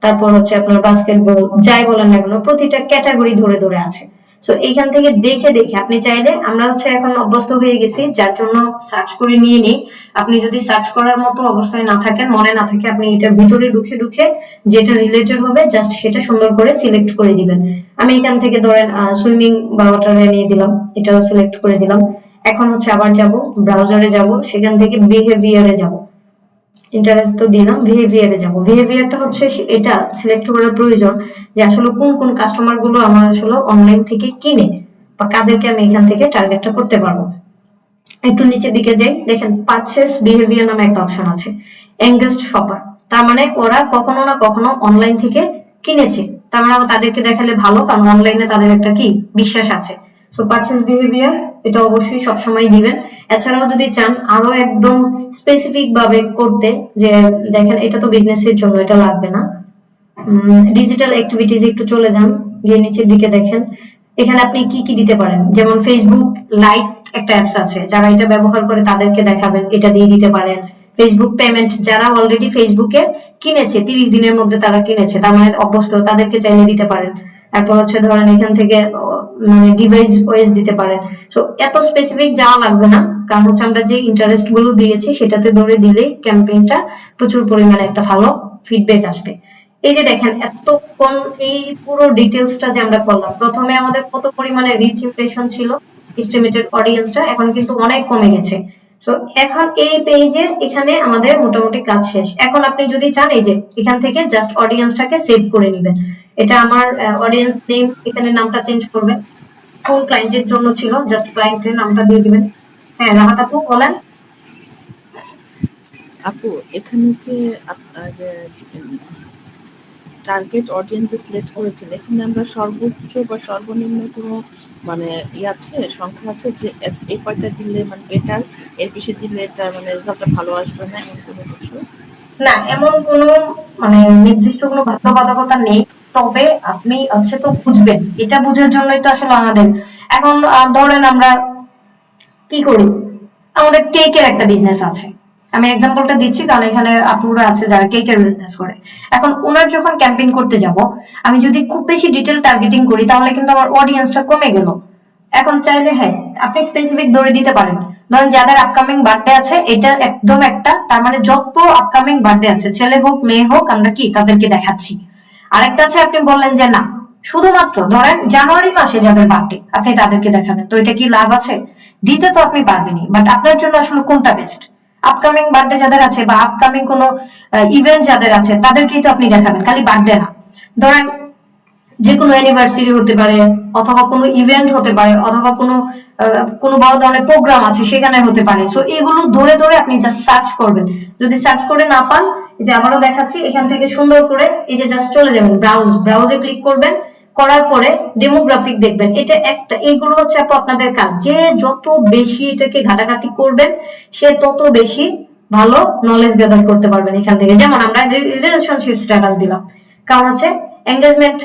Speaker 1: তারপর হচ্ছে আপনার বাস্কেটবল, যাই বলেন না কেন প্রতিটা ক্যাটাগরি ধরে ধরে আছে। সো এইখান থেকে দেখে দেখে আপনি চাইলে, আমরা হচ্ছে এখন অভ্যস্ত হয়ে গেছি যার জন্য সার্চ করে নিয়ে নিই। আপনি যদি সার্চ করার মতো অবস্থায় না থাকেন, মনে না থাকে, আপনি এটার ভিতরে ঢুকে ঢুকে যেটা রিলেটেড হবে জাস্ট সেটা সুন্দর করে সিলেক্ট করে দিবেন। আমি এখান থেকে ধরেন সুইমিং বা ওয়াটারে নিয়ে দিলাম, এটাও সিলেক্ট করে দিলাম। এখন হচ্ছে আবার যাব ব্রাউজারে, যাব সেখান থেকে বিহেভিয়ারে যাব, ইন্টারেস্ট তো দিলাম, বিহেভিয়ারে যাব। বিহেভিয়ারটা হচ্ছে এটা সিলেক্ট করার প্রয়োজন যে আসলে কোন কোন কাস্টমার গুলো আমার আসলে অনলাইন থেকে কিনে, বা কাদেরকে আমি এখান থেকে টার্গেটটা করতে পারবো। একটু নিচের দিকে যাই, দেখেন পারচেস বিহেভিয়ার নামে একটা অপশন আছে, এঙ্গেজড শপার, তার মানে ওরা কখনো না কখনো অনলাইন থেকে কিনেছে, তার মানে তাদেরকে দেখালে ভালো, কারণ অনলাইনে তাদের একটা কি বিশ্বাস আছে। সো পারচেস বিহেভিয়ার এটা অবশ্যই সবসময় দিবেন। এছাড়াও যদি চান আরো একদম স্পেসিফিক ভাবে করতে, যে দেখেন এটা তো বিজনেসের জন্য, এটা লাগবে না। ডিজিটাল অ্যাক্টিভিটিজ একটু চলে যান, গিয়ে নিচের দিকে দেখেন এখানে আপনি কি কি দিতে পারেন, যেমন ফেসবুক লাইট একটা অ্যাপস আছে, যারা এটা ব্যবহার করে তাদেরকে দেখাবেন, এটা দিয়ে দিতে পারেন। ফেসবুক পেমেন্ট, যারা অলরেডি ফেসবুকে কিনেছে 30 দিনের মধ্যে তারা কিনেছে, তার মানে অভ্যস্ত, তাদেরকে চাইলে দিতে পারেন। তারপর হচ্ছে ধরেন এখান থেকে মানে ডিভাইস ওএস দিতে পারেন। সো এত স্পেসিফিক যাওয়া লাগবে না, কারণ হচ্ছে আমরা যে ইন্টারেস্ট গুলো দিয়েছি সেটাতে ধরে দিলেই ক্যাম্পেইনটা প্রচুর পরিমাণে একটা ভালো ফিডব্যাক আসবে। এই যে দেখেন এতক্ষণ এই পুরো ডিটেলসটা যে আমরা করলাম, প্রথমে আমাদের কত পরিমাণে রিচ ইমপ্রেশন ছিল, এস্টিমেটেড অডিয়েন্সটা এখন কিন্তু অনেক কমে গেছে। সো এখন এই পেজে এখানে আমাদের মোটামুটি কাজ শেষ। এখন আপনি যদি চান এই যে এখান থেকে জাস্ট অডিয়েন্সটাকে সেভ করে নেবেন। এটা আমার অডিয়েন্স নেম, এখানে নামটা চেঞ্জ করবেন, কোন ক্লায়েন্টের জন্য ছিল জাস্ট ক্লায়েন্টের নামটা দিয়ে দিবেন। হ্যাঁ রাহাত আপু বলেন।
Speaker 2: আপু এখানে যে আপনার টার্গেট অডিয়েন্স সিলেক্ট করেছেন, এখানে আমরা সর্বোচ্চ বা সর্বনিম্ন কোনো মানে আছে, সংখ্যা আছে যে এই কয়টা দিলে মানে বেটার, এর বেশি দিলে এটা মানে রেজাল্টটা ভালো আসবে না, এমন কোনো কিছু?
Speaker 1: না, এমন কোনো মানে নির্দিষ্ট কোনো বাধ্যবাধকতা নেই। তবে আপনি হচ্ছে তো বুঝবেন, এটা বোঝার জন্যই তো আসলে আমাদের এখন ধরেন আমরা কি করি, আমাদের কেকের একটা বিজনেস আছে, আমি এক্সাম্পলটা দিচ্ছি কারণ এখানে আপুরা আছে যারা কেকের বিজনেস করে। এখন ওনার যখন ক্যাম্পেইন করতে যাব, আমি যদি খুব বেশি ডিটেল টার্গেটিং করি তাহলে কিন্তু আমার অডিয়েন্সটা কমে গেল। এখন চাইলে হ্যাঁ আপনি স্পেসিফিক ধরে দিতে পারেন, ধরেন যাদের আপকামিং বার্থডে আছে এটা একদম একটা, তার মানে যত আপকামিং বার্থডে আছে ছেলে হোক মেয়ে হোক আমরা কি তাদেরকে দেখাচ্ছি। আরেকটা আছে আপনি বললেন যে না শুধুমাত্র ধরেন জানুয়ারি মাসে যাদের বার্থডে আপনি তাদেরকে দেখাবেন, তো এটা কি লাভ আছে? দিতে তো আপনি পারবেনই, বাট আপনার জন্য আসলে কোনটা বেস্ট? আপকামিং বার্থডে যাদের আছে বা আপকামিং কোনো ইভেন্ট যাদের আছে তাদেরকেই তো আপনি দেখাবেন, খালি বার্থডে না। ধরেন যে কোনো অ্যানিভার্সারি হতে পারে, অথবা কোনো ইভেন্ট হতে পারে, অথবা কোনো বড় ধরনের প্রোগ্রাম আছে সেখানে হতে পারে। সো এগুলো ধরে ধরে আপনি জাস্ট সার্চ করবেন, যদি সার্চ করে না পান এই যে আবারও দেখাচ্ছি এখান থেকে সুন্দর করে এই যে জাস্ট চলে যাবেন ব্রাউজে ক্লিক করবেন, করার পরে ডেমোগ্রাফিক দেখবেন, এটা একটা, এইগুলো হচ্ছে আপনাদের কাজ, যে যত বেশি এটাকে ঘাটাঘাটি করবেন সে তত বেশি ভালো নলেজ গ্যাদার করতে পারবেন এখান থেকে। যেমন আমরা রিলেশনশিপ স্ট্যাটাস দিলাম, কারণ হচ্ছে এঙ্গেজমেন্ট,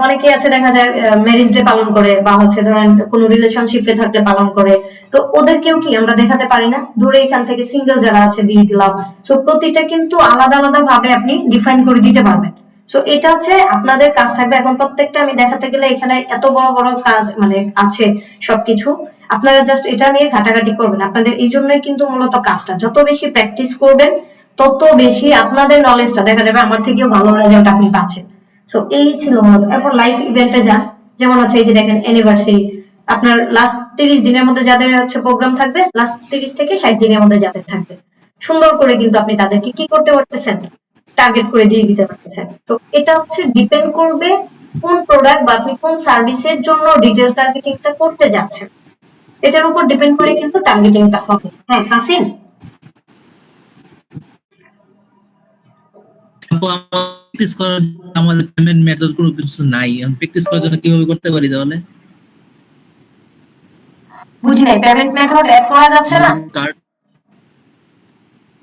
Speaker 1: অনেকে আছে দেখা যায় ম্যারেজ ডে পালন করে বা হচ্ছে ধরেন কোনো রিলেশনশিপে থাকলে পালন করে, তো ওদেরকেও কি আমরা দেখাতে পারি না, ধরে এখান থেকে সিঙ্গেল যারা আছে দিয়ে দিলাম। সো প্রতিটা কিন্তু আলাদা আলাদা ভাবে আপনি ডিফাইন করে দিতে পারবেন। সো এটা হচ্ছে আপনাদের কাজ থাকবে। এখন প্রত্যেকটা আমি দেখাতে গেলে এখানে এত বড় বড় কাজ মানে আছে সবকিছু, আপনারা জাস্ট এটা নিয়ে ঘাটাঘাটি করবেন। আপনাদের এই জন্যই কিন্তু মূলত কাজটা, যত বেশি প্র্যাকটিস করবেন তত বেশি আপনাদের নলেজটা দেখা যাবে আমার থেকেও ভালো রেজাল্ট আপনি পাচ্ছেন। সো এই ছিল মূলত। এরপর লাইভ ইভেন্টে যান, যেমন হচ্ছে এই যে দেখেন অ্যানিভার্সারি, আপনার লাস্ট 30 দিনের মধ্যে যাদের হচ্ছে প্রোগ্রাম থাকবে, লাস্ট 30 থেকে 60 দিনের মধ্যে যাদের থাকবে, সুন্দর করে কিন্তু আপনি তাদেরকে কি করতে পারতেছেন, টার্গেট করে দিয়ে দিতে পারতেছেন। তো এটা হচ্ছে ডিপেন্ড করবে কোন প্রোডাক্ট বা আপনি কোন সার্ভিসের জন্য ডিটেল টার্গেটিংটা করতে যাচ্ছেন, এটার উপর ডিপেন্ড করে কিন্তু টার্গেটিংটা হবে। হ্যাঁ তাসিন।
Speaker 4: আপু, প্র্যাকটিস করার আমাদের পেমেন্ট মেথড কোনো কিছু নাই, আমি প্র্যাকটিস করার জন্য কিভাবে করতে পারি তাহলে?
Speaker 1: বুঝি নাই, পেমেন্ট মেথড অ্যাড করা যাচ্ছে না?
Speaker 4: কার্ড,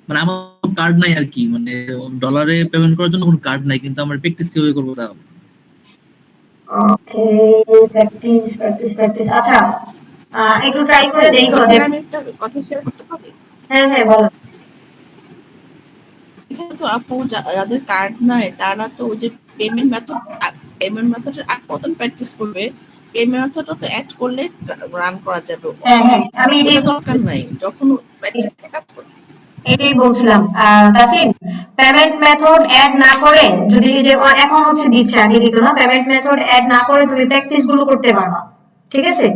Speaker 4: মানে আমার কার্ড নাই আর কি, মানে ডলারে পেমেন্ট করার জন্য কোনো কার্ড নাই, কিন্তু আমরা প্র্যাকটিস কিভাবে করবো তাহলে?
Speaker 1: ওকে, প্র্যাকটিস প্র্যাকটিস প্র্যাকটিস, আচ্ছা একটু ট্রাই করে দেখো।
Speaker 2: এখানে আমি একটা কথা শেয়ার করতে পারি।
Speaker 1: হ্যাঁ হ্যাঁ বলো।
Speaker 2: এখানে তো আপু যাদের কার্ড নাই তারা তো ওই যে পেমেন্ট মেথডের আগ পর্যন্ত প্র্যাকটিস করবে, পেমেন্ট মেথডটা তো অ্যাড করলে রান করা যাবে।
Speaker 1: হ্যাঁ হ্যাঁ আমি
Speaker 2: ওটা দরকার নাই, যখন প্র্যাকটিস কাজ করবে।
Speaker 1: এটাই বলছিলাম তাসিন, পেমেন্ট মেথড অ্যাড না করে যদি এই যে এখন হচ্ছে দিচ্ছে, আগে দিত না, পেমেন্ট মেথড অ্যাড না করে তুমি প্র্যাকটিস গুলো করতে পারবা, ঠিক আছে?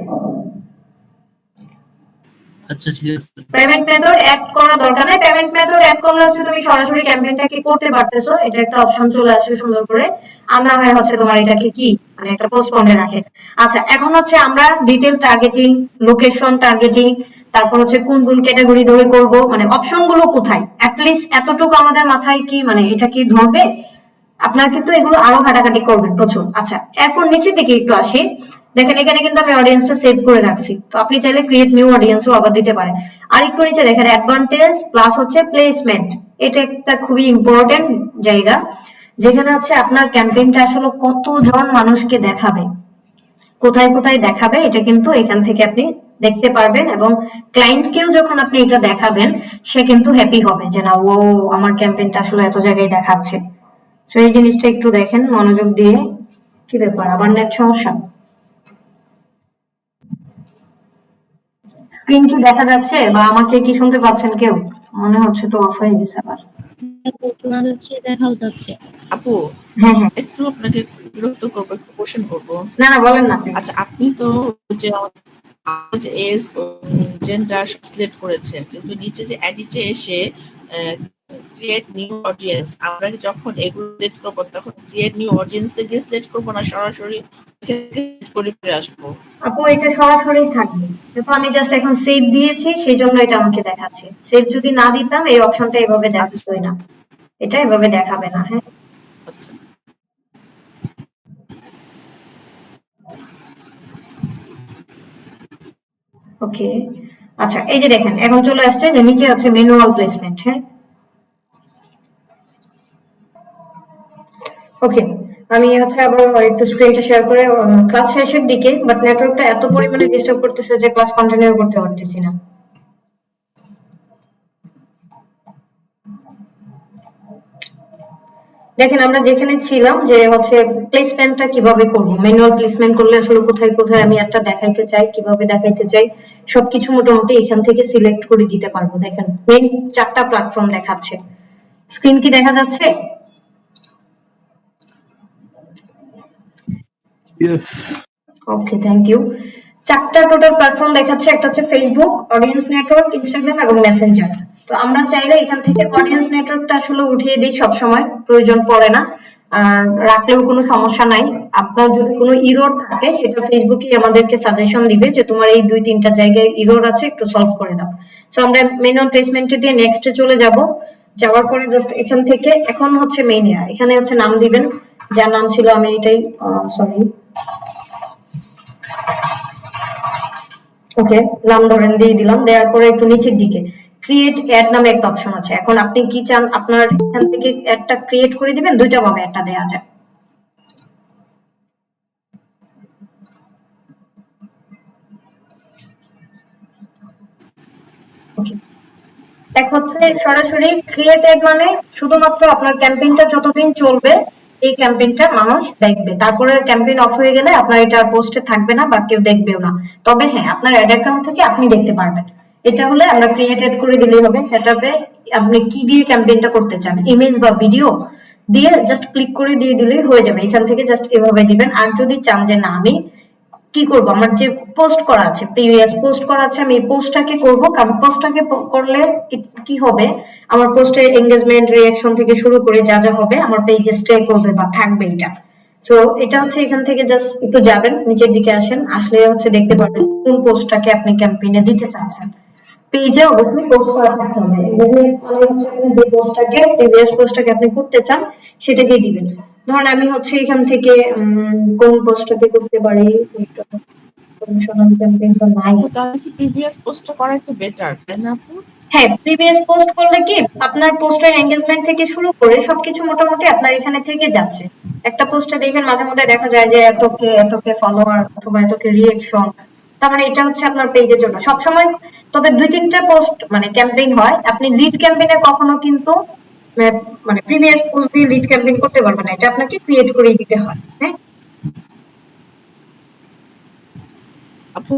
Speaker 4: আচ্ছা ঠিক আছে।
Speaker 1: পেমেন্ট মেথড অ্যাড করা দরকার নাই, পেমেন্ট মেথড অ্যাড করলে হচ্ছে তুমি সরাসরি ক্যাম্পেইনটাকে করতে পারতেছো, এটা একটা অপশন চলে আসছে সুন্দর করে। আর না হয় হচ্ছে তোমার এটাকে কি মানে একটা পোস্টপন্ডে রাখে। আচ্ছা এখন হচ্ছে আমরা ডিটেল টার্গেটিং, লোকেশন টার্গেটিং, তারপর হচ্ছে কোন কোন ক্যাটাগরি ধরে করব, মানে অপশন গুলো কোথায়, অ্যাটলিস্ট এতটুকু আমাদের মাথায় কি মানে এটা কি ধরবে। আপনার কিন্তু এগুলো আরো ঘাটাঘাটি করবেন প্রচুর। আচ্ছা এরপর নিচের দিকে একটু আসি, দেখেন এখানে কিন্তু আমি অডিয়েন্সটা সেভ করে রাখছি, তো আপনি চাইলে ক্রিয়েট নিউ অডিয়েন্সও আবার দিতে পারেন। আর একটু নিচে দেখেন অ্যাডভান্টেজ প্লাস হচ্ছে প্লেসমেন্ট, এটা একটা খুবই ইম্পর্টেন্ট জায়গা, যেখানে হচ্ছে আপনার ক্যাম্পেইনটা আসলে কতজন মানুষকে দেখাবে, কোথায় কোথায় দেখাবে, এটা কিন্তু এখান থেকে আপনি দেখতে পারবেন। এবং ক্লায়েন্টকেও যখন আপনি এটা দেখাবেন সে কিন্তু হ্যাপি হবে যে না ও আমার ক্যাম্পেইনটা আসলে এত জায়গায় দেখাচ্ছে। তো এই জিনিসটা একটু দেখেন মনোযোগ দিয়ে। কি ব্যাপার, আবার নেট সমস্যা? স্ক্রিন কি দেখা যাচ্ছে বা আমাকে কি শুনতে পাচ্ছেন কেউ? মনে হচ্ছে তো অফ হয়ে গেছে আবার।
Speaker 5: শোনা যাচ্ছে, দেখাও যাচ্ছে।
Speaker 2: আপু
Speaker 1: হ্যাঁ হ্যাঁ,
Speaker 2: একটু আপনাকে বিরক্ত করবো, একটু কোশ্চেন করবো।
Speaker 1: না না বলেন না।
Speaker 2: আচ্ছা আপনি তো যে এজ জেন্ডার সিলেক্ট করেছেন, কিন্তু নিচে যে এডিটে এসে ক্রিয়েট নিউ অডিয়েন্স, আমরা যখন এগুলো সিলেক্ট করবো তখন ক্রিয়েট নিউ অডিয়েন্সে গিয়ে সিলেক্ট করবো না সরাসরি করে ফিরে আসবো?
Speaker 1: আপু এটা সরাসরি থাকবে, যেহেতু আমি জাস্ট এখন সেভ দিয়েছি সেই জন্য এটা আমাকে দেখাচ্ছে। সেভ যদি না দিতাম এই অপশনটা এভাবে দেখাতোই না, এটা এভাবে দেখাবে না। হ্যাঁ
Speaker 2: আচ্ছা
Speaker 1: ওকে, আচ্ছা এই যে দেখেন এখন চলে আসছে যে নিচে আছে ম্যানুয়াল প্লেসমেন্ট। হ্যাঁ ওকে, আমি হচ্ছে আবার একটু স্ক্রিনটা শেয়ার করে ক্লাস শেষের দিকে, বাট নেটওয়ার্কটা এত পরিমাণে ডিস্টার্ব করতেছে যে ক্লাস কন্টিনিউ করতে পারতেছি না। দেখেন আমরা যেখানে ছিলাম যে হচ্ছে প্লেসমেন্টটা কিভাবে করব, ম্যানুয়াল প্লেসমেন্ট করলে আসলে কোথায় কোথায় আমি একটা দেখাইতে চাই, কিভাবে দেখাইতে চাই, সবকিছু মোটামুটি এখান থেকে সিলেক্ট করে দিতে পারবো। দেখেন মেইন 4টা প্ল্যাটফর্ম দেখাচ্ছে। স্ক্রিন কি দেখা যাচ্ছে?
Speaker 6: Yes.
Speaker 1: Okay, thank you. 4টা টোটাল প্ল্যাটফর্ম দেখাচ্ছে, একটা হচ্ছে ফেসবুক, অডিয়েন্স নেটওয়ার্ক, ইনস্টাগ্রাম এবং মেসেঞ্জার। তো আমরা চাইলে এখান থেকে অডিয়েন্স নেটওয়ার্কটা আসলে উঠিয়ে দিই, সবসময় প্রয়োজন পড়ে না, আর রাখলেও কোনো সমস্যা নাই। আপনার যদি কোনো ইরর থাকে সেটা ফেসবুকই আমাদেরকে সাজেশন দিবে যে তোমার এই 2-3টা জায়গায় ইরর আছে, একটু সলভ করে দাও। সো আমরা ম্যানুয়াল প্লেসমেন্টে দিয়ে নেক্সটে চলে যাব। যাওয়ার পরে জাস্ট এখান থেকে এখন হচ্ছে মেইনিয়া, এখানে হচ্ছে নাম দিবেন, যার নাম ছিল আমি এটাই, সরি, ওকে নাম ধরেন দিয়ে দিলাম। দেওয়ার পরে একটু নিচের দিকে ক্রিয়েট অ্যাড নামে একটা অপশন আছে। এখন আপনি কি চান আপনার এখান থেকে অ্যাডটা ক্রিয়েট করে দিবেন, দুইটা ভাবে অ্যাডটা দেওয়া যায়। ওকে, এক হচ্ছে সরাসরি ক্রিয়েট অ্যাড, মানে শুধুমাত্র আপনার ক্যাম্পেইনটা যতদিন চলবে এই ক্যাম্পেইনটা মানুষ দেখবে, তারপরে ক্যাম্পেইন অফ হয়ে গেলে আপনার এটা পোস্টে থাকবে না বা কেউ দেখবেও না। তবে হ্যাঁ, আপনার অ্যাড অ্যাকাউন্ট থেকে আপনি দেখতে পারবেন। এটা হলে আমরা ক্রিয়েট অ্যাড করে দিলেই হবে। সেটআপে আপনি কি দিয়ে ক্যাম্পেইনটা করতে চান, ইমেজ বা ভিডিও দিয়ে জাস্ট ক্লিক করে দিয়ে দিলেই হয়ে যাবে। এখান থেকে জাস্ট এভাবে দিবেন। আর যদি চান যে না আমি কি করব, আমার যে পোস্ট করা আছে, প্রিভিয়াস পোস্ট করা আছে, আমি এই পোস্টটাকে করব, কারণ পোস্টটাকে করলে কি হবে, আমার পোস্টে এঙ্গেজমেন্ট, রিঅ্যাকশন থেকে শুরু করে যা যা হবে আমার পেজে স্টে করবে বা থাকবে এটা। সো এটা হচ্ছে এখান থেকে জাস্ট একটু যাবেন, নিচের দিকে আসেন, আসলে হচ্ছে দেখতে পারবেন কোন পোস্টটাকে আপনি ক্যাম্পেইনে দিতে চাচ্ছেন। পেজে অবশ্যই পোস্ট করা থাকতে হবে। এঙ্গেজমেন্ট মানে হচ্ছে আপনি যে পোস্টটাকে, প্রিভিয়াস পোস্টটাকে আপনি করতে চান সেটাকে দিবেন। ধরেন আমি হচ্ছে এখান থেকে কোন পোস্টটাকে করতে পারি, প্রমোশনাল ক্যাম্পেইন তো নাই।
Speaker 2: আপু তাহলে কি প্রিভিয়াস পোস্টটা করাই তো বেটার, তাই না আপু?
Speaker 1: হ্যাঁ, প্রিভিয়াস পোস্ট করলে কি আপনার পোস্টের এঙ্গেজমেন্ট থেকে শুরু করে সবকিছু মোটামুটি আপনার এখানে থেকে যাচ্ছে। একটা পোস্টে দেখেন মাঝে মধ্যে দেখা যায় যে এতকে এতকে ফলোয়ার অথবা এতকে রিঅ্যাকশন, তার মানে এটা হচ্ছে আপনার পেজের জন্য সবসময়। তবে 2-3টা পোস্ট মানে ক্যাম্পেইন হয়, আপনি লিড ক্যাম্পেইনে কখনো কিন্তু মানে প্রিভিয়াস পোস্ট দিয়ে লিড ক্যাম্পেইন করতে পারবেন না, এটা আপনাকে ক্রিয়েট করেই দিতে হয়। হ্যাঁ
Speaker 2: আপু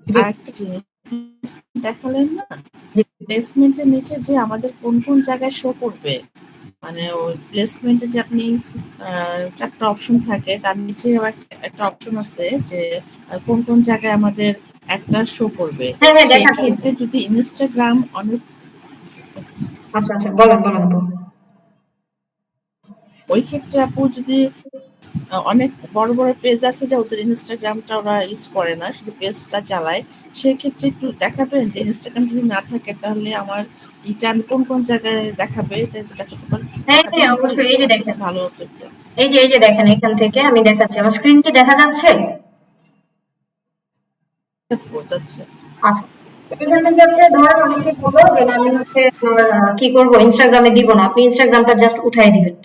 Speaker 2: আরেকটা জিনিস দেখালেন না, প্লেসমেন্টের নিচে যে আমাদের কোন কোন জায়গায় শো করবে, মানে ওই প্লেসমেন্টে যে আপনি 4টা অপশন থাকে, তার নিচে আবার একটা অপশন আছে যে কোন কোন জায়গায় আমাদের একটা শো করবে।
Speaker 1: হ্যাঁ হ্যাঁ,
Speaker 2: সেই
Speaker 1: দেখাচ্ছি।
Speaker 2: ক্ষেত্রে যদি ইনস্টাগ্রাম অনেক,
Speaker 1: আচ্ছা আচ্ছা, বলেন বলেন আপু।
Speaker 2: ওই ক্ষেত্রে আপু যদি অনেক বড় বড় পেজ আছে যে ওদের ইনস্টাগ্রামটা ওরা ইউজ করে না, শুধু পেজটা চালায়, সেক্ষেত্রে একটু দেখাবেন যে ইনস্টাগ্রাম যদি না থাকে তাহলে আমার এটা আমি কোন কোন জায়গায় দেখাবে, এটা একটু দেখাতে পারেন?
Speaker 1: হ্যাঁ হ্যাঁ, অবশ্যই। এই যে দেখেন,
Speaker 2: ভালো হতো একটু।
Speaker 1: এই যে দেখেন, এখান থেকে আমি দেখাচ্ছি, আমার স্ক্রিন কি দেখা যাচ্ছে?
Speaker 2: বোঝাচ্ছে।
Speaker 1: আচ্ছা, এখান থেকে হচ্ছে ধরেন অনেকে বলবো যে আমি হচ্ছে আপনার কি করব, ইনস্টাগ্রামে দিব না, আপনি ইনস্টাগ্রামটা জাস্ট উঠাই দিবেন,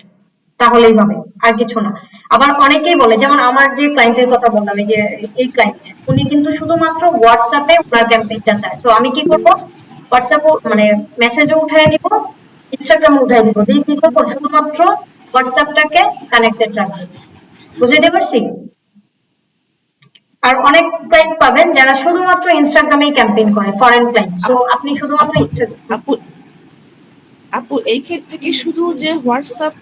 Speaker 1: তাহলেই হবে, আর কিছু না। আবার অনেকেই বলে, যেমন আমার যে ক্লায়েন্টের কথা বললাম, এই যে এই ক্লায়েন্ট, উনি কিন্তু শুধুমাত্র হোয়াটসঅ্যাপে ওনার ক্যাম্পেইনটা চায়। তো আমি কি করব, হোয়াটসঅ্যাপও মানে মেসেজও উঠাই দিব, ইনস্টাগ্রামও উঠাই দিব, দিয়ে কি করবো, শুধুমাত্র হোয়াটসঅ্যাপটাকে কানেক্টেড রাখবো। বুঝাইতে পারছি? আর অনেক ক্লায়েন্ট পাবেন যারা শুধুমাত্র ইনস্টাগ্রামেই ক্যাম্পেইন করে, ফরেন ক্লায়েন্ট। সো আপনি শুধুমাত্র
Speaker 2: আপু আপু আপু এই ক্ষেত্রে কি শুধু যে হোয়াটসঅ্যাপ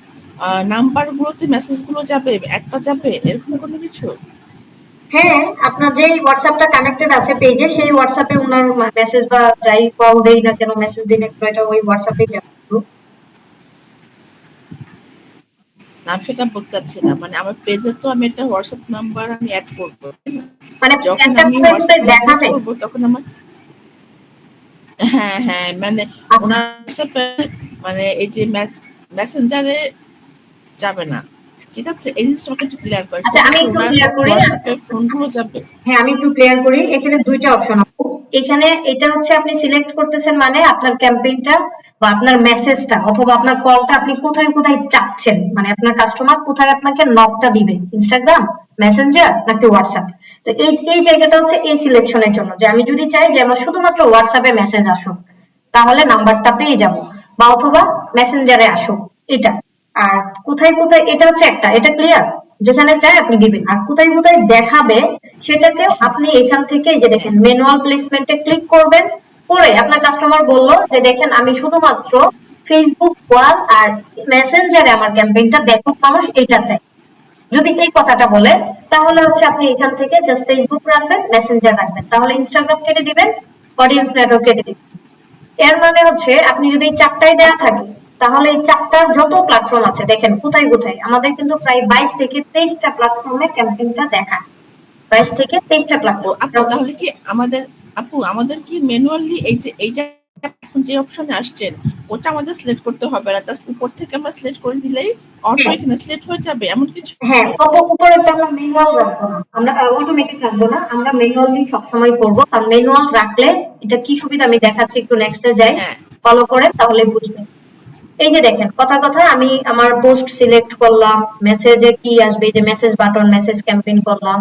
Speaker 2: নাম্বার গুলোতে মেসেজ গুলো যাবে, একটা যাবে, এরকম কোনো কিছু?
Speaker 1: হ্যাঁ, আপনার যেই হোয়াটসঅ্যাপটা কানেক্টেড আছে পেজে, সেই হোয়াটসঅ্যাপে উনার মেসেজ বা যাই কল দেই না কেন, মেসেজ দিই না কেন, এটা ওই হোয়াটসঅ্যাপেই যাবে।
Speaker 2: নাম সেটা বলতে চাচ্ছি না, মানে আমার পেজে তো আমি একটা হোয়াটসঅ্যাপ নাম্বার আমি অ্যাড করবো,
Speaker 1: মানে
Speaker 2: যখন
Speaker 1: একটা
Speaker 2: আমি
Speaker 1: কোথায়
Speaker 2: হোয়াটসঅ্যাপ
Speaker 1: কোথায়
Speaker 2: মেসেজ
Speaker 1: দেখাবে?
Speaker 2: করবো তখন আমার, হ্যাঁ হ্যাঁ, মানে
Speaker 1: আচ্ছা
Speaker 2: ওনার হোয়াটসঅ্যাপে, মানে এই যে মেসেঞ্জারে যাবে না, ঠিক আছে? এই জিনিসটা আমাকে একটু ক্লিয়ার করে,
Speaker 1: আচ্ছা, আমি একটু
Speaker 2: ওনার
Speaker 1: ক্লিয়ার করি।
Speaker 2: হোয়াটসঅ্যাপে ফোন গুলো যাবে।
Speaker 1: হ্যাঁ, আমি একটু ক্লিয়ার করি। এখানে দুইটা অপশন আপু, এখানে এটা হচ্ছে আপনি সিলেক্ট করতেছেন মানে আপনার ক্যাম্পেইনটা বা আপনার মেসেজটা অথবা আপনার কলটা আপনি কোথায় কোথায় চাচ্ছেন, মানে আপনার কাস্টমার কোথায় আপনাকে নকটা দিবে, ইনস্টাগ্রাম, মেসেঞ্জার নাকি হোয়াটসঅ্যাপ। তো এই এই জায়গাটা হচ্ছে এই সিলেকশনের জন্য, যে আমি যদি চাই যে আমার শুধুমাত্র হোয়াটসঅ্যাপে মেসেজ আসুক তাহলে নাম্বারটা পেয়ে যাব, বা অথবা মেসেঞ্জারে আসুক এটা। আর কোথায় কোথায় এটা হচ্ছে একটা, এটা ক্লিয়ার, যেখানে চাই আপনি দিবেন। আর কোথায় কোথায় দেখাবে সেটাকে আপনি এখান থেকে এই যে দেখেন ম্যানুয়াল প্লেসমেন্টে ক্লিক করবেন, করে আপনার কাস্টমার বললো যে দেখেন আমি শুধুমাত্র ফেসবুক ওয়াল আর মেসেঞ্জারে আমার ক্যাম্পেইনটা দেখুক মানুষ, এটা চাই। যদি এই কথাটা বলে তাহলে হচ্ছে আপনি এখান থেকে জাস্ট ফেসবুক রাখবেন, মেসেঞ্জার রাখবেন, তাহলে ইনস্টাগ্রাম কেটে দিবেন, অডিয়েন্স নেটওয়ার্ক কেটে দিবেন। এর মানে হচ্ছে আপনি যদি এই চারটায় দেওয়া থাকে তাহলে এই চারটার যত প্ল্যাটফর্ম আছে দেখেন কোথায় কোথায় আমাদের কিন্তু প্রায় 22 থেকে 23টা প্ল্যাটফর্মে ক্যাম্পেইনটা দেখায়। 22 থেকে 23টা
Speaker 2: ও আপু
Speaker 1: প্ল্যাটফর্ম।
Speaker 2: তাহলে কি আমাদের কি ম্যানুয়ালি এই যে এখন যে অপশনে আসছেন ওটা আমাদের সিলেক্ট করতে হবে না, জাস্ট উপর থেকে আমরা সিলেক্ট করে দিলেই অটো এখানে সিলেক্ট হয়ে যাবে এমন কিছু?
Speaker 1: হ্যাঁ, উপরেরটা আমরা ম্যানুয়াল রাখবো না, আমরা অটোমেটিক রাখবো না, আমরা ম্যানুয়ালি সবসময় করবো। কারণ ম্যানুয়াল রাখলে এটা কি সুবিধা আমি দেখাচ্ছি, একটু নেক্সটে যাই,
Speaker 2: হ্যাঁ
Speaker 1: ফলো করে তাহলে বুঝবেন। এই যে দেখেন কথার কথা আমি আমার পোস্ট সিলেক্ট করলাম, মেসেজে কি আসবে, এই যে মেসেজ বাটন, মেসেজ ক্যাম্পেইন করলাম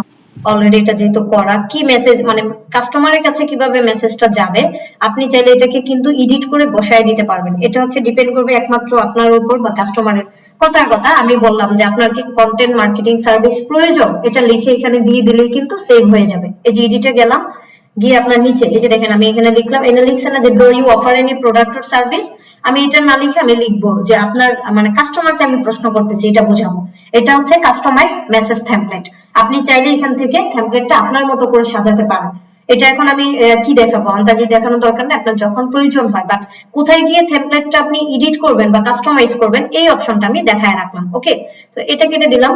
Speaker 1: অলরেডি, এটা যেহেতু করা, কি মেসেজ মানে কাস্টমারের কাছে কিভাবে মেসেজটা যাবে আপনি চাইলে এটাকে কিন্তু এডিট করে বসায় দিতে পারবেন। এটা হচ্ছে ডিপেন্ড করবে একমাত্র আপনার উপর বা কাস্টমারের। কথার কথা আমি বললাম যে আপনার কি কন্টেন্ট মার্কেটিং সার্ভিস প্রয়োজন, এটা লিখে এখানে দিয়ে দিলেই কিন্তু সেভ হয়ে যাবে। এই যে এডিটে গেলাম, গিয়ে আপনার নিচে এই যে দেখেন আমি এখানে লিখলাম, এখানে লিখছে না যে do you offer any product or service, আমি এটা না লিখে আমি লিখবো যে আপনার মানে কাস্টমারকে আমি প্রশ্ন করতেছি, এটা বোঝাবো। এটা হচ্ছে কাস্টমাইজ মেসেজ টেমপ্লেট। আপনি চাইলে এখান থেকে টেমপ্লেটটা আপনার মতো করে সাজাতে পারেন। এটা এখন আমি কি দেখাবো, আন্দাজি দেখানোর দরকার নেই, আপনার যখন প্রয়োজন হয়। বাট কোথায় গিয়ে টেমপ্লেটটা আপনি এডিট করবেন বা কাস্টমাইজ করবেন এই অপশনটা আমি দেখায় রাখলাম। ওকে, তো এটা কেটে দিলাম।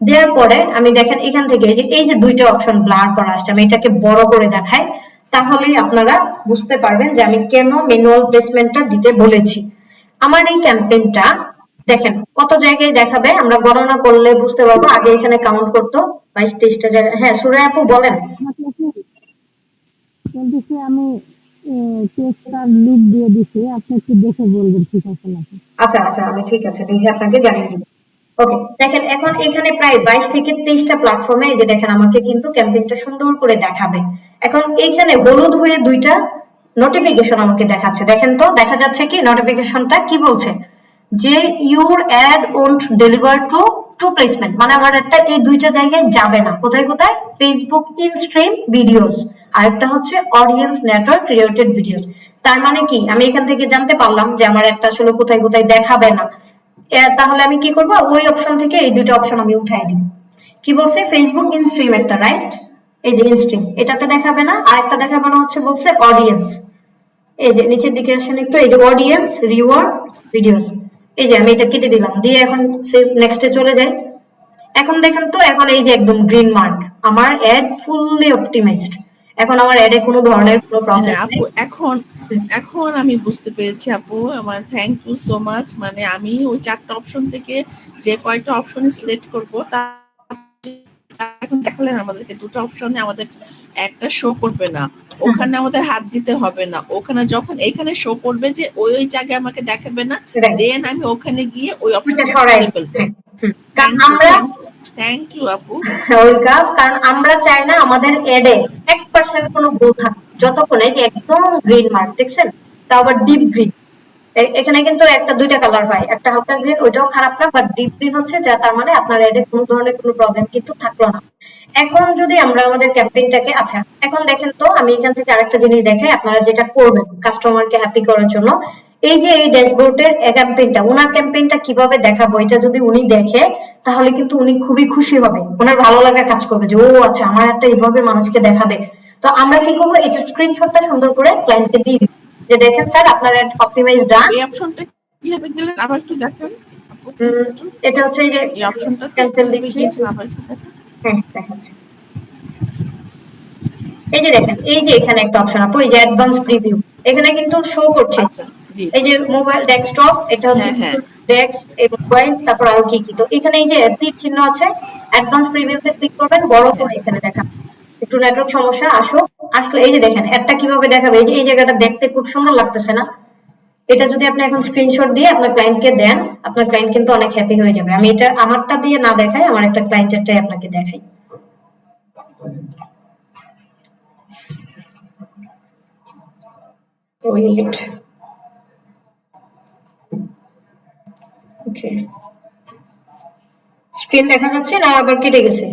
Speaker 1: দেওয়ার পরে আমি দেখেন এখান থেকে এই যে দুইটা অপশন ব্লার করা আসছে, আমি এটাকে বড় করে দেখাই, তাহলেই আপনারা বুঝতে পারবেন যে আমি কেন ম্যানুয়াল প্লেসমেন্টটা দিতে বলেছি। আমার এই ক্যাম্পেইনটা দেখেন কত জায়গায় দেখাবে, আমরা গণনা করলে বুঝতে পারবো। আগে এখানে কাউন্ট করতো 22-23টা জায়গায়। হ্যাঁ সুরাই আপু বলেন।
Speaker 6: কিন্তু সে আমি টেস্টার লুক দিয়ে দিছি, আপনি একটু দেখে বলবেন ঠিক আছে নাকি।
Speaker 1: আচ্ছা আচ্ছা, আমি ঠিক আছে দেখে আপনাকে জানিয়ে দিব। ওকে, দেখেন এখন এখানে প্রায় 22 থেকে 23টা প্ল্যাটফর্মে এই যে দেখেন আমাকে কিন্তু ক্যাম্পেইনটা সুন্দর করে দেখাবে। এখন এইখানে হলুদ হয়ে দুইটা নোটিফিকেশন আমাকে দেখাচ্ছে, দেখেন তো দেখা যাচ্ছে কি নোটিফিকেশনটা কি বলছে যে your add won't deliver two placement, মানে আমার একটা এই দুইটা জায়গায় যাবে না। কোথায় কোথায়? ফেসবুক ইন স্ট্রিম ভিডিওস, আরেকটা হচ্ছে অডিয়েন্স নেটওয়ার্ক ক্রিয়েটেড ভিডিওস। তার মানে কি আমি এখান থেকে জানতে পারলাম যে আমার একটা আসলে কোথায় কোথায় দেখাবে না। তাহলে আমি কি করবো, ওই অপশন থেকে এই দুটো অপশন আমি উঠাই দিব। কি বলছে, ফেসবুক ইন স্ট্রিম একটা, রাইট? এই যে ইন স্ট্রিম এটাতে দেখাবে না, আরেকটা দেখাবে না হচ্ছে বলছে অডিয়েন্স। এই যে নিচের দিকে আসেন একটু, এই যে অডিয়েন্স রিওয়ার্ড ভিডিওস, এই যে আমি এটা কেটে দিলাম, দিয়ে এখন নেক্সটে চলে যাই। এখন দেখেন তো, এখন এই যে একদম গ্রিন মার্ক, আমার অ্যাড ফুললি অপটিমাইজড। এখন আমার অ্যাডে কোনো ধরনের কোনো প্রবলেম
Speaker 2: হ্যাঁ
Speaker 1: নেই।
Speaker 2: আপু এখন আমি বুঝতে পেরেছি আপু, আমার থ্যাংক ইউ সো মাচ। মানে আমি ওই চারটা অপশন থেকে যে কয়টা অপশন সিলেক্ট করব তা এখন দেখালেন আমাদেরকে দুটো অপশনে আমাদের একটা শো করবে না, ওখানে আমাদের হাত দিতে হবে না, ওখানে যখন এখানে শো করবে যে ওই জায়গায় আমাকে দেখাবে না, দেন আমি ওখানে গিয়ে ওই অপশনটা করে ফেলবো।
Speaker 1: কারণ আমরা
Speaker 2: থ্যাংক ইউ আপু।
Speaker 1: কারণ আমরা চাই না আমাদের এডে 1% কোনো ভুল থাকে, যতক্ষণ এই যে একদম গ্রিন মার্ক দেখছেন, তাও আবার ডিপ গ্রিন। এখানে কিন্তু একটা দুইটা কালার হয়, একটা হালকা গ্রিন, ওইটাও খারাপ না, বাট ডিপ গ্রিন হচ্ছে যা, তার মানে আপনার এডে কোনো ধরনের কোনো প্রবলেম কিন্তু থাকলো না। এখন যদি আমরা আমাদের ক্যাম্পেইনটাকে, আচ্ছা এখন দেখেন তো আমি এখান থেকে আরেকটা জিনিস দেখাই, আপনারা যেটা করবেন কাস্টমারকে হ্যাপি করার জন্য। এই যে এই ড্যাশবোর্ডের ক্যাম্পেইনটা, ওনার ক্যাম্পেইনটা কিভাবে দেখাবো এটা যদি উনি দেখে তাহলে কিন্তু উনি খুবই খুশি হবে, ওনার ভালো লাগা কাজ করবে যে ও আচ্ছা আমার একটা এইভাবে মানুষকে দেখাবে। তো আমরা কি করবো, এটা স্ক্রিনশটটা সুন্দর করে ক্লায়েন্টকে দিয়ে দিব যে দেখেন স্যার আপনার অপটিমাইজ ডান।
Speaker 2: এই অপশনটা কিভাবে গেলেন আবার একটু দেখান আপু,
Speaker 1: এটা হচ্ছে এই যে
Speaker 2: এই অপশনটা
Speaker 1: ক্যান্সেল দিচ্ছি,
Speaker 2: আবার একটু দেখান।
Speaker 1: হ্যাঁ দেখাচ্ছি। এই যে দেখেন এই যে এখানে একটা অপশন আপু, এই যে অ্যাডভান্স প্রিভিউ, এখানে কিন্তু শো করছে
Speaker 2: আচ্ছা জি
Speaker 1: এই যে মোবাইল ডেস্কটপ, এটা হচ্ছে ডেস্ক এই মোবাইল, তারপর আরো কি কি। তো এখানে এই যে তীর চিহ্ন আছে, অ্যাডভান্স প্রিভিউতে ক্লিক করবেন, বড় করে এখানে দেখা। একটু নেটওয়ার্ক সমস্যা, আসো। আসলে এই যে দেখেন অ্যাডটা কিভাবে দেখাবে, এই যে এই জায়গাটা দেখতে খুব সুন্দর লাগতেছে না? এটা যদি আপনি এখন স্ক্রিনশট দিয়ে আপনার ক্লায়েন্টকে দেন, আপনার ক্লায়েন্ট কিন্তু অনেক হ্যাপি হয়ে যাবে। আমি এটা আমারটা দিয়ে না দেখাই, আমার একটা ক্লায়েন্টেরটাই আপনাকে দেখাই। ওয়েট, ওকে, স্ক্রিন দেখা যাচ্ছে না আবার কেটে গেছে?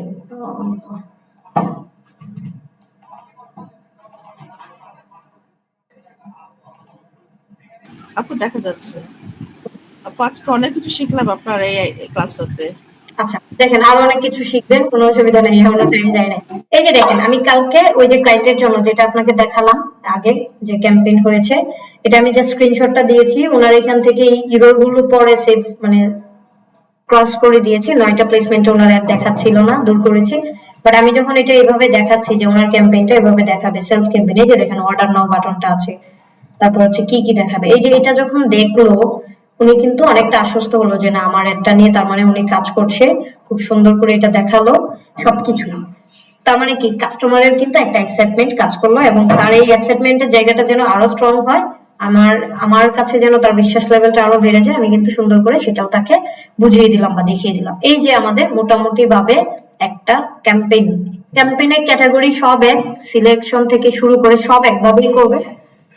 Speaker 2: আপু দেখা যাচ্ছে। আপু আজকে অনেক কিছু শিখলাম আপনার এই ক্লাসটাতে।
Speaker 1: আচ্ছা, দেখেন আরো অনেক কিছু শিখবেন, কোনো অসুবিধা নেই, এখনো টাইম যায় না। এই যে দেখেন আমি কালকে ওই যে ক্লায়েন্টের জন্য যেটা আপনাকে দেখালাম আগে, যে ক্যাম্পেইন হয়েছে, এটা আমি যে স্ক্রিনশটটা দিয়েছি, ওনার এখান থেকে এই ইরর গুলো পরে সেভ মানে ক্রস করে দিয়েছি। 9টা প্লেসমেন্ট ওনার অ্যাড দেখাচ্ছিল না, দূর করেছি। বাট আমি যখন এটা এইভাবে দেখাচ্ছি যে ওনার ক্যাম্পেইনটা এভাবে দেখাবে, সেলস ক্যাম্পেইন, এই যে দেখেন অর্ডার নাও বাটনটা আছে, তারপর হচ্ছে কি কি দেখাবে, এই যে এটা যখন দেখলো উনি কিন্তু অনেকটা আশ্বস্ত হলো যে না আমার একটা নিয়ে তার মানে উনি কাজ করছে, খুব সুন্দর করে এটা দেখালো সবকিছু। তার মানে কি কাস্টমারের কিন্তু একটা এক্সাইটমেন্ট কাজ করলো, এবং তার এই এক্সাইটমেন্টের জায়গাটা যেন আরো স্ট্রং হয়, আমার আমার কাছে যেন তার বিশ্বাস লেভেলটা আরো বেড়ে যায়, আমি কিন্তু সুন্দর করে সেটাও তাকে বুঝিয়ে দিলাম বা দেখিয়ে দিলাম। এই যে আমাদের মোটামুটি ভাবে একটা ক্যাম্পেইন, ক্যাম্পেইনের ক্যাটাগরি সব এক, সিলেকশন থেকে শুরু করে সব একভাবেই করবে।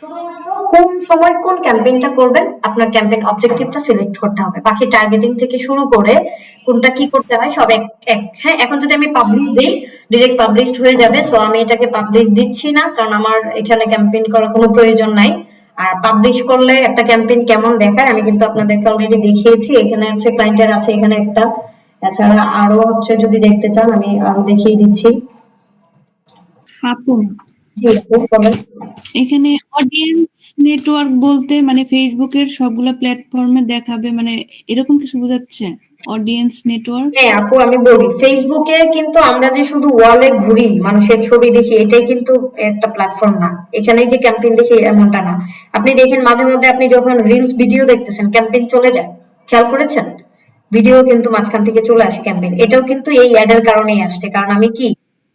Speaker 1: শুধুমাত্র কোন সময় কোন ক্যাম্পেইনটা করবেন আপনার ক্যাম্পেইন অবজেক্টিভটা সিলেক্ট করতে হবে, বাকি টার্গেটিং থেকে শুরু করে কোনটা কি করতে হয় সব এক এক। হ্যাঁ, এখন যদি আমি পাবলিশ দেই ডিরেক্ট পাবলিশড হয়ে যাবে, সো আমি এটাকে পাবলিশ দিচ্ছি না, কারণ আমার এখানে ক্যাম্পেইন করার কোনো প্রয়োজন নাই। আর পাবলিশ করলে একটা ক্যাম্পেইন কেমন দেখায় আমি কিন্তু আপনাদেরকে অলরেডি দেখিয়েছি। এখানে হচ্ছে ক্লায়েন্টের আছে এখানে একটা, এছাড়া আরো হচ্ছে যদি দেখতে চান আমি আরো দেখিয়ে দিচ্ছি।
Speaker 3: আপু
Speaker 1: জি আপু, বলেন।
Speaker 3: এখানে অডিয়েন্স নেটওয়ার্ক বলতে মানে ফেসবুকের সবগুলা প্ল্যাটফর্মে দেখাবে, মানে এরকম কিছু বোঝাচ্ছে অডিয়েন্স নেটওয়ার্ক?
Speaker 1: হ্যাঁ আপু, আমি বলি ফেসবুকে কিন্তু আমরা যে শুধু ওয়ালে ঘুরি মানুষের ছবি দেখি এটাই কিন্তু একটা প্ল্যাটফর্ম না, এখানে যে ক্যাম্পেইন দেখি এমনটা না। আপনি দেখেন মাঝে মধ্যে আপনি যখন রিলস ভিডিও দেখতেছেন ক্যাম্পেইন চলে যায়, খেয়াল করেছেন? ভিডিও কিন্তু মাঝখান থেকে চলে আসে ক্যাম্পেইন, এটাও কিন্তু এই অ্যাডের কারণেই আসছে। কারণ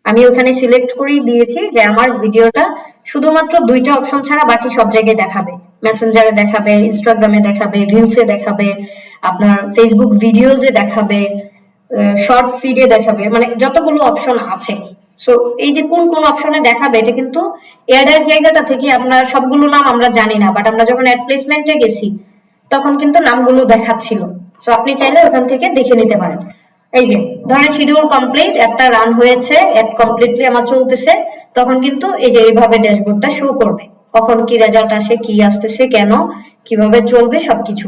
Speaker 1: আমি ওখানে সিলেক্ট করেই দিয়েছি যে আমার ভিডিওটা শুধুমাত্র 2টা অপশন ছাড়া বাকি সব জায়গায় দেখাবে, মেসেঞ্জারে দেখাবে, ইনস্টাগ্রামে দেখাবে, রিলসে দেখাবে, আপনার ফেসবুক ভিডিওজে দেখাবে, শর্ট ফিডে দেখাবে, মানে যতগুলো অপশন আছে। সো এই যে কোন কোন অপশনে দেখাবে এটা কিন্তু অ্যাডের জায়গাটা থেকে আপনার সবগুলো নাম আমরা জানি না, বাট আমরা যখন অ্যাড প্লেসমেন্টে গেছি তখন কিন্তু নামগুলো দেখাচ্ছিল। সো আপনি চাইলে ওখান থেকে দেখে নিতে পারেন। এই যে ধরেন শিডিউল কমপ্লিট, একটা রান হয়েছে, অ্যাড কমপ্লিটলি আমার চলতেছে, তখন কিন্তু এই যে এইভাবে ড্যাশবোর্ডটা শো করবে, কখন কি রেজাল্ট আসে, কি আসতেছে, কেন, কিভাবে চলবে সবকিছু।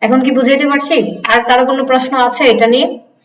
Speaker 1: এখন কি বুঝাইতে পারছি? আর কারো কোনো প্রশ্ন আছে এটা নিয়ে?